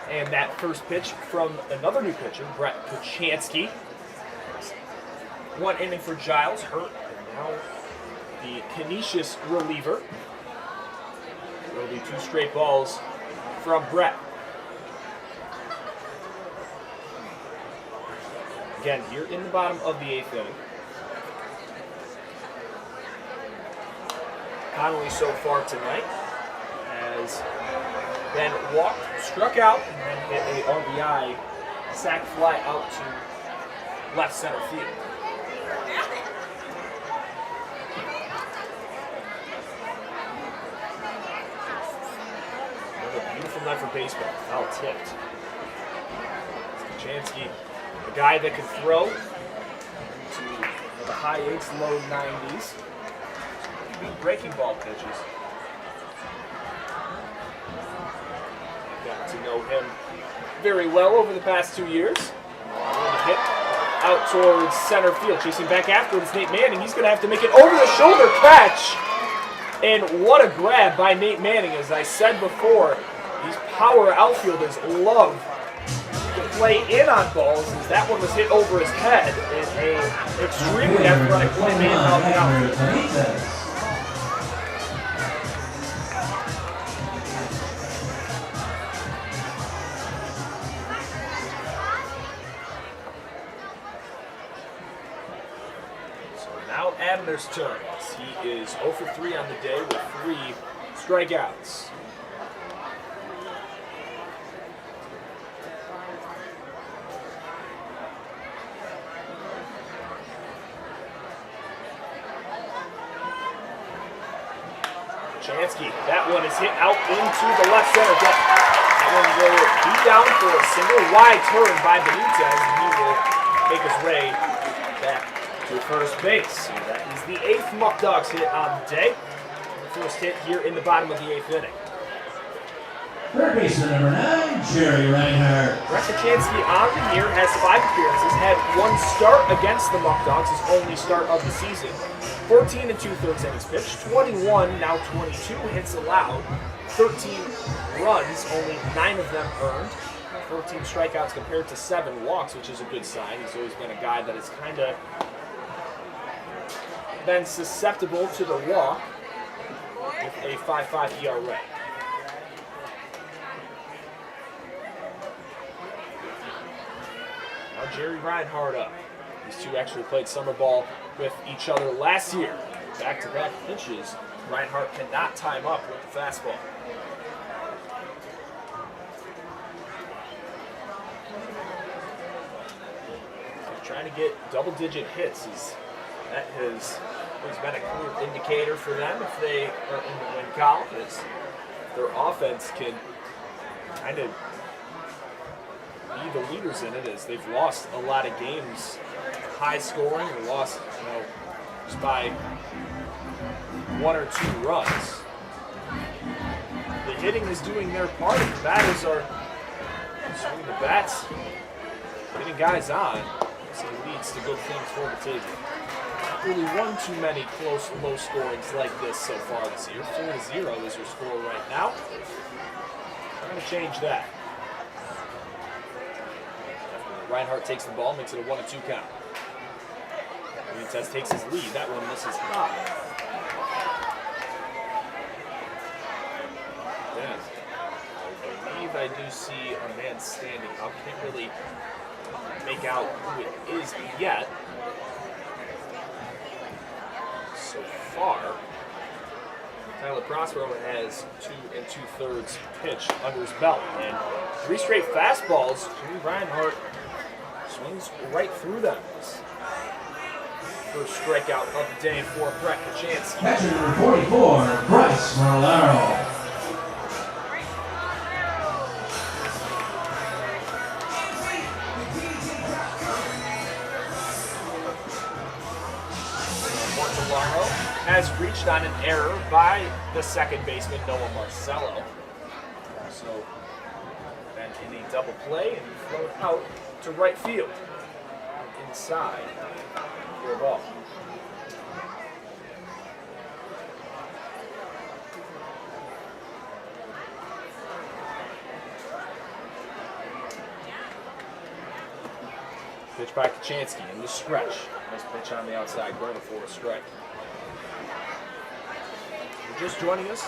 And that first pitch from another new pitcher, Brett Kuchansky. 1 inning for Giles, hurt, and now the Canisius reliever. It'll be 2 straight balls from Brett. Again, here in the bottom of the 8th inning. Connolly so far tonight has been walked, struck out, and then hit a RBI sac fly out to left center field. Another beautiful night for baseball, foul tipped. Kuchansky, a guy that can throw to the high 8s, low 90s. Beat breaking ball pitches. Got to know him very well over the past 2 years. Hit out towards center field, chasing back afterwards. Nate Manning, he's going to have to make an over-the-shoulder catch. And what a grab by Nate Manning. As I said before, these power outfielders love to play in on balls, as that one was hit over his head in an extremely athletic play made out the outfield. Abner's turn. He is 0 for 3 on the day with 3 strikeouts. Chansky, that one is hit out into the left center field. That one will be down for a single wide turn by Benitez, and he will make his way back to first base. So that is the 8th Muckdogs hit on the day. The first hit here in the bottom of the 8th inning. Third baseman number 9, Jerry Reinhardt. Brett Kachansky on the year has 5 appearances, had 1 start against the Muckdogs, his only start of the season. 14 2/3 innings pitched, 21, now 22 hits allowed, 13 runs, only 9 of them earned, 14 strikeouts compared to 7 walks, which is a good sign. He's always been a guy that has kind of been susceptible to the walk with a 5.5 ERA. Now Jerry Reinhardt up. These two actually played summer ball with each other last year. Back-to-back pitches. Reinhardt cannot time up with the fastball. Trying to get double-digit hits. That has always been a clear indicator for them if they are in the win column. Their offense can kind of be the leaders in it, as they've lost a lot of games high scoring or lost, just by 1 or 2 runs. The hitting is doing their part. The batters are swinging the bats, getting guys on. So it leads to good things for Batavia. Not really one too many close, low scorings like this so far this year. 4-0 is your score right now. I'm going to change that. Reinhardt takes the ball, makes it a 1-2 count. Benitez takes his lead. That one misses high. Yeah. I believe I do see a man standing up. Can't really make out who it is yet. So far, Tyler Prospero has 2 2/3 pitch under his belt, and 3 straight fastballs. Jerry Reinhardt swings right through them. First strikeout of the day for Brett Kachansky. Catcher number 44, Bryce Morlaro. Has reached on an error by the second baseman, Noah Marcello. So, then in a double play and thrown out to right field. Inside for a ball. Pitch by Kachansky in the stretch. Nice pitch on the outside, going for a strike. Just joining us,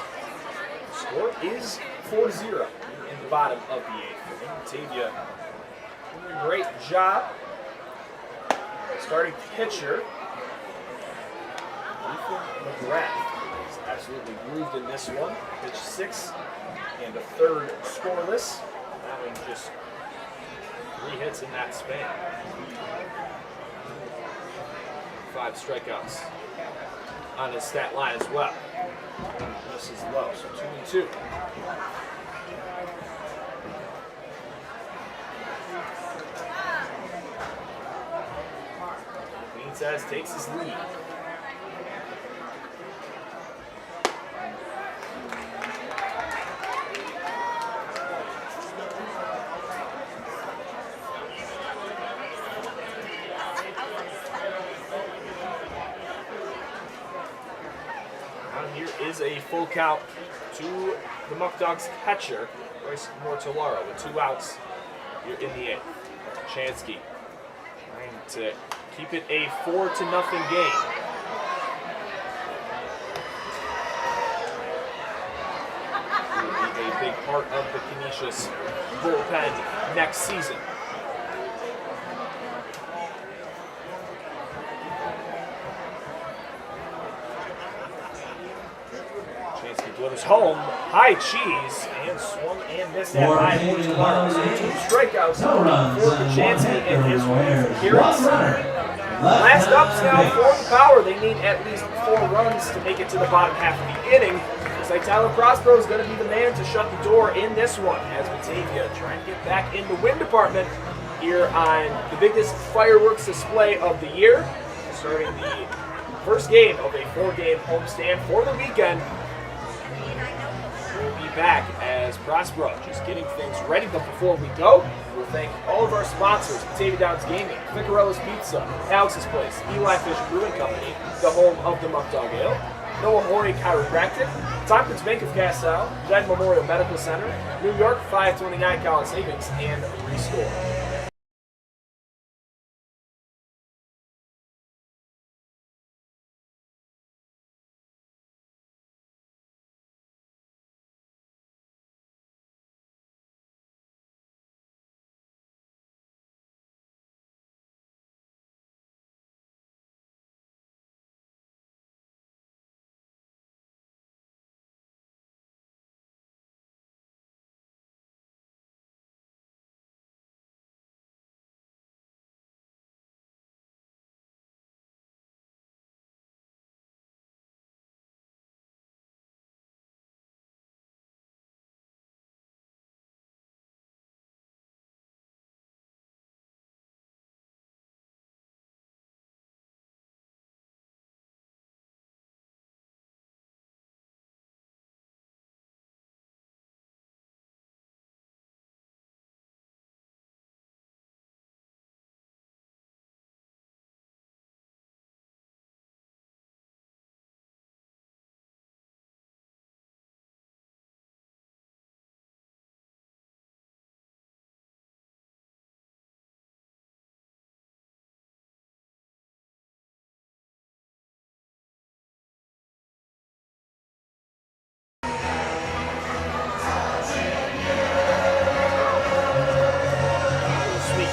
the score is 4-0 in the bottom of the 8th. Batavia doing a great job. Starting pitcher, Ethan McGrath, is absolutely grooved in this one. Pitch 6 and a 3rd scoreless, having just 3 hits in that span. 5 strikeouts on his stat line as well. This is low, so 2-2. Benitez takes his lead. Is a full count to the Muckdogs catcher, Bryce Mortellaro, with 2 outs here in the 8th. Kachansky trying to keep it a 4-0 game. Will be a big part of the Canisius bullpen next season. Delivers home, high cheese, and swung and missed at by Mortellaro. So 2 strikeouts for Kachansky in his appearance. Last ups now for the Power. They need at least 4 runs to make it to the bottom half of the inning. Looks like Tyler Prospero is going to be the man to shut the door in this one, as Batavia trying to get back in the win department here on the biggest fireworks display of the year, starting the first game of a 4-game homestand for the weekend. Will be back as Prospero just getting things ready. But before we go, we'll thank all of our sponsors: Batavia Downs Gaming, Ficarella's Pizza, Alex's Place, Eli Fish Brewing Company, the home of the Muckdog Ale, Noah Horry Chiropractic, Tompkins Bank of Castile, Jed Memorial Medical Center, New York 529 College Savings, and Restore.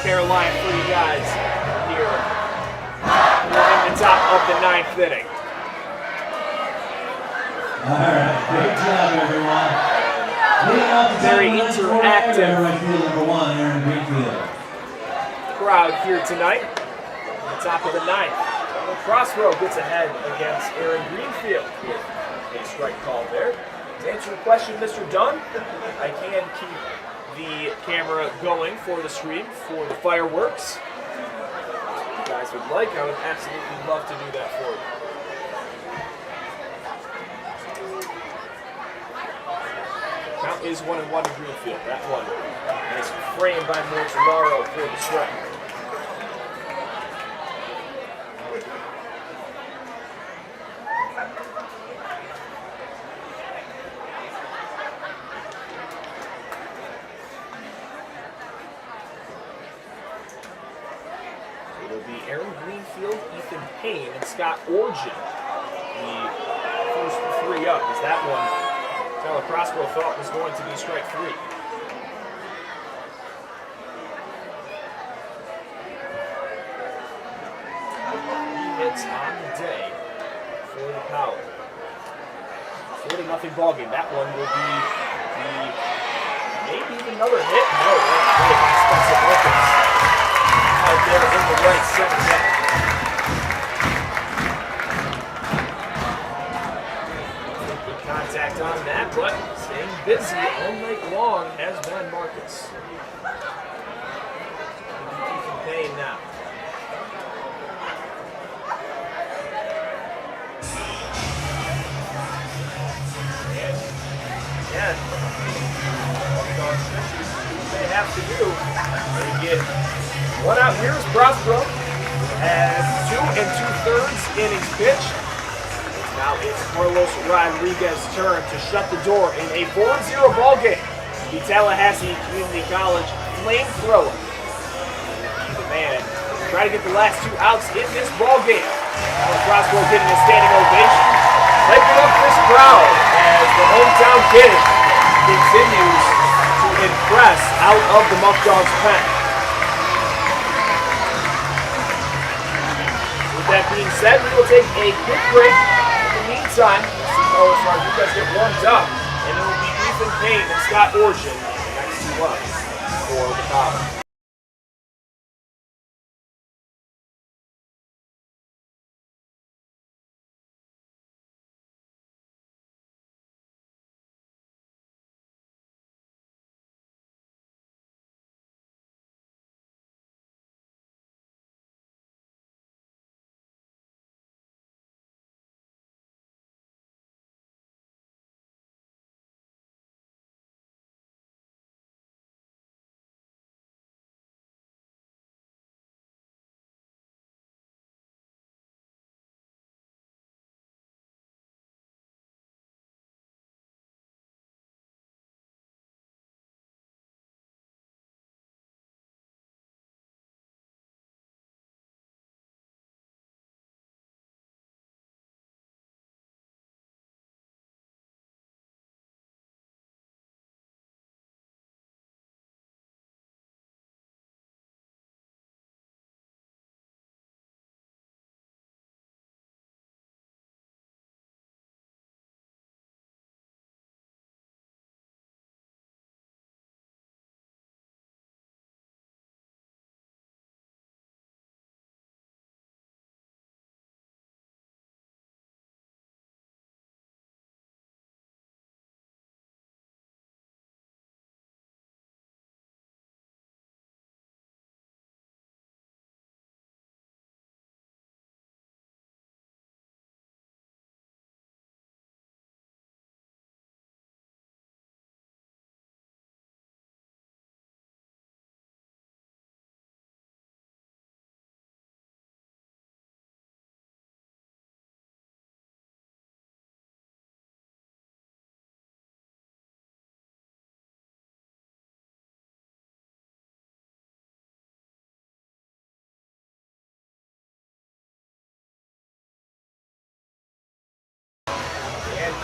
Caroline for you guys here in the top of the 9th inning. All right, great job, everyone. Leading off the Very top of the ninth, interactive. right field number 1, Aaron Greenfield. Crowd here tonight in the top of the 9th. Prospero gets ahead against Aaron Greenfield with a strike call there. To answer your question, Mr. Dunn, I can keep the camera going for the stream for the fireworks. If you guys would like, I would absolutely love to do that for you. Count is 1-1 to Greenfield. That one is framed by Mortellaro for the strike. It'll be Aaron Greenfield, Ethan Payne, and Scott Orgeon. The first 3 up is that one Tyler Prospero thought was going to be strike 3. 3 hits on the day for the Power. 40-0 ball game. That one will be maybe even another hit. No, that's great by Spencer Wilkins out there in the right center net. Good contact on that, but staying busy all night long has been Marcus. Ethan Payne now. And again, what they have to do to get one out. Here's Prospero as 2 2/3 innings pitched. Now it's Carlos Rodriguez's turn to shut the door in a 4-0 ball game. The Tallahassee Community College flamethrower. The man try to get the last 2 outs in this ball game. Carlos Prospero getting a standing ovation. Hyping up this crowd as the hometown kid continues to impress out of the Muckdogs pen. With that being said, we will take a quick break. In the meantime, we'll see Carlos Rodriguez get warmed up, and it will be Ethan Payne and Scott Orgeon next to us for the Power.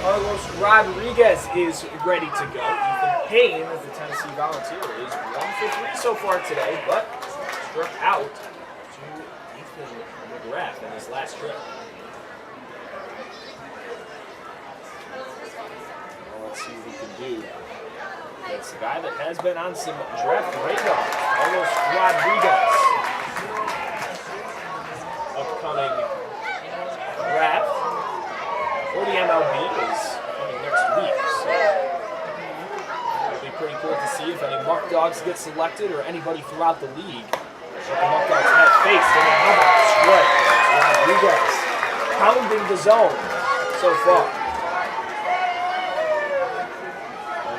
Carlos Rodriguez is ready to go. Ethan Payne of the Tennessee Volunteer is 1 for 3 so far today, but struck out to Ethan McGrath in his last trip. Well, let's see what he can do. It's a guy that has been on some draft radar, Carlos Rodriguez. Upcoming draft for the MLB is coming next week, so it'll be pretty cool to see if any Muckdogs get selected or anybody throughout the league. But the Muckdogs have faced in another strike. Rodriguez pounding the zone so far.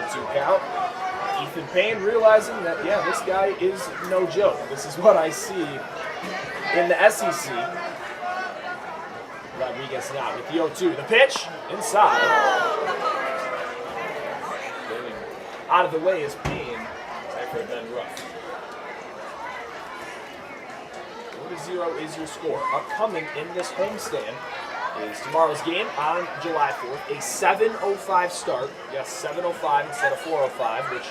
1-2 count. Ethan Payne realizing that, yeah, this guy is no joke. This is what I see in the SEC. Rodriguez now with the 0-2. The pitch inside. Getting out of the way is Payne. That could have been rough. 4-0 is your score. Upcoming in this homestand is tomorrow's game on July 4th. A 7:05 start. Yes, 7:05 instead of 4:05, which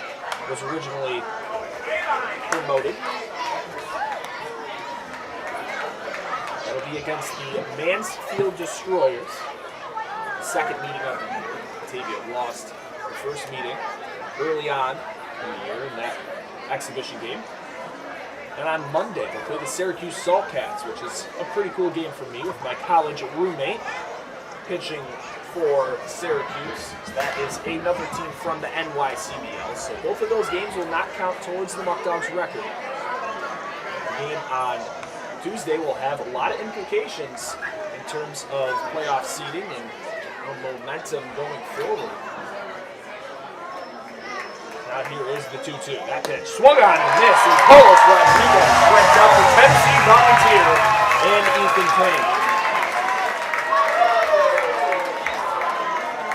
was originally promoted. That'll be against the Mansfield Destroyers. The second meeting of the year. Batavia lost the first meeting early on in the year in that exhibition game. And on Monday, they'll play the Syracuse Saltcats, which is a pretty cool game for me with my college roommate pitching for Syracuse. That is another team from the NYCBL. So both of those games will not count towards the Muckdogs record. The game on Tuesday will have a lot of implications in terms of playoff seeding and momentum going forward. Now here is the 2-2. That pitch swung on and missed, and Carlos Rodriguez strikes out the Tennessee Volunteer and Ethan Payne.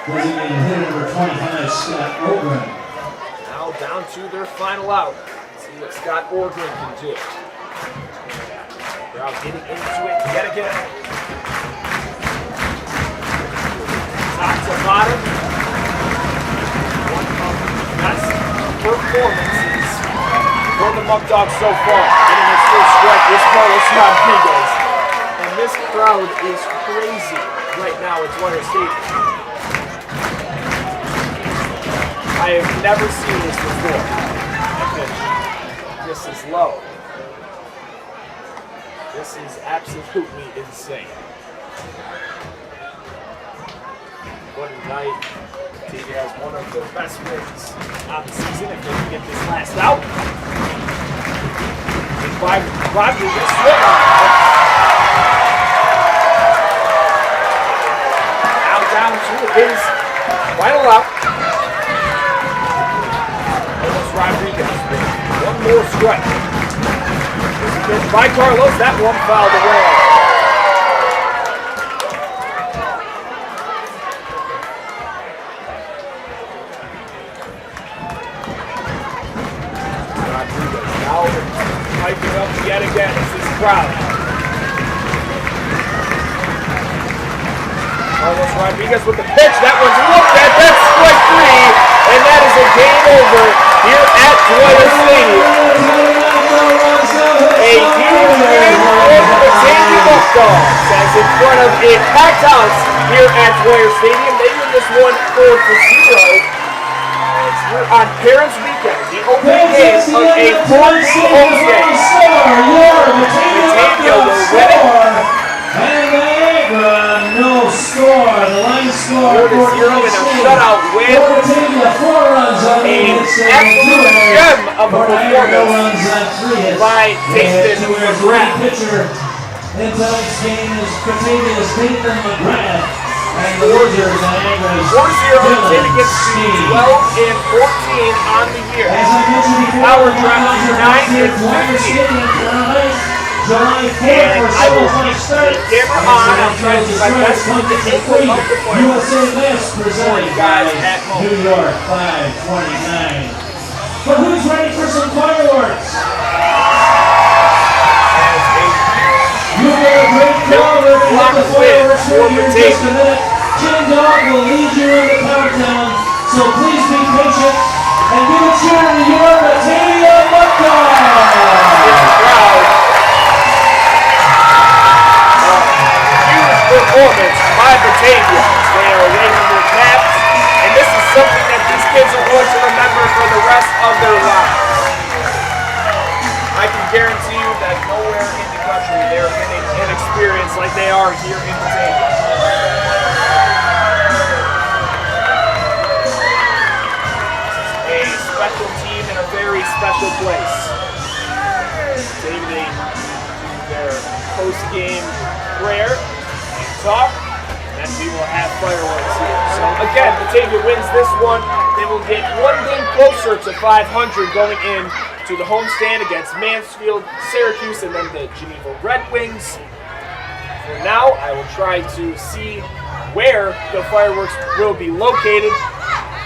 Designated hitter number 25, Scott Ogren. Now down to their final out. Let's see what Scott Ogren can do. They're out getting into it yet again. Top to bottom. One of the best performances for the Muckdogs so far. Getting his first strike is Carlos Rodriguez. And this crowd is crazy right now at Dwyer Stadium. I have never seen this before. This is low. This is absolutely insane. What a night. TV has one of the best wins on the season if they can get this last out. And by Rodriguez swing on. Now down to his final out. Rodriguez with one more strike. This is pitch by Carlos. That one fouled away. Rodriguez now piping up yet again. This is crowd. Carlos Rodriguez with the pitch. That one's looked at. That's strike 3. And that is a game over here at Dwyer Stadium. A huge win for the Batavia Muckdogs as in front of a packed house here at Dwyer Stadium. They win this one 4-0. We're on Parents Weekend, the opening game of a 4-day homestand. Batavia will win it. And Niagara, no score. The line score 4-0 in a shutout win. A absolute gem of a performance by Nathan McGrath. Pitcher in tonight's game is Batavia's Nathan McGrath. And the 4-0 Wizards, Niagara's Batavia gets to 12 and 14 on the year. As I mentioned before, Power the drop to 9 and 50. July 4th And for I will Silver keep Start. the camera on. I'll try to do my best to get the input of the players. USA Miss presented guys by at home. New York 529. But who's ready for some fireworks? As a You got a great crowd. We're going to have the fireworks for here in just a minute. King Dog will lead you in the countdown, so please be patient and give a cheer to your Batavia Muckdogs! Huge performance by Batavia. They are waving their caps, and this is something that these kids are going to remember for the rest of their lives. I can guarantee you that nowhere in the country they're getting an experience like they are here in Batavia. A special team in a very special place. They do their post-game prayer and talk, and we will have fireworks here. So again, Batavia wins this one. They will get one game closer to 500 going in to the homestand against Mansfield, Syracuse, and then the Geneva Red Wings. For now, I will try to see where the fireworks will be located,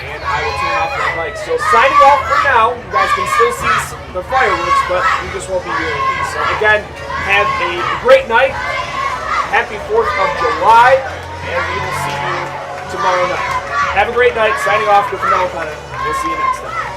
and I will turn off my mic. So signing off for now. You guys can still see the fireworks, but you just won't be hearing me. So again, have a great night. Happy 4th of July, and we will see you tomorrow night. Have a great night. Signing off with Mel Pennant. We'll see you next time.